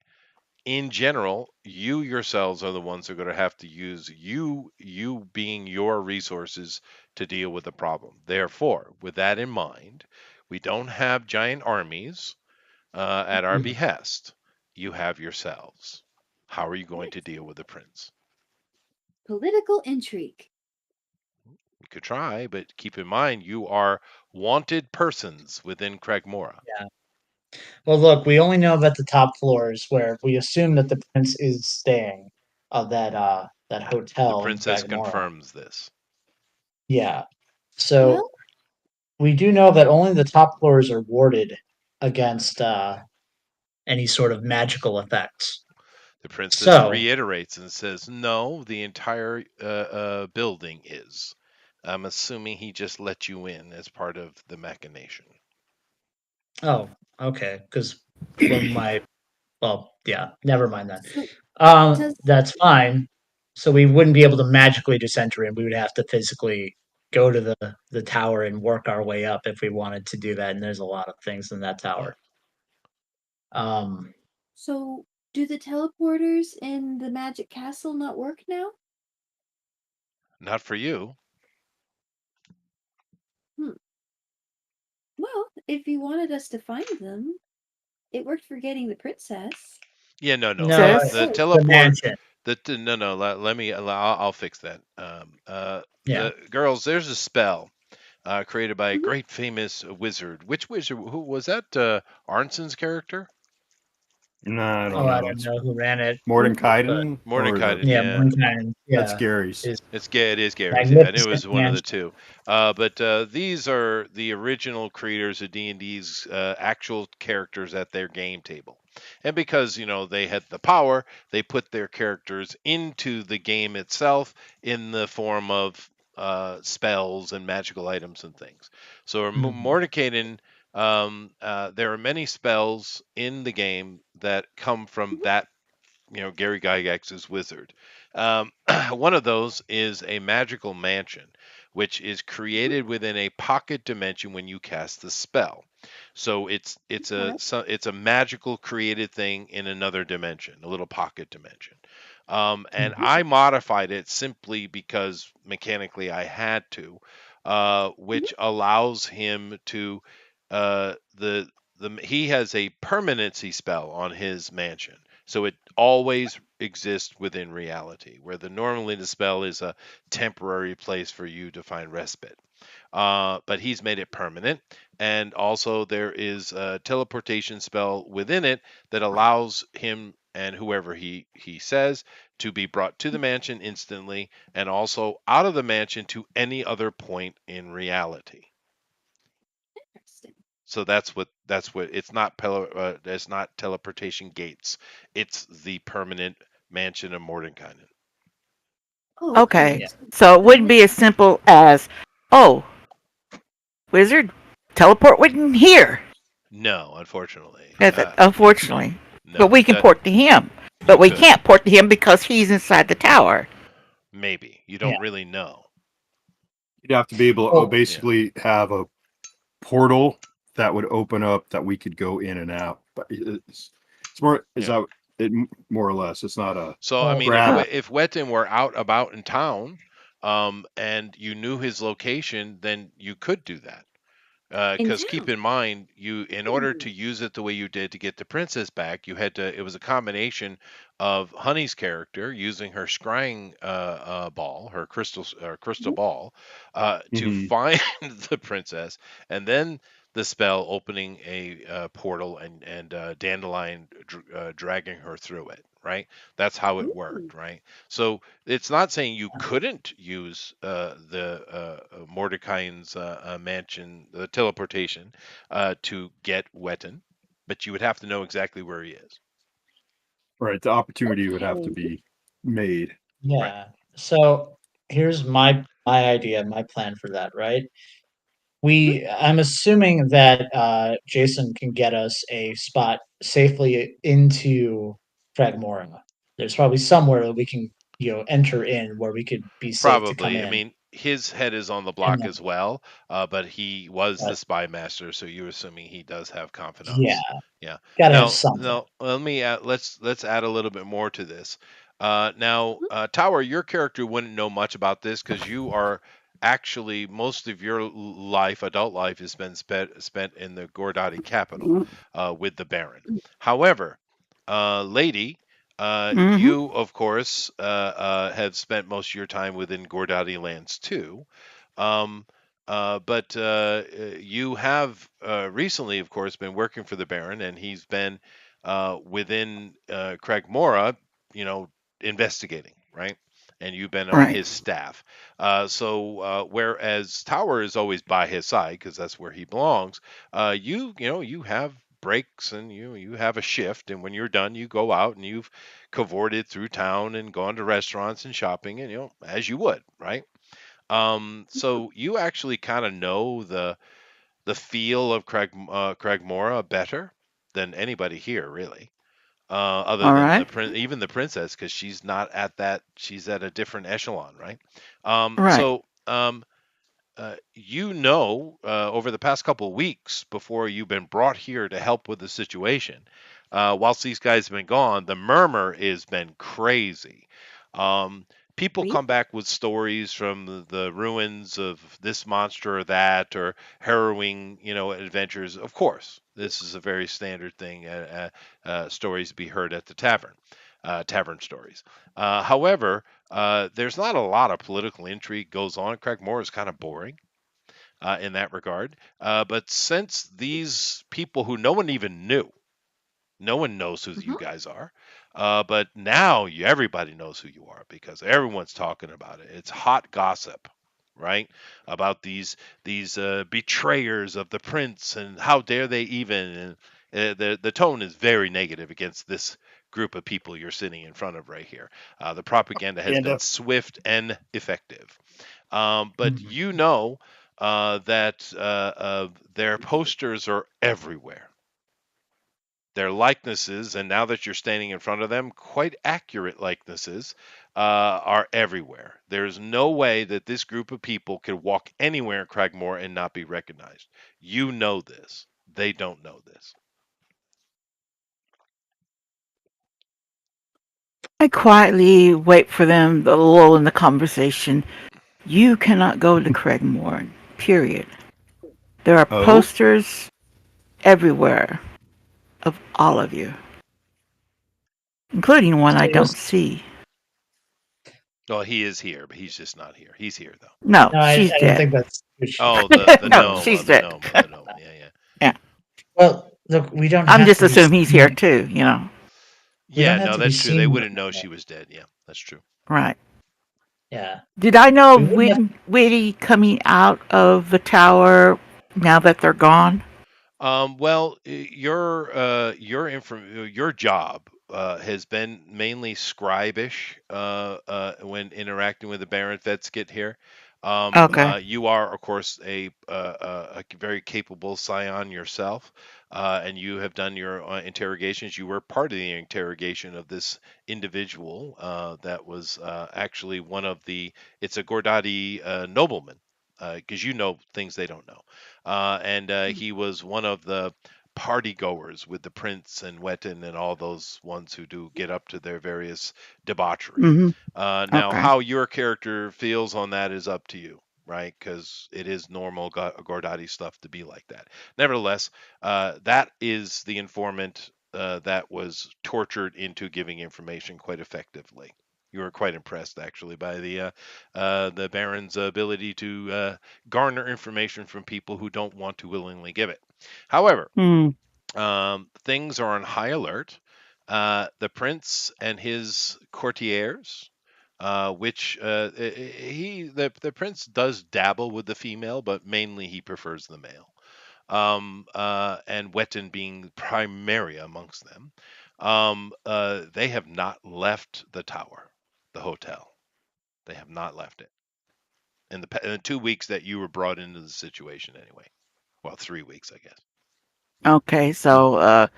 In general, you yourselves are the ones who are going to have to use you being your resources to deal with the problem. Therefore, with that in mind, we don't have giant armies at our Mhm. behest. You have yourselves. How are you going to Yes. deal with the prince? Political intrigue. You could try, but keep in mind you are wanted persons within Cragmora. Yeah. Well, look, we only know about the top floors where we assume that the prince is staying of that The hotel in princess Cragmora. confirms this. Yeah. So Well, we do know that only the top floors are warded against any sort of magical effects. The princess So, reiterates and says, "No, the entire building is. I'm assuming he just let you in as part of the machination." oh, okay, because when my well, yeah, never mind that. so does That's fine. So we wouldn't be able to magically just enter in. We would have to physically go to the tower and work our way up if we wanted to do that. And there's a lot of things in that Yeah, tower. Um, so do the teleporters in the magic castle not work now? not for you. Hmm. Well, if you wanted us to find them, it worked for getting the princess. Yeah, no. no, The Sis. Oh, the teleport. mansion. No. Let me. I'll fix that. Yeah. The girls. There's a spell created by a mhm. great famous wizard. Which wizard? Who was that? Arnson's character? No, I don't Oh, I know. don't It's know who ran it, but Mordenkainen or the Mordecai. yeah, Yeah. Mordenkainen, that's yeah, Gary's. is It is Gary's. Yeah, I knew it magnificent was one of the mansion. two. But these are the original creators of D&D's actual characters at their game table, and because they had the power, they put their characters into the game itself in the form of spells and magical items and things. So Mhm. Mordecai, there are many spells in the game that come from Mhm. that Gary Gygax's wizard. One of those is a magical mansion, which is Mhm. created within a pocket dimension when you cast the spell. So Okay. it's a magical created thing in another dimension, a little pocket dimension. And Mhm. I modified it simply because mechanically I had to. Mhm. which allows him to the he has a permanency spell on his mansion, so it always exists within reality, where normally the spell is a temporary place for you to find respite. But he's made it permanent. And also, there is a teleportation spell within it that allows him and whoever he says to be brought to the mansion instantly, and also out of the mansion to any other point in reality. Interesting. So that's what it's not teleportation gates. It's the permanent mansion of Mordenkainen. Oh, okay. Okay. Yeah. So it That wouldn't makes be as simple as, oh, wizard, teleport wouldn't here. No, unfortunately. Unfortunately. But No, we it can does. port to him. You But we could. can't port to him because he's inside the tower. Maybe. You Yeah. don't really know. You'd have to be able to Well, Yeah. basically have a portal that would open up that we could go in and out. But it's more is Yeah. that it more or less. It's not a So I well, mean, grab. if Wetton were out about in town, and you knew his location, then you could do that. in Because keep town. in mind, you in order Ooh. to use it the way you did to get the princess back, you had to. It was a combination of Honey's character using her scrying ball, her crystal Mhm. ball, to Mhm. find the princess, and then the spell opening a portal and Dandelion dragging her through it. Right, that's how it Ooh. worked. Right, so it's not saying you couldn't use the Mordecai's mansion, the teleportation, to get Wetton, but you would have to know exactly where he is. Right. The opportunity would have to Okay. be made. Right. yeah. So here's my idea, my plan for that, right? I'm assuming that Jason can get us a spot safely into Fragmora. There's probably somewhere that we can, enter in where we could be safe to come Probably. I in. mean, his head is on the And block then, as well, but he was but the spy master, so you're assuming he does have yeah, confidants. Yeah. gotta have Now, something. now let me let's add a little bit more to this. Tower, your character wouldn't know much about this because you are actually most of your life, adult life, has been spent in the Gordati capital with the Baron. However, lady. Mm-hmm. You, of course, have spent most of your time within Gordati lands too. Um, but you have recently, of course, been working for the Baron, and he's been within Cragmora, you know, investigating, right? And you've been on Right. his staff. Whereas Tower is always by his side because that's where he belongs, you have breaks and you have a shift, and when you're done, you go out and you've cavorted through town and gone to restaurants and shopping, and as you would, right? So you actually kind of know the feel of Cragmora better than anybody here, really. Other All than right. even the princess, because she's not at that, she's at a different echelon, right? Right. Over the past couple of weeks before you've been brought here to help with the situation, whilst these guys have been gone, the murmur has been crazy. Um, People Really? come back with stories from the ruins of this monster or that, or harrowing, adventures. Of course, this is a very standard thing. Stories to be heard at the tavern, tavern stories. However, there's not a lot of political intrigue goes on. Cragmore is kind of boring in that regard. But since these people who no one even knew, no one knows who you Uh-huh. guys are, but now everybody knows who you are because everyone's talking about it. It's hot gossip, right? About these betrayers of the prince and how dare they even. And the tone is very negative against this group of people you're sitting in front of right here. The propaganda has And been swift and effective. But Mhm. you know that their posters are everywhere. Their likenesses, and now that you're standing in front of them, quite accurate likenesses, are everywhere. There's no way that this group of people could walk anywhere in Cragmore and not be recognized. You know this. They don't know this. I quietly wait for them to lull in the conversation You cannot go to Craigmore. Period. There are Oh, posters everywhere of all of you, including one I don't Seriously? see. Well, he is here, but he's just not here. He's here though. No, No, she's I don't dead. think that's true. Oh, the No, gnome, she's the dead. gnome, the gnome. Yeah, yeah. Yeah. Well, look, we don't I'm have just to be assuming he's seen. here too, you know. We don't Yeah, have no, to be that's true. They seen. wouldn't know she was dead. Yeah, that's true. Right. Yeah, Did I know we of wouldn't have. Witty coming out of the tower now that they're gone? Well, your job has been mainly scribish when interacting with the Baron vets get here. Okay. You are, of course, a very capable scion yourself, and you have done your interrogations. You were part of the interrogation of this individual that was actually one of the. It's a Gordati nobleman, because you know things they don't know. And he was one of the party goers with the prince and Wetton and all those ones who do get up to their various debauchery. Mm-hmm. Now, Okay. how your character feels on that is up to you, right? Because it is normal Gordati stuff to be like that. Nevertheless, that is the informant that was tortured into giving information quite effectively. You were quite impressed, actually, by the Baron's ability to garner information from people who don't want to willingly give it. However, Mm. things are on high alert. The prince and his courtiers, which the prince does dabble with the female, but mainly he prefers the male. And Wetton being primary amongst them, they have not left the tower, the hotel. They have not left it in the 2 weeks that you were brought into the situation anyway. Well, 3 weeks, I guess. Okay. So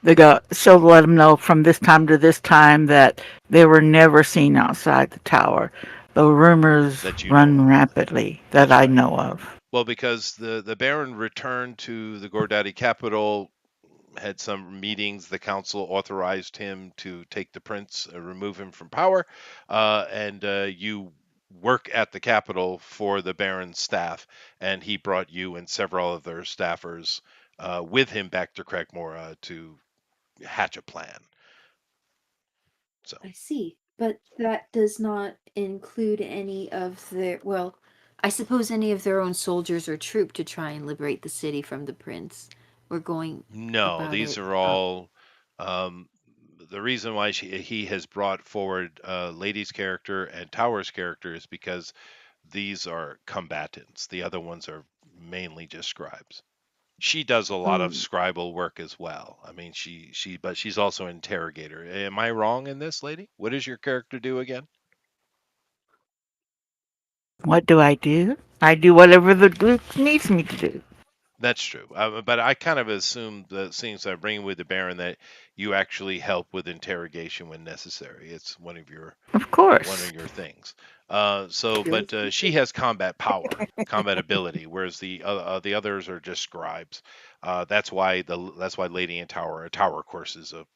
they got she'll let them know from this time to this time that they were never seen outside the tower. The rumors That you know run of. rapidly that That's I right. know of. Well, because the Baron returned to the Gordati capital, had some meetings. The council authorized him to take the prince, remove him from power, and you work at the capital for the Baron's staff, and he brought you and several other staffers with him back to Cragmora to hatch a plan. So I see. But that does not include any of their, well, I suppose any of their own soldiers or troop to try and liberate the city from the prince. We're going no, about these it. are all. Um, the reason why he has brought forward Lady's character and Tower's character is because these are combatants. The other ones are mainly just scribes. She does a lot of Oh, scribal work as well. I mean, but she's also an interrogator. Am I wrong in this, lady? What does your character do again? What do? I do whatever the Duke needs me to do. That's true. But I kind of assumed that since I bring with the Baron that you actually help with interrogation when necessary. It's Of one of course. your things. But feels she has combat power, combat ability, whereas the others are just scribes. That's why Lady and Tower, a tower course is a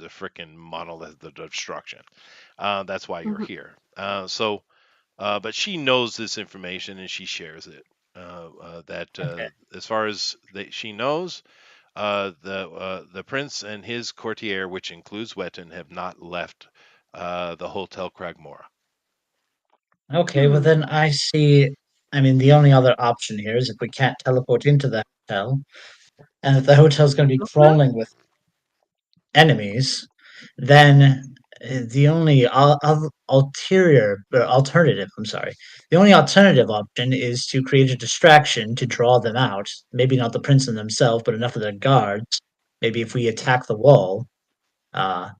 freaking monolith of destruction. That's why you're Mhm. here. But she knows this information and she shares it. That Okay. as far as she knows, the prince and his courtier, which includes Wetton, have not left the Hotel Cragmore. Okay. Well, Hmm. then I see. I mean, the only other option here is if we can't teleport into the hotel, and if the hotel's going to be Okay. crawling with enemies, then the only alternative. I'm sorry. The only alternative option is to create a distraction to draw them out. Maybe not the prince and themselves, but enough of their guards. Maybe if we attack the wall, uh,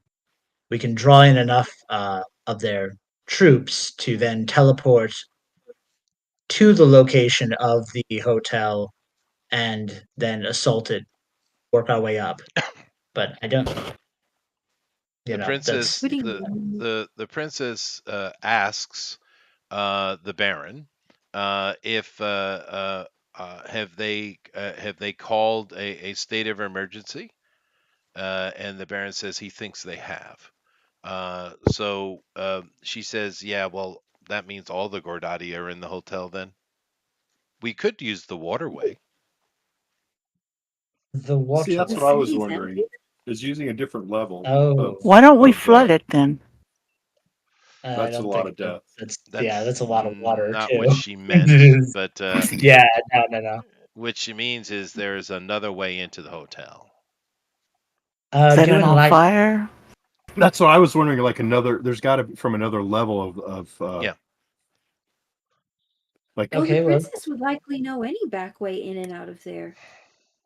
we can draw in enough of their troops to then teleport to the location of the hotel and then assault it, work our way up. But I don't, The that's princess What do the you the princess asks the Baron if have they called a state of emergency, and the Baron says he thinks they have. She says, yeah, well, that means all the Gordati are in the hotel then? We could use the waterway. The See, water. that's The what I was city's wondering. empty. Is using a different level Oh, Why don't we of flood it then? I that's a don't lot think of death. that's That's a lot of water not too. what she meant, but Yeah, no. what she means is there's another way into the hotel. Set Do it on enlighten. fire? That's what I was wondering. Like another, there's got to be from another level of Yeah. like Well, the Okay, well, princess would likely know any back way in and out of there.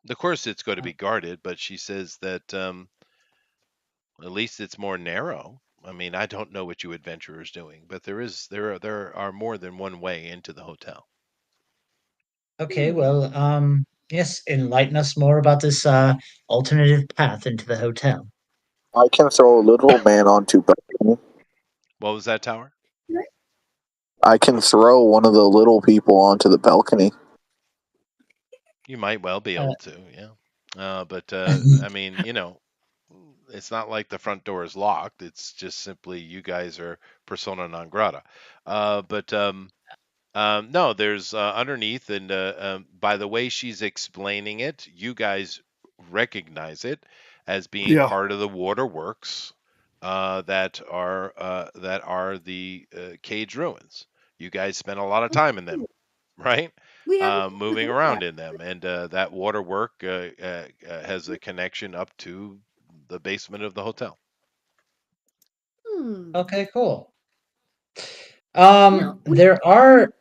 Of course, it's going to be guarded, but she says that at least it's more narrow. I mean, I don't know what you adventurers doing, but there are more than one way into the hotel. okay, Hmm. well, yes, enlighten us more about this alternative path into the hotel. I can throw a little man onto balcony. What was that, Tower? Right. I can throw one of the little people onto the balcony. You might well be Uh, able to, yeah. But I mean, it's not like the front door is locked. It's just simply you guys are persona non grata. But no, there's underneath, and by the way she's explaining it, you guys recognize it as being yeah, part of the waterworks that are the cage ruins. You guys spent a lot of time in them, Oh, right? we haven't Moving forgot that. around in them, and that waterwork has a connection up to the basement of the hotel. Hmm. okay, cool. Now, we There are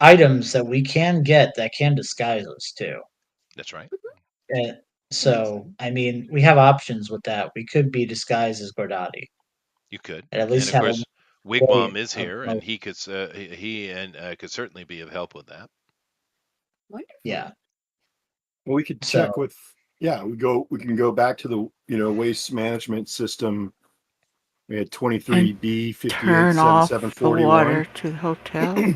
items that we can get that can disguise us too. That's right. Uh, that is so, true. I mean, we have options with that. We could be disguised as Gordati, You could, and at and least of have a course, way Wigwam is of here, and he and could certainly be of help with that. yeah. Wonderful. well, we could check So, with. Yeah, we can go back to the waste management system. We had And 23B turn off the 587741. water to the hotel?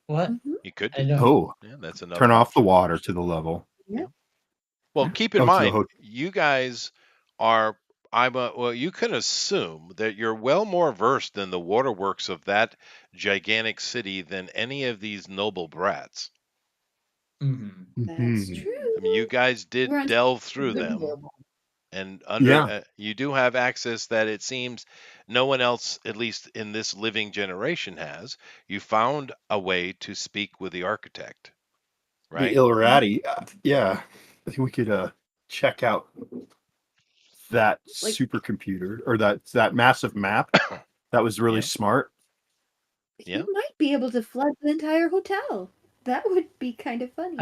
what? Hmm. You could I do don't. that. Oh, Yeah, that's turn another off the option. water to the level. Yeah. Yeah. Well, keep in Oh, to the mind, hotel. you guys are. Well, you can assume that you're well more versed in the waterworks of that gigantic city than any of these noble brats. Mhm. That's Hmm. true. I mean, you guys We're did on delve through the them, level. and Yeah, you do have access that it seems no one else, at least in this living generation, has. You found a way to speak with the architect, the right? Illuminati. Yeah, I think we could check out that Like, supercomputer or that massive map. That was really Yeah, smart. yeah. he might be able to flood the entire hotel. That would be kind of funny.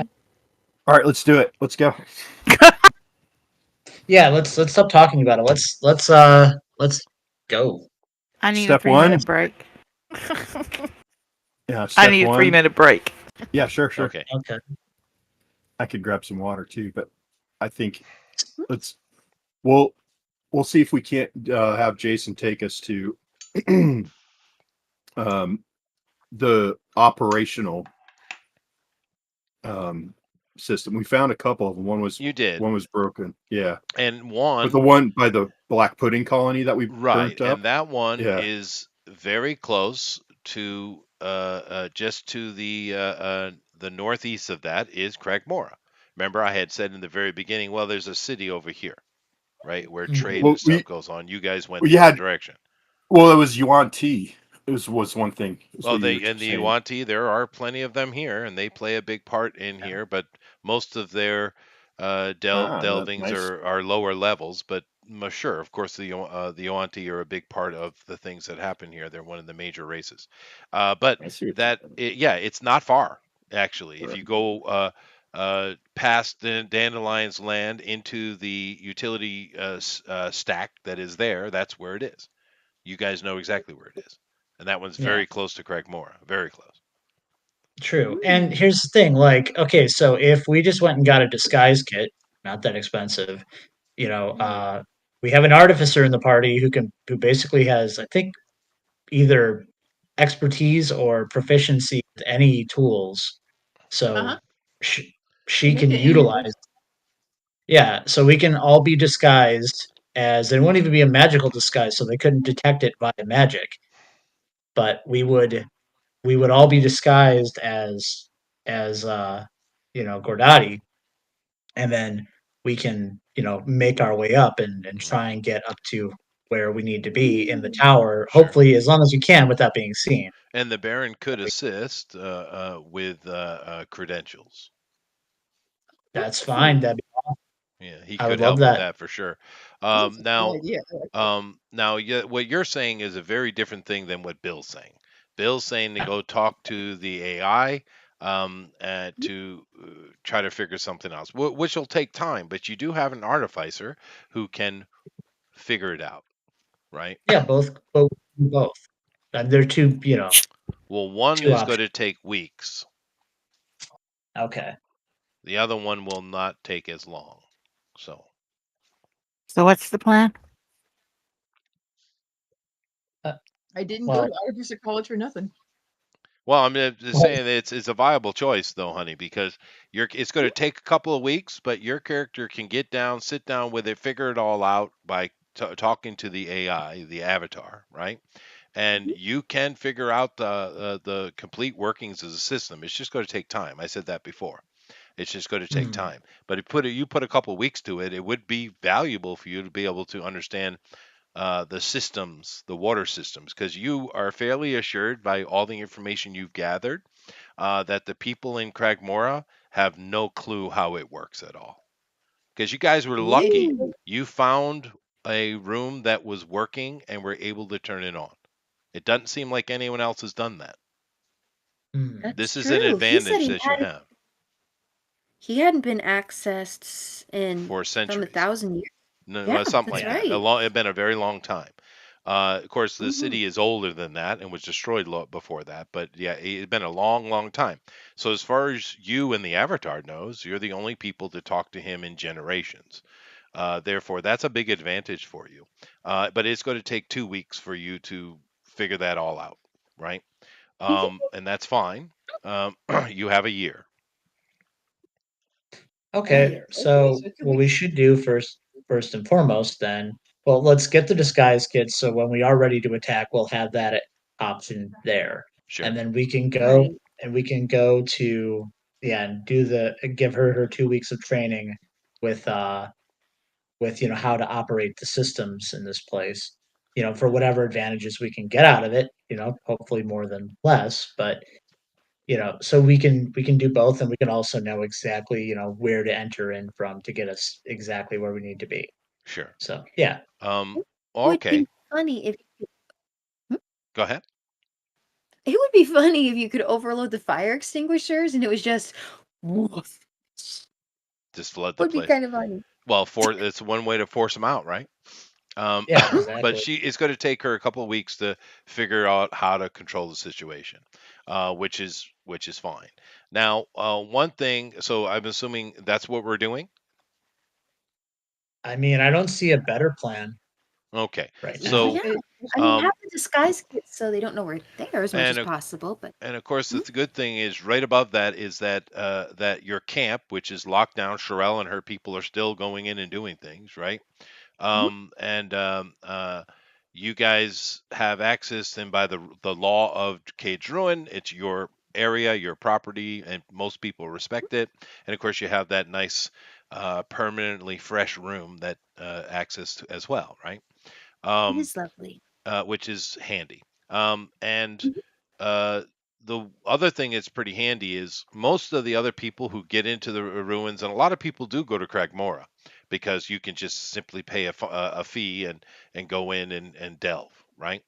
All right, let's do it. Let's go. Yeah, let's stop talking about it. Let's go. I need a Step 3 minute one. break. Yeah, I step need a three one. minute break. Yeah, sure. Okay. Okay. I could grab some water too, but I think let's we'll we'll see if we can't have Jason take us to um, the operational um, system. We found a couple of them. You did. One was broken. Yeah, And but the one, one by the black pudding colony that we right, burnt up. and that one Yeah. is very close to just to the northeast of that is Cragmora. Remember, I had said in the very beginning, well, there's a city over here, right, where Mhm. trade and Well, stuff goes on. You guys went we the other had direction. well, it was Yuan T. Was one thing. Is Well, what you they were in the saying. Yuan-Ti, there are plenty of them here, and they play a big part in here. But most of their That's delvings nice. are lower levels. But sure, of course, the Yuan-Ti are a big part of the things that happen here. They're one of the major races. But I see what that, you're yeah, it's not far actually. If doing. you go past the Dandelion's land into the utility stack that is there, that's where it is. You guys know exactly where it is. And that one's Yeah, very close to Cragmore. Very close. true. And Hmm. here's the thing, like, okay, so if we just went and got a disguise kit, not that expensive, you know, Mhm. we have an artificer in the party who basically has, I think, either expertise or proficiency with any tools. Uh-huh. So she, Can she make can it anything. utilize. Yeah, so we can all be disguised as it won't even be a magical disguise, so they couldn't detect it via magic. but we would all be disguised as Gordati, and then we can make our way up and try and get up to where we need to be in the tower. Sure. Hopefully, as long as we can without being seen. And the Baron could assist with credentials. That's fine. Ooh, Yeah, he I would could love help with that. that for sure. That's a good Now, idea. I like that. yeah, what you're saying is a very different thing than what Bill's saying. Bill's saying to go talk to the AI to try to figure something else, which will take time. But you do have an artificer who can figure it out, right? Yeah, both. They're Well, one two is going options. to take weeks. Okay. The other one will not take as long. So, So what's the plan? Uh, I didn't go well, to Artificer College for nothing. well, I'm just well, saying it's a viable choice though, honey, because it's going to take a couple of weeks, but your character can sit down with it, figure it all out by talking to the AI, the avatar, right? And you can figure out the complete workings of the system. It's just going to take time. I said that before. It's just going to take hmm, time. But if you put a couple of weeks to it, it would be valuable for you to be able to understand the systems, the water systems, because you are fairly assured by all the information you've gathered that the people in Cragmora have no clue how it works at all. Because you guys were lucky. ooh, You found a room that was working and were able to turn it on. It doesn't seem like anyone else has done that. hmm. that's This is an true. He said advantage that you have he hadn't been accessed in for from a centuries. thousand years. No, Yeah, well, something that's like that. right. It's been a very long time. Of course, the Hmm. city is older than that and was destroyed before that. But yeah, it's been a long, long time. So as far as you and the Avatar knows, you're the only people to talk to him in generations. Therefore, that's a big advantage for you. But it's going to take 2 weeks for you to figure that all out, right? And that's fine. You have a year. A Okay, year. Okay, so so 2 what weeks. we should do first and foremost, then, well, let's get the disguise kit. So when we are ready to attack, we'll have that option there, Sure. and then we can go Right. and we can go to yeah, and give her 2 weeks of training with how to operate the systems in this place. For whatever advantages we can get out of it. Hopefully more than less, but so we can do both, and we can also know exactly where to enter in from to get us exactly where we need to be. Sure. So yeah. Um, It would okay. be funny if hmm? Go ahead. It would be funny if you could overload the fire extinguishers and it was just woof. Just flood the Would be place. kind of funny. Well, it's one way to force them out, right? Yeah, But exactly. it's going to take her a couple of weeks to figure out how to control the situation, which is fine. Now, one thing. So I'm assuming that's what we're doing. I mean, I don't see a better plan Okay. right Well, now. So, yeah. I mean, have um, the disguise kits so they don't know we're there as much and as possible. But and of course, hmm, the good thing is right above that is that your camp, which is locked down, Sherelle and her people are still going in and doing things, right? mhm, And you guys have access, and by the law of Cage Ruin, it's your area, your property, and most people respect it. And of course, you have that nice, permanently fresh room that access to as well, right? it Um, is lovely. which is handy. And Mhm. uh, the other thing that's pretty handy is most of the other people who get into the ruins, and a lot of people do go to Cragmora because you can just simply pay a fee and go in and delve, right?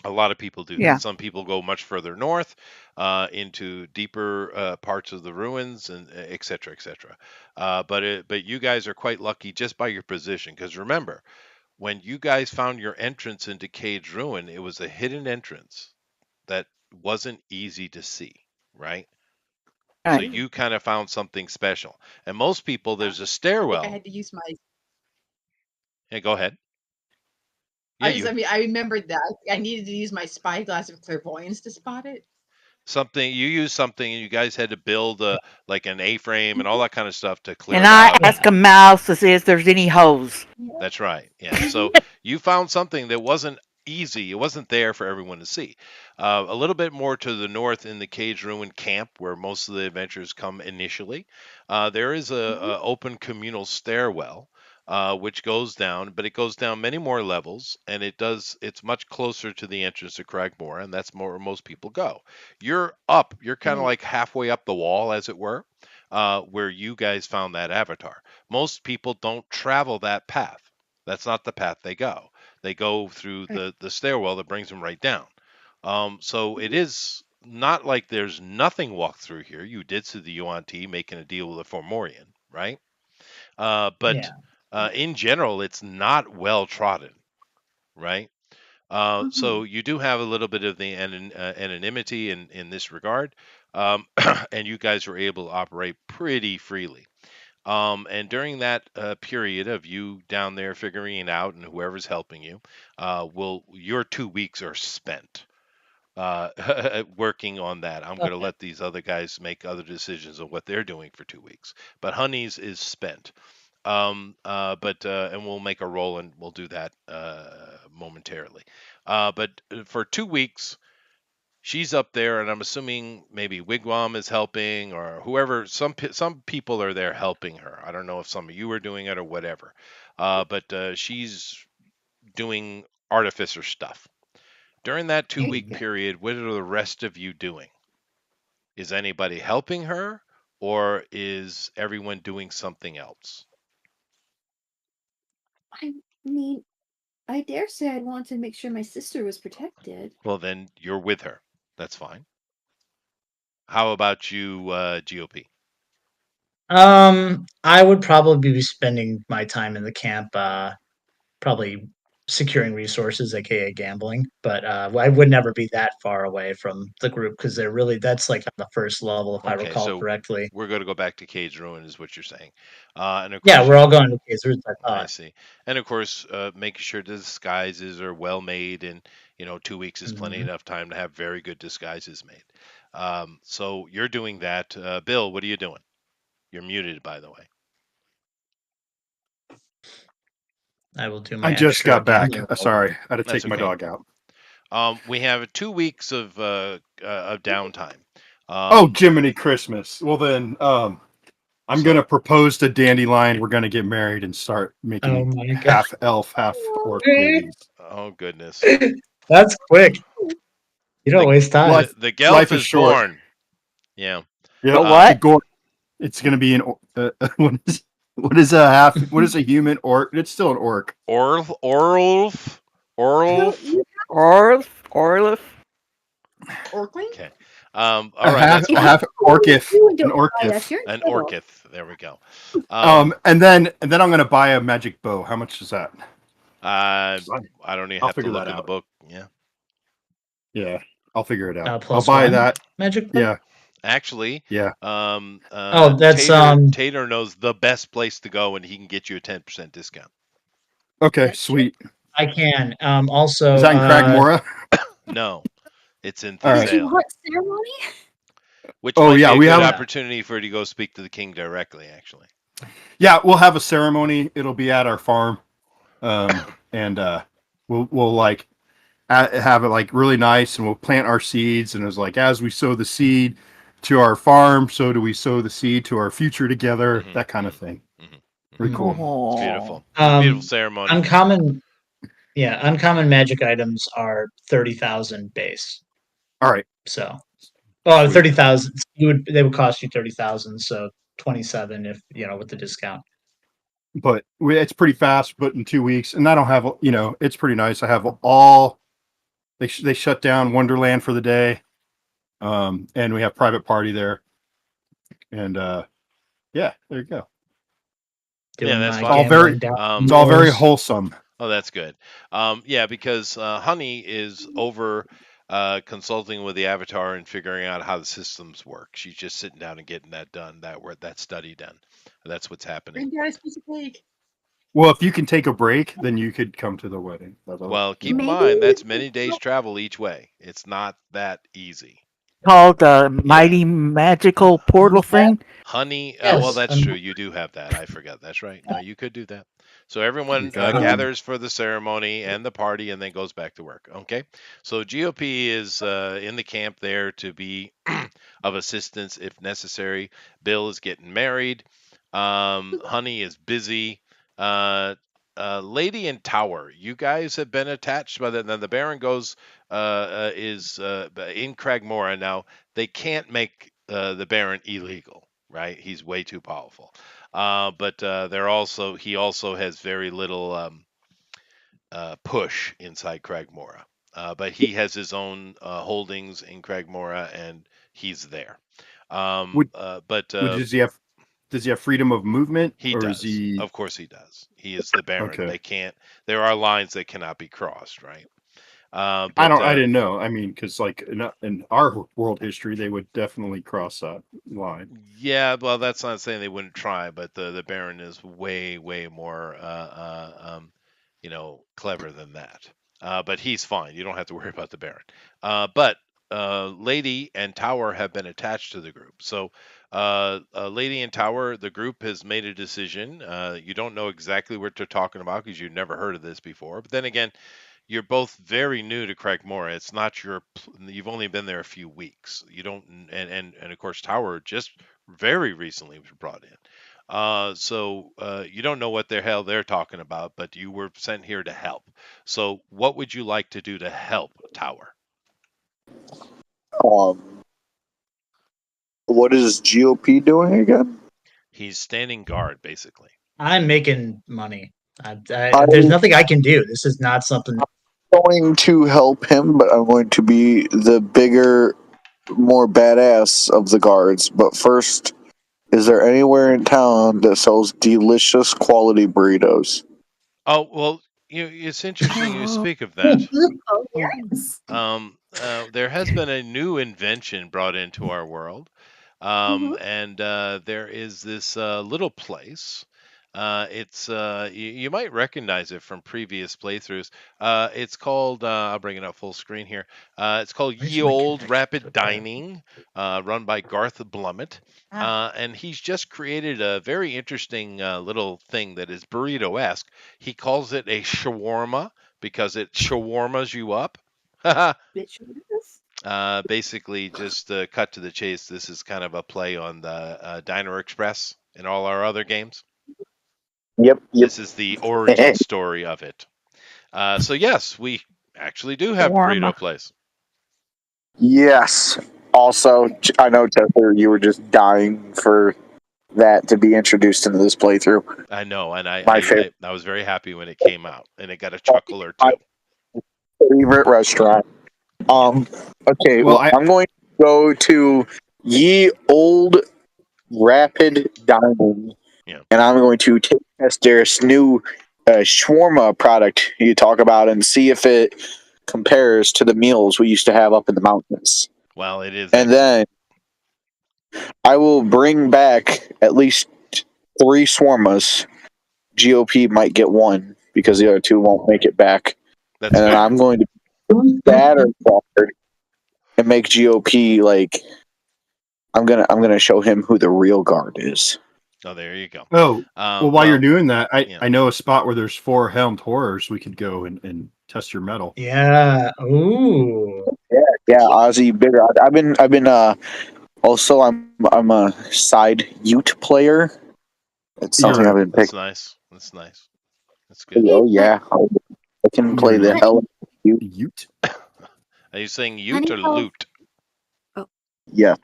A lot of people do that. Yeah. Some people go much further north into deeper parts of the ruins and et cetera, et cetera. But you guys are quite lucky just by your position because remember, when you guys found your entrance into Cage Ruin, it was a hidden entrance that wasn't easy to see, right? So Right. True. you kind of found something special. And most people, Yeah. there's a I think I stairwell. had to use my. Hey, go ahead. Yeah, I mean, I remembered that I needed to use my spyglass of clairvoyance to spot it. you used something, and you guys had to build like an A-frame and all Mhm. that kind of stuff to clear And it I out. Yeah. ask a mouse to see if there's any holes. Yeah. That's right. Yeah. Mhm. So you found something that wasn't easy. It wasn't there for everyone to see. A little bit more to the north in the Cage Ruin camp, where most of the adventures come initially, there is a open communal stairwell. Which goes down, but it goes down many more levels, and it's much closer to the entrance to Cragmore, and that's more where most people go. You're kind of Right. like halfway up the wall, as it were, where you guys found that avatar. Most people don't travel that path. That's not the path they go. They go through Right. the stairwell that brings them right down. So it Mhm. is not like there's nothing walked through here. You did see the Yuan-Ti making a deal with a Formorian, right? But Yeah. in general, it's not well trodden, right? So Mhm. you do have a little bit of the anonymity in this regard, and you guys were able to operate pretty freely. And during that period of you down there figuring it out, and whoever's helping you, will your 2 weeks are spent working on that. I'm going to Okay. let these other guys make other decisions on what they're doing for 2 weeks. But Honey's is spent. But and we'll make a roll and we'll do that momentarily. But for 2 weeks, she's up there, and I'm assuming maybe Wigwam is helping, or whoever. Some people are there helping her. I don't know if some of you are doing it or whatever. But she's doing artificer stuff. During that two There you week go. period, what are the rest of you doing? Is anybody helping her, or is everyone doing something else? I mean, I dare say I'd want to make sure my sister was protected. Well, then you're with her. That's fine. How about you, GOP? I would probably be spending my time in the camp, probably securing resources, aka gambling. But I would never be that far away from the group because they're really that's like on the first level, if I Okay, recall so correctly. we're going to go back to Cage Ruin, is what you're saying. And of Yeah, course, we're all going to Kazers, I I thought. see. And of course, making sure the disguises are well made, and 2 weeks is plenty Mhm. enough time to have very good disguises made. So you're doing that. Bill, what are you doing? You're muted, by the way. I will do I my just extra got back. gambling roll. Sorry, I had to That's take my okay. dog out. We have 2 weeks of downtime. Oh, Um, Jiminy Christmas. Well then, I'm gonna so propose to Dandelion. We're gonna get married and start Oh making my god. half elf, half orc babies. oh goodness, That's quick. You don't the waste time. Life, the Gelf life is is short. born. Yeah. Yep. The Um, The what? gore. It's gonna be an. What is a half? What is a human orc? It's still an orc. Orlf. You Orlif? Orkling? Okay. All right, that's A if you fine. half call me orcif, you and an don't buy us, orcif. you're in An trouble. Orkith. There we go. Um, And then I'm gonna buy a magic bow. How much is that? uh, I don't even I'll have to figure that look in the out. book. Yeah. Yeah, I'll figure it out. I'll Plus buy one that. magic bow? Yeah, Actually, yeah. Oh, that's Tater knows the best place to go, and he can get you a 10% discount. Okay, That's true. sweet. I can. Is Also, that in Cragmora? No, it's in All Did right. you Thiesail, want ceremony? which Oh might be yeah, a we good have. yeah. opportunity for you to go speak to the king directly. Actually. Yeah, we'll have a ceremony. It'll be at our farm, and we'll like have it like really nice, and we'll plant our seeds. And it's like as we sow the seed to our farm, so do we sow the seed to our future together. Hmm That kind of hmm thing. hmm Really hmm cool. Mhm. It's Oh. beautiful. It's a beautiful ceremony. Uncommon, yeah, uncommon magic items are 30,000 base. All right, So, oh, sweet. 30,000. They would cost you 30,000. So 27 if with the discount. But it's pretty fast. But in 2 weeks, and I don't have it's pretty nice. I have all they shut down Wonderland for the day, and we have private party there, and yeah, there you go. Yeah, Doing that's my It's all fine. very gambling down it's all very yours. wholesome. Oh, that's good. Yeah, because Honey is over consulting with the Avatar and figuring out how the systems work. She's just sitting down and getting that done, that study done. That's what's happening. Bring down a piece of cake. Well, if you can take a break, then you could come to the wedding. Well, keep in Maybe mind we that's could many days help. travel each way. It's not that easy. Called the Yeah. mighty magical portal thing? Honey, well, Yes. that's true. You do have that. I forgot. That's right. No, you could do that. So You everyone got it. gathers for the ceremony and the party, and then goes back to work. Okay. So GOP is in the camp there to be of assistance if necessary. Bill is getting married. Honey is busy. Uh, Lady and Tower, you guys have been attached by the. Then the Baron goes is in Cragmora now. They can't make the Baron illegal, right? He's way too powerful. But they're also he also has very little push inside Cragmora. But he has his own holdings in Cragmora, and he's there. Would But does he have freedom of movement, he or is does. he Of course, he does. He is the Baron. okay? They can't. There are lines that cannot be crossed, right? I But don't. I didn't know. I mean, because like in our world history, they would definitely cross that line. Yeah, well, that's not saying they wouldn't try, but the Baron is way more clever than that. But he's fine. You don't have to worry about the Baron. But Lady and Tower have been attached to the group. So Lady and Tower, the group has made a decision. You don't know exactly what they're talking about because you've never heard of this before. But then again, you're both very new to Cragmore. It's not you've only been there a few weeks. You don't, and of course, Tower just very recently was brought in. So you don't know what the hell they're talking about, but you were sent here to help. So what would you like to do to help Tower? Um, what is GOP doing again? He's standing guard, basically. I'm making money. There's I'm nothing I can do. This is not something. going to help him, but I'm going to be the bigger, more badass of the guards. But first, is there anywhere in town that sells delicious quality burritos? Oh well, it's interesting you speak of that. Oh, yes. There has been a new invention brought into our world, Mhm. and there is this little place. You might recognize it from previous playthroughs. It's called. I'll bring it up full screen here. It's called Where's Ye my Old connection to Rapid the bar? Dining, run by Garth Blummet. And he's just created a very interesting little thing that is burrito-esque. He calls it a shawarma because it shawarmas you up. Bitch, what is this? Basically, just cut to the chase. This is kind of a play on the Diner Express in all our other games. Yep, yep. This is the origin story of it. So yes, we actually do have Shawarma. burrito place. Yes. Also, I know, Chester, you were just dying for that to be introduced into this playthrough. I know, and My favorite, I was very happy when it came out, and it got a chuckle or my two. favorite restaurant. Yep. Okay, Well, well, I I'm going to go to Ye Old Rapid Dining, Yeah. and I'm going to test this new shawarma product you talk about and see if it compares to the meals we used to have up in the mountains. Well, it is And excellent. then I will bring back at least 3 shawarmas. GOP might get one because the other two won't make it back. That's And then fair. I'm going to batter forward and make GOP like I'm gonna show him who the real guard is. Oh, there you go. oh well, while you're Well, doing that, yeah. I know a spot where there's 4 helmed horrors. We could go and test your metal. Yeah. Ooh. Yeah, Ozzy bigger. I've been also I'm a side Ute player. It's something You're I've a been That's picking. nice. That's nice. That's good. Oh But yeah, I can you're play an the honey, hell out of Ute. Ute. Are you saying Ute honey or told. Loot? Oh, Yeah,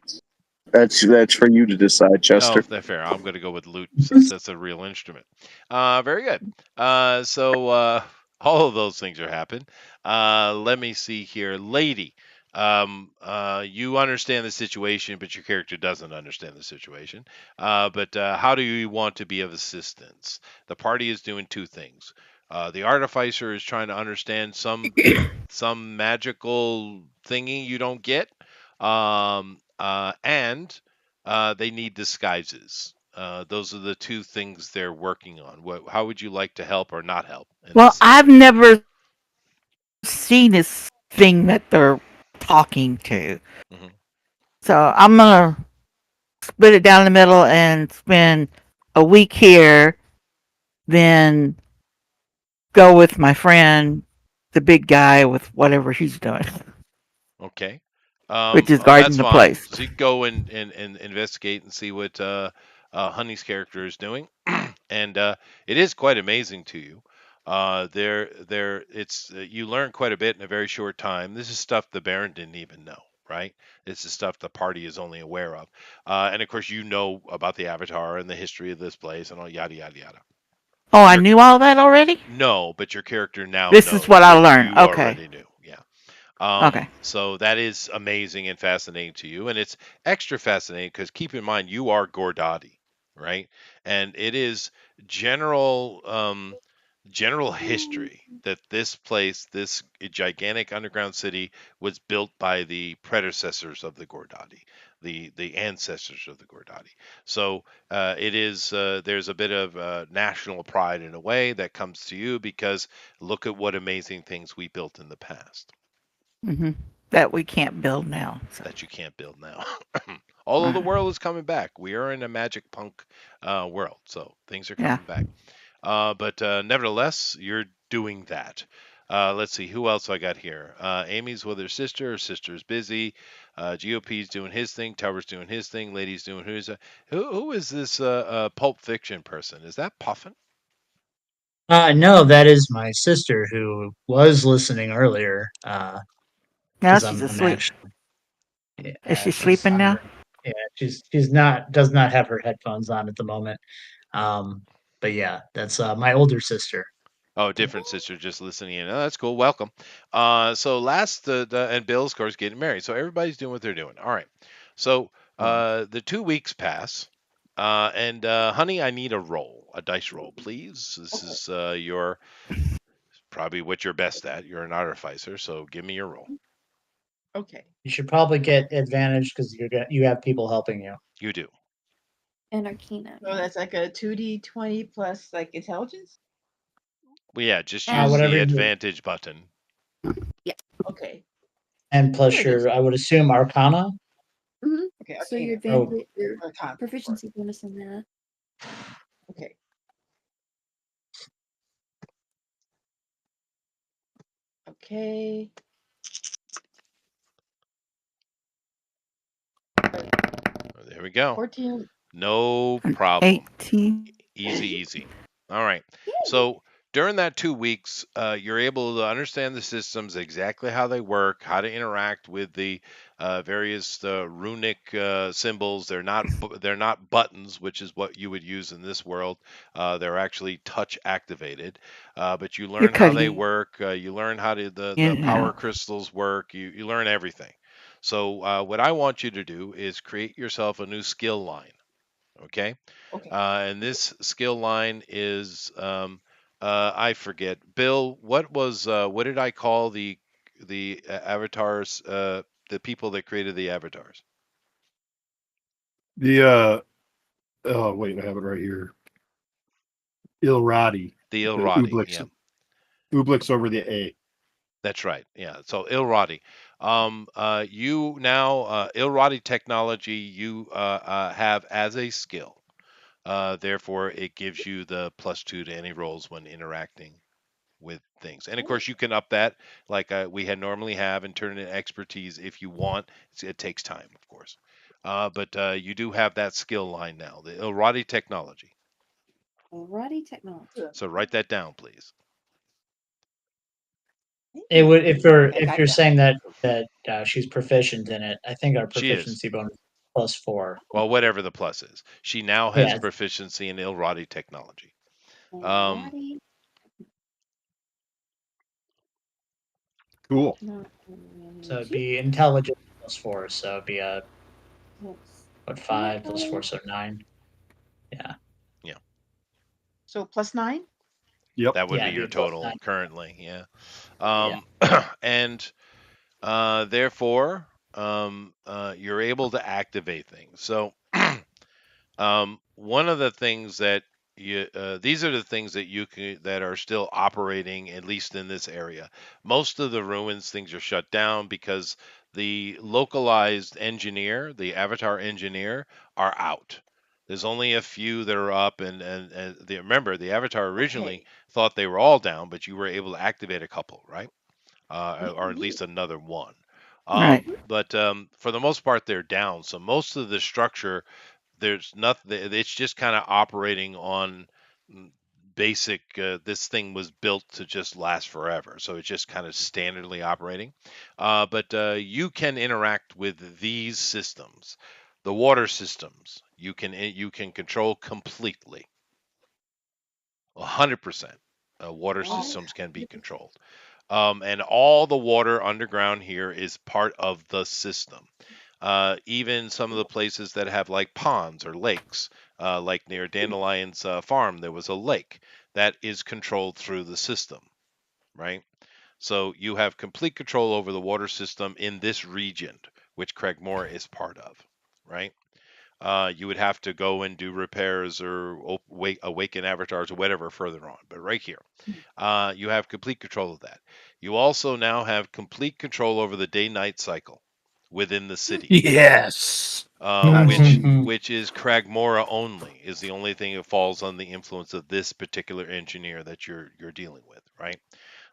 that's for you to decide, Oh, Chester. that's fair. I'm going to go with lute since that's a real instrument. Very good. So all of those things are happening. Let me see here, lady. You understand the situation, but your character doesn't understand the situation. But how do you want to be of assistance? The party is doing two things. The artificer is trying to understand some magical thingy you don't get, and they need disguises. Those are the two things they're working on. How would you like to help or not help in this Well, I've situation? never seen this thing that they're talking to. Hmm. So I'm gonna split it down the middle and spend a week here, then go with my friend, the big guy with whatever he's doing, Okay. which is That's guarding the fine. place. So you can go and investigate and see what Honey's character is doing, and it is quite amazing to you. It's you learn quite a bit in a very short time. This is stuff the Baron didn't even know, right? This is stuff the party is only aware of, and of course you know about the Avatar and the history of this place and all yada yada yada. Oh, I Your knew all that already? No, but your character now This is what knows I what learned. you Okay. already knew. Yeah. Okay. So that is amazing and fascinating to you, and it's extra fascinating because keep in mind you are Gordati, right? And it is general general history that this place, this gigantic underground city, was built by the predecessors of the Gordati, the ancestors of the Gordati. So it is there's a bit of national pride in a way that comes to you because look at what amazing things we built in the past Hmm. That we can't build now. So, that you can't build now. Although the uh, world is coming back, we are in a magic punk world, so things are yeah. coming back. But nevertheless, you're doing that. Let's see who else I got here. Amy's with her sister. Her sister's busy. GOP's doing his thing. Tower's doing his thing. Lady's doing hers. Who is this Pulp Fiction person? Is that Puffin? No, that is my sister who was listening earlier. Now Because she's I'm asleep. actually, Is she she's sleeping now? yeah, she's not does not have her headphones on at the moment. Um, but yeah, that's my older sister. Oh, different sister just listening in. Oh, that's cool. Welcome. So last and Bill's of course getting married. So everybody's doing what they're doing. All right. So Oh, the 2 weeks pass. And honey, I need a roll, a dice roll, please. This Okay. is your probably what you're best at. You're an artificer, so give me your roll. Okay. you should probably get advantage because you have people helping you. You do. And Arcana. So that's like a 2d20 plus like intelligence? Well, yeah, just And use Whatever the you advantage button. yeah. Okay. and There plus it is. your I would assume Arcana. Okay, So your Arcana. Oh, advantage, your Or con. Or, proficiency bonus in that. okay. Okay. Oh, there we go. 14. No An problem. 18. Easy, easy. All right. Yay. So during that 2 weeks, you're able to understand the systems, exactly how they work, how to interact with the various runic symbols. They're not buttons, which is what you would use in this world. They're actually touch activated. But you You're learn how they cutting work. You learn how the in and power out. crystals work. You learn everything. So what I want you to do is create yourself a new skill line. Okay. Okay. And this skill line is I forget. Bill, what did I call the avatars? The people that created the avatars. The oh wait, I have it right here. Ilradi. The The Ilradi. Ublix Yeah, Ublix over the A. that's right. Yeah. So Ilradi. You now Ilradi technology you have as a skill. Therefore, it gives you the +2 to any rolls when interacting with things. And of course, you can up that like we had normally have and turn it into expertise if you want. It takes time, of course. But you do have that skill line now, the Ilrati technology. Alrighty, technology. So write that down, please. Thank it you. would Okay, I if got you're that. saying that she's proficient in it. I think our She is. proficiency bonus is +4. Well, whatever the plus is. She now has Yeah, proficiency in Ilrati technology. Um, Alrighty. Cool. so it'd Technology. be intelligence +4. So it'd be a Let's what see 5 plus 4, so 9. Yeah, yeah, So +9? Yep. that would yeah, be it'd be your a +9. total currently. Yeah. Yeah. And therefore, you're able to activate things. So one of the things that these are the things that you can that are still operating at least in this area. Most of the ruins things are shut down because the localized engineer, the avatar engineer, are out. There's only a few that are up, and remember the Avatar originally Okay. thought they were all down, but you were able to activate a couple, right? Or at Neat. least another one. Right. But for the most part, they're down. So most of the structure, there's nothing. It's just kind of operating on mm, basic. This thing was built to just last forever, so it's just kind of standardly operating. But you can interact with these systems, the water systems. You can control completely, 100%. Water Wow. systems can be controlled. And all the water underground here is part of the system. Even some of the places that have like ponds or lakes, like near Dandelion's farm, there was a lake that is controlled through the system, right? So you have complete control over the water system in this region, which Craigmore is part of, right? You would have to go and do repairs or awaken avatars or whatever further on. But right here, you have complete control of that. You also now have complete control over the day-night cycle within the city, Yes. That's which huge. is Cragmora only, is the only thing that falls on the influence of this particular engineer that you're dealing with, right?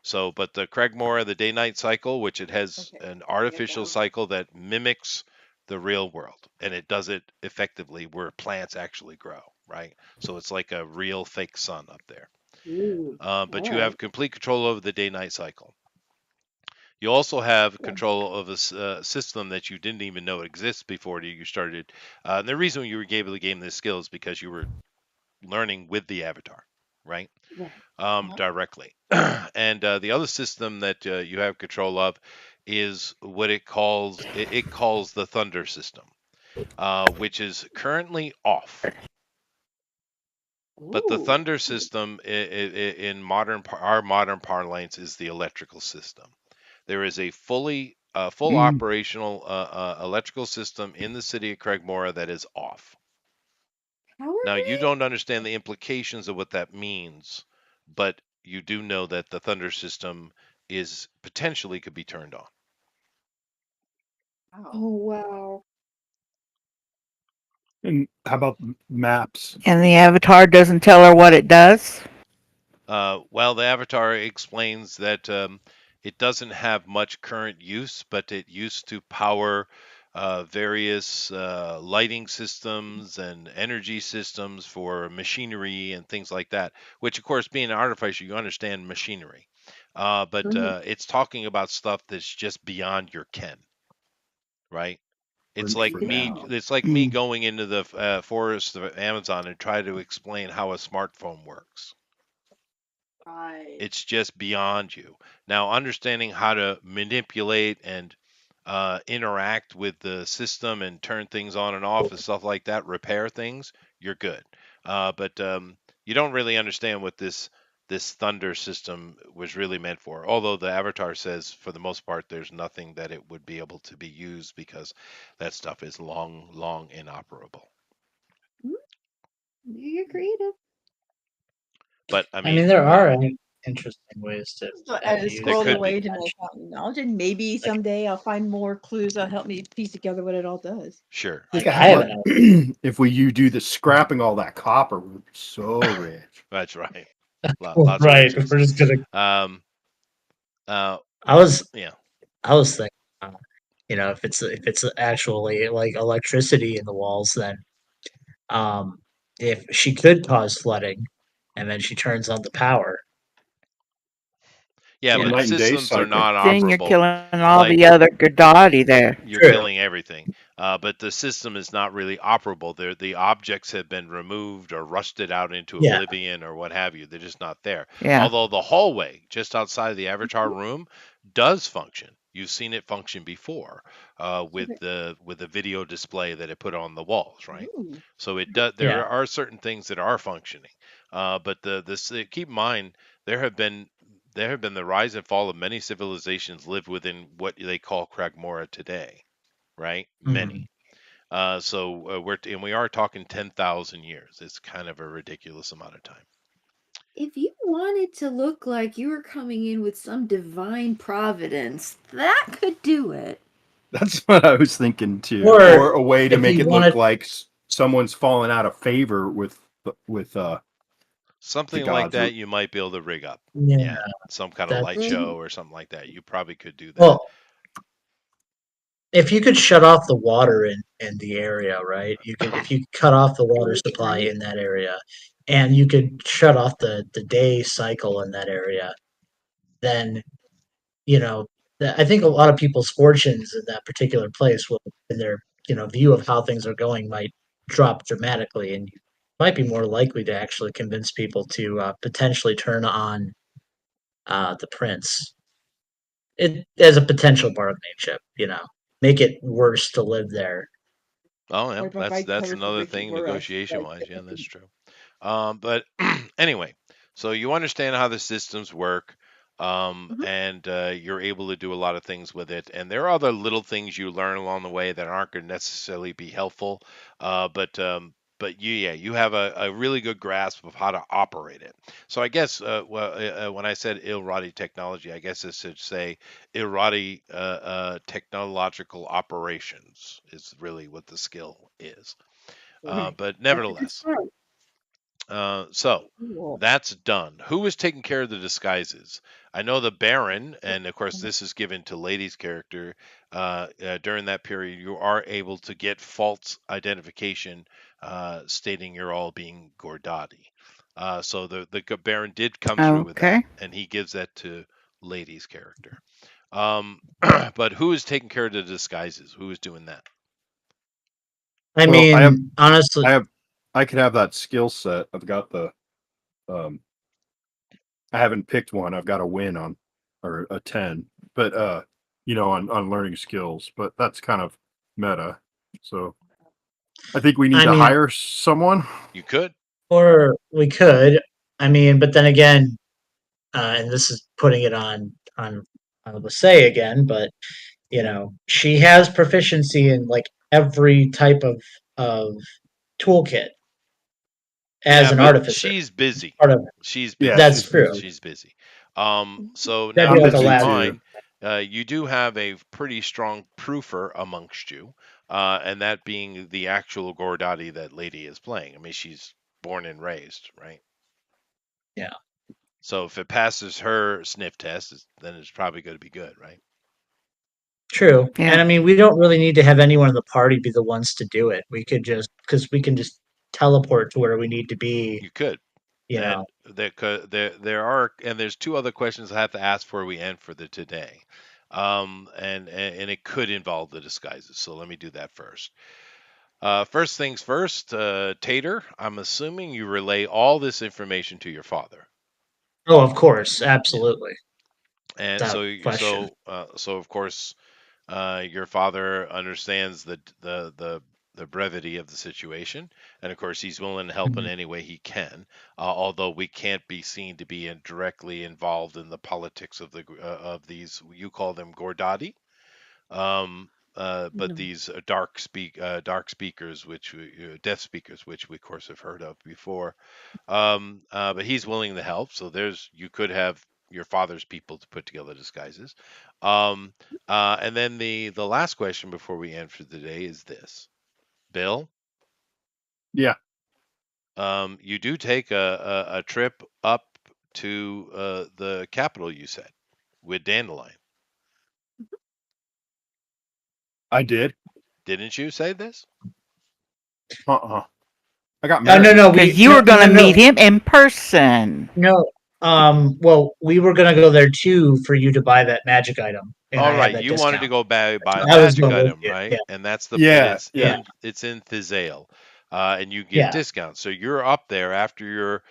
So, but the Cragmora, the day-night cycle, which it has Okay. an I got that artificial one. cycle that mimics the real world, and it does it effectively where plants actually grow, right? So it's like a real fake sun up there. Ooh. But All you have right. complete control over the day-night cycle. You also have Yeah. control of a system that you didn't even know exists before you started. And the reason you were able to gain this skill is because you were learning with the avatar, right? Right. Uh-huh. Directly. And the other system that you have control of is what it calls the thunder system, which is currently off. But the Ooh. thunder system in our modern parlance is the electrical system. There is a full Mm. operational electrical system in the city of Craigmora that is off. Now you Powergrid? don't understand the implications of what that means, but you do know that the thunder system is potentially could be turned on. Wow. Oh, wow. And how about maps? And the avatar doesn't tell her what it does. Well, the Avatar explains that it doesn't have much current use, but it used to power various lighting systems and energy systems for machinery and things like that. Which, of course, being an artificer, you understand machinery. But Mhm. it's talking about stuff that's just beyond your ken, right? It's Learned like for Good to me. now. know. It's like me Mm. going into the forest of Amazon and try to explain how a smartphone works. Right. It's just beyond you. Now, understanding how to manipulate and interact with the system and turn things on and off and stuff like that, repair things, you're good. But you don't really understand what this thunder system was really meant for. Although the avatar says, for the most part, there's nothing that it would be able to be used because that stuff is long, long inoperable. Mm, you're creative. But I I mean, mean, there are interesting ways to So kind of I there use scroll that could be. away to my fountain knowledge, and maybe like someday I'll find more clues that'll help me piece together what it all does. Sure, Think like of sure. I how have much an if we you do the scrapping all that copper, we're so rich. That's right. Lots of right. riches. We're just gonna. Um, uh, I was yeah, I was thinking, if it's actually like electricity in the walls, then um, if she could cause flooding, and then she turns on the power, yeah, So you but know, night and day systems are cycle. not Then you're operable. killing all Like the other Gerdati there. you're true, killing everything. But the system is not really operable. The objects have been removed or rusted out into yeah, oblivion or what have you. They're just not there. Yeah. Although the hallway just outside of the avatar room does function. You've seen it function before with Okay. the video display that it put on the walls, right? Ooh. So it does. yeah. There are certain things that are functioning, but keep in mind there have been the rise and fall of many civilizations live within what they call Kragmora today, right? Mhm. Many. We are talking 10,000 years. It's kind of a ridiculous amount of time. If you wanted to look like you were coming in with some divine providence, that could do it. That's what I was thinking too. Or Or a way to if make you it look wanted, like someone's fallen out of favor with the Something like gods. that you might be able to rig up. Yeah, Yeah, some kind of light that's show or something like that. You probably could do that. well. If you could shut off the water in the area, right? You could if you cut off the water supply in that area, and you could shut off the day cycle in that area, then you know I think a lot of people's fortunes in that particular place will, in their view of how things are going, might drop dramatically, and you might be more likely to actually convince people to potentially turn on the prince it as a potential bargaining chip. Make it worse to live there. Oh yeah, Or provide that's cover for another Ricky thing for us. negotiation Like, wise. Yeah, that's true. But anyway, so you understand how the systems work, Mhm. and you're able to do a lot of things with it. And there are other little things you learn along the way that aren't going to necessarily be helpful. But you have a really good grasp of how to operate it. So I guess when I said Ilrati technology, I guess I should say Ilrati technological operations is really what the skill is. right. But That's a good nevertheless. start. So Cool. that's done. Who is taking care of the disguises? I know the Baron, and of course, this is given to Lady's character. During that period, you are able to get false identification stating you're all being Gordati. So the Baron did come through with that, Okay. and he gives that to Lady's character. But who is taking care of the disguises? Who is doing that? I Well, mean, honestly, I could have that skill set. I've got the um I haven't picked one. I've got a win on or a 10, but on learning skills, but that's kind of meta. So I think we need I to mean, hire someone. You could. or we could. I mean, but then again, and this is putting it on say again, but she has proficiency in like every type of toolkit as Yeah, an but artificer. she's busy. Part of it. She's Yeah, busy. That's she's true. busy. She's busy. So That'd now be I'm like a keep busy in last. too. mind, you do have a pretty strong proofer amongst you, and that being the actual Gordati that Lady is playing. I mean, she's born and raised, right? Yeah, So if it passes her sniff test, then it's probably going to be good, right? true. Yeah. And I mean, we don't really need to have anyone in the party be the ones to do it. We could just because we can just teleport to where we need to be. You could. You know. And there are, and there's two other questions I have to ask before we end for the today. And it could involve the disguises. So let me do that first. First things first, Tater, I'm assuming you relay all this information to your father. Oh, of course, Yeah. absolutely, And without so, question. of course, your father understands the brevity of the situation, and of course, he's willing to help in Mhm. any way he can. Although we can't be seen to be directly involved in the politics of of these. You call them Gordati. But Mhm. these dark speakers, deaf speakers, which we of course have heard of before. But he's willing to help, so you could have your father's people to put together disguises. Um, and then the last question before we end for the day is this, Bill. Yeah, You do take a trip up to the capital, you said, with Dandelion, I did. didn't you say this? Uh-uh. I got No, married. no, Because we you no, were no, going no, to meet no, him in person. no. Well, we were gonna go there too for you to buy that magic item, and All I had right, that you wanted to discount. go buy a I was magic going with item, you. Yeah, right? And that's and Yeah, yeah. it's in Thizale, and you get yeah. discounts. So you're up there after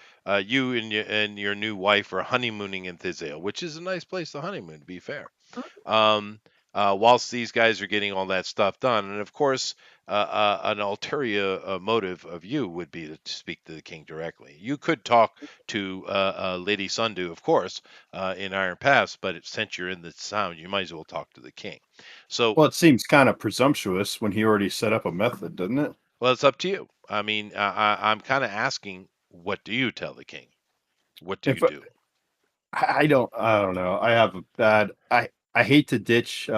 you and your new wife are honeymooning in Thizale, which is a nice place to honeymoon, to be fair. um, whilst these guys are getting all that stuff done. And of course, an ulterior motive of you would be to speak to the king directly. You could talk to Lady Sundu, of course, in Iron Pass, but since you're in the town, you might as well talk to the king. So, Well, it seems kind of presumptuous when he already set up a method, doesn't it? well, it's up to you. I mean, I'm kind of asking, what do you tell the king? What do you If do? I don't know. I have a bad. I hate to ditch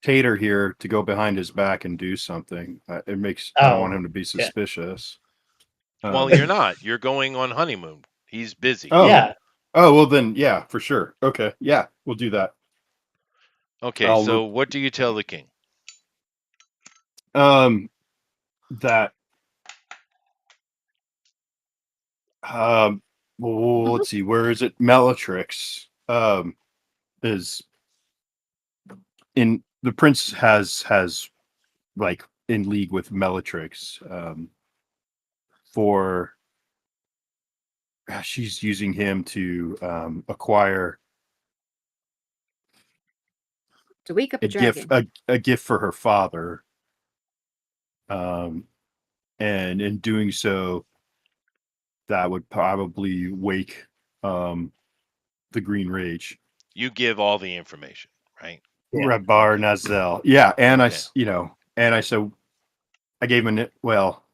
Tater here to go behind his back and do something. It makes I don't want Oh, him to be yeah. suspicious. Well, Um, you're not. You're going on honeymoon. He's busy. oh, Yeah. oh well then, yeah, for sure. Okay, yeah, we'll do that. Okay, I'll so look. what do you tell the king? Um, that um, well, let's see, where is it? Bellatrix is in the prince has like in league with Bellatrix for she's using him to acquire To wake up a a gift dragon. a gift for her father, um, and in doing so, that would probably wake the Green Rage. You give all the information, right? Yeah. Rabar Okay. Nazel, yeah, and Okay. and I said I gave him well,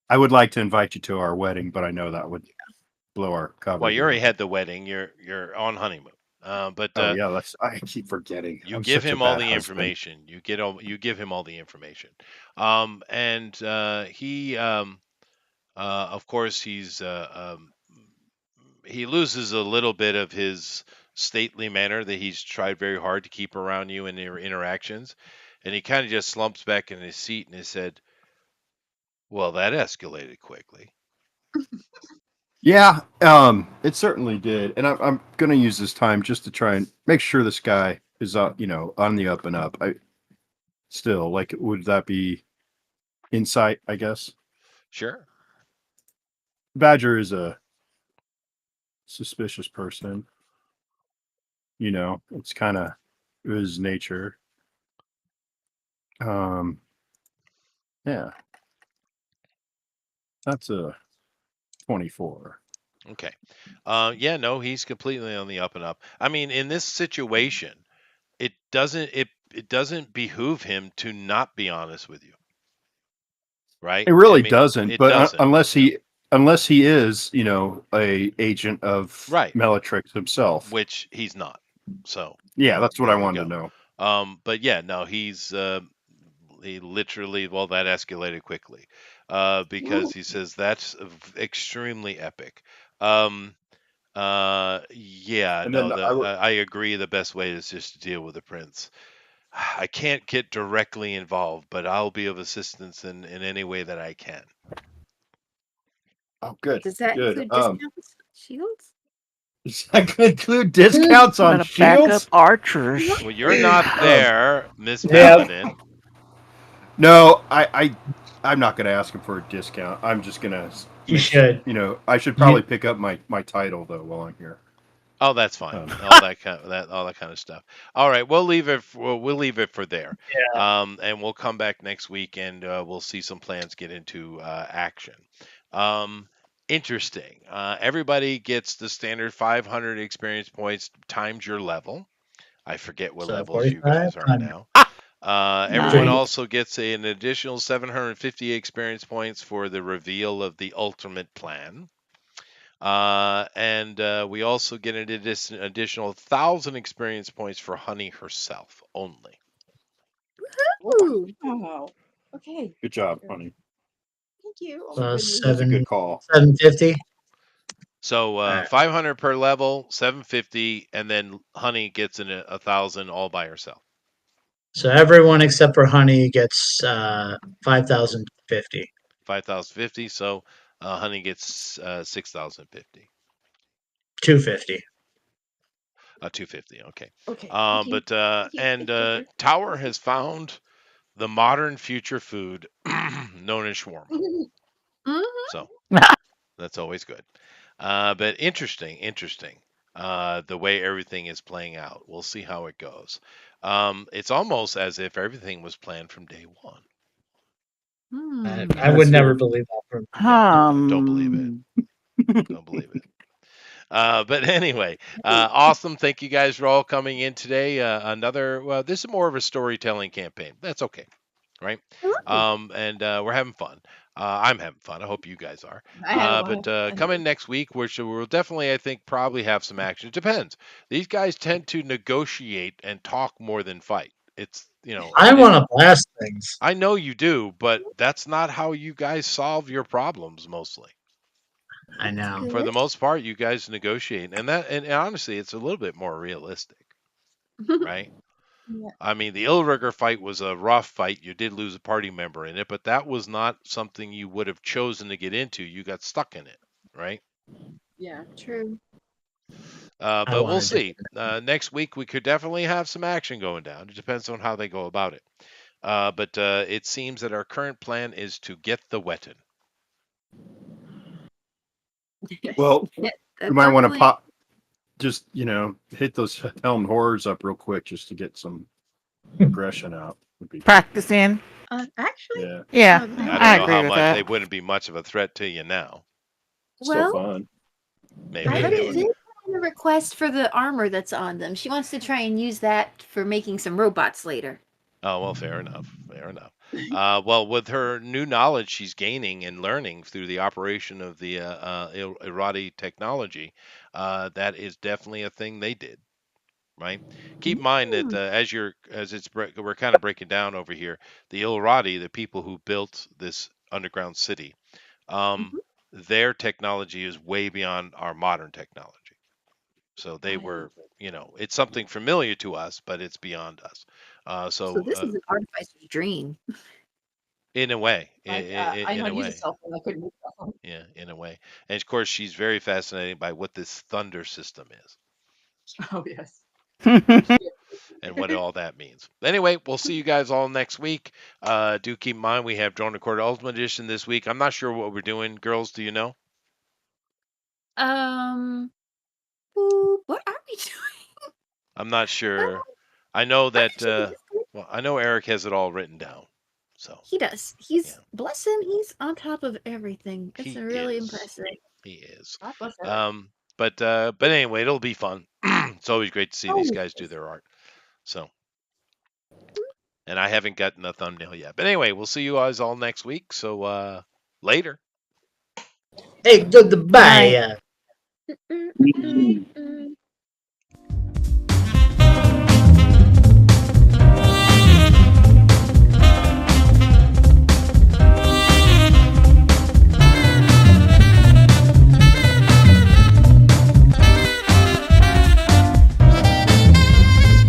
I would like to invite you to our wedding, but I know that would blow our cover Well, you here. already had the wedding. You're on honeymoon. But Oh yeah, that's I keep forgetting. you I'm give such a him all bad the husband. information. You give him all the information. And he of course he loses a little bit of his stately manner that he's tried very hard to keep around you in your interactions, and he kind of just slumps back in his seat and he said, "Well, that escalated quickly." Yeah, it certainly did, and I'm gonna use this time just to try and make sure this guy is on the up and up. I still like would that be insight? I guess Sure. Badger is a suspicious person. It's kind of his nature. Um, yeah, that's a 24. Okay. Yeah, no, he's completely on the up and up. I mean, in this situation, it doesn't behoove him to not be honest with you, right? It I really mean, doesn't, it but doesn't. Yeah. unless he is, a agent of Right. Bellatrix himself. Which he's not. So, Yeah, that's what I there we wanted to go. know. But yeah, no, he literally, well, that escalated quickly, because he says that's extremely epic. Um, yeah, And no, then I agree. The best way is just to deal with the prince. I can't get directly involved, but I'll be of assistance in any way that I can. oh, good, Does that good. include discounts? Shields? Does that include discounts on Gotta back up shields? archers. Well, you're not Um, there, Miss Yeah. Paladin. no, I'm not going to ask him for a discount. I'm just going to You make sure. should. I should probably You. pick up my title though while I'm here. Oh, that's fine. Um, All that kind of stuff. All right, we'll leave it for there. Yeah. And we'll come back next week and we'll see some plans get into action. Um, interesting. Everybody gets the standard 500 experience points times your level. I forget what So levels you 45 guys are times now. Everyone 3. Nice. also gets an additional 750 experience points for the reveal of the ultimate plan. And we also get an additional 1,000 experience points for Honey herself only. Ooh. Wow. Okay. good job, honey. Thank you. Oh my So goodness. That's a good call. 750. So All right. 500 per level, 750, and then Honey gets in 1,000 all by herself. So everyone except for Honey gets 5,050. 5,050. So Honey gets 6,050. 250. 250. Okay. Okay. Thank you. But Thank you. and Thank you. Tower has found the modern future food known as shawarma. Mhm. So that's always good. But interesting. The way everything is playing out. We'll see how it goes. It's almost as if everything was planned from day one. I would never believe that from Don't believe it. Um, Don't believe it. But anyway, awesome. Thank you guys for all coming in today. Well, this is more of a storytelling campaign. That's okay, right? Ooh. And we're having fun. I'm having fun. I hope you guys are. I had a lot But of fun. come in next week, which we'll definitely, I think, probably have some action. It depends. These guys tend to negotiate and talk more than fight. It's I want to blast things. I know you do, but that's not how you guys solve your problems mostly. I That's know. For the good. most part, you guys negotiate, and honestly, it's a little bit more realistic, right? Yeah. I mean, the Illrigger fight was a rough fight. You did lose a party member in it, but that was not something you would have chosen to get into. You got stuck in it, right? Yeah. True. I But we'll wanted to. see. Next week, we could definitely have some action going down. It depends on how they go about it. But it seems that our current plan is to get the weapon. Well, Yeah, you that's might our want to plan. just hit those helmed horrors up real quick just to get some aggression out. Would be Practicing. Actually, yeah, Yeah, Oh, I that. don't I know agree how with much they that. wouldn't be much of a threat to you now. still Well, fun. Maybe Honey they did would. put in a request for the armor that's on them. She wants to try and use that for making some robots later. Oh well, fair enough. Fair enough. Well, with her new knowledge she's gaining and learning through the operation of the Irati technology, that is definitely a thing they did. Right. Keep in mind that Mm, we're kind of breaking down over here, the Ilrati, the people who built this underground city, um, mhm. their technology is way beyond our modern technology. So they I were, it's something familiar to us, but it's beyond us. So this is an artificer's dream. In a way, I know in how a to use a way, cell phone. I couldn't use a cell phone. yeah, in a way. And of course, she's very fascinated by what this thunder system is Oh yes. and what all that means. Anyway, we'll see you guys all next week. Do keep in mind we have Drone Recorder Ultimate Edition this week. I'm not sure what we're doing. Girls, do you know? Um, Boop, what are we doing? I'm not Uh, sure. I know I'm that, actually just gonna- well, I know Eric has it all written down. So, He does. yeah, Bless him. He's on top of everything. It's he really is. impressive. He is. God bless Eric. But anyway, it'll be fun. It's always great to see these Oh, guys do their art. So, and I haven't gotten a thumbnail yet. But anyway, we'll see you guys all next week. So, later. Hey, goodbye. Bye. mm, mm, Mm. mm, mm.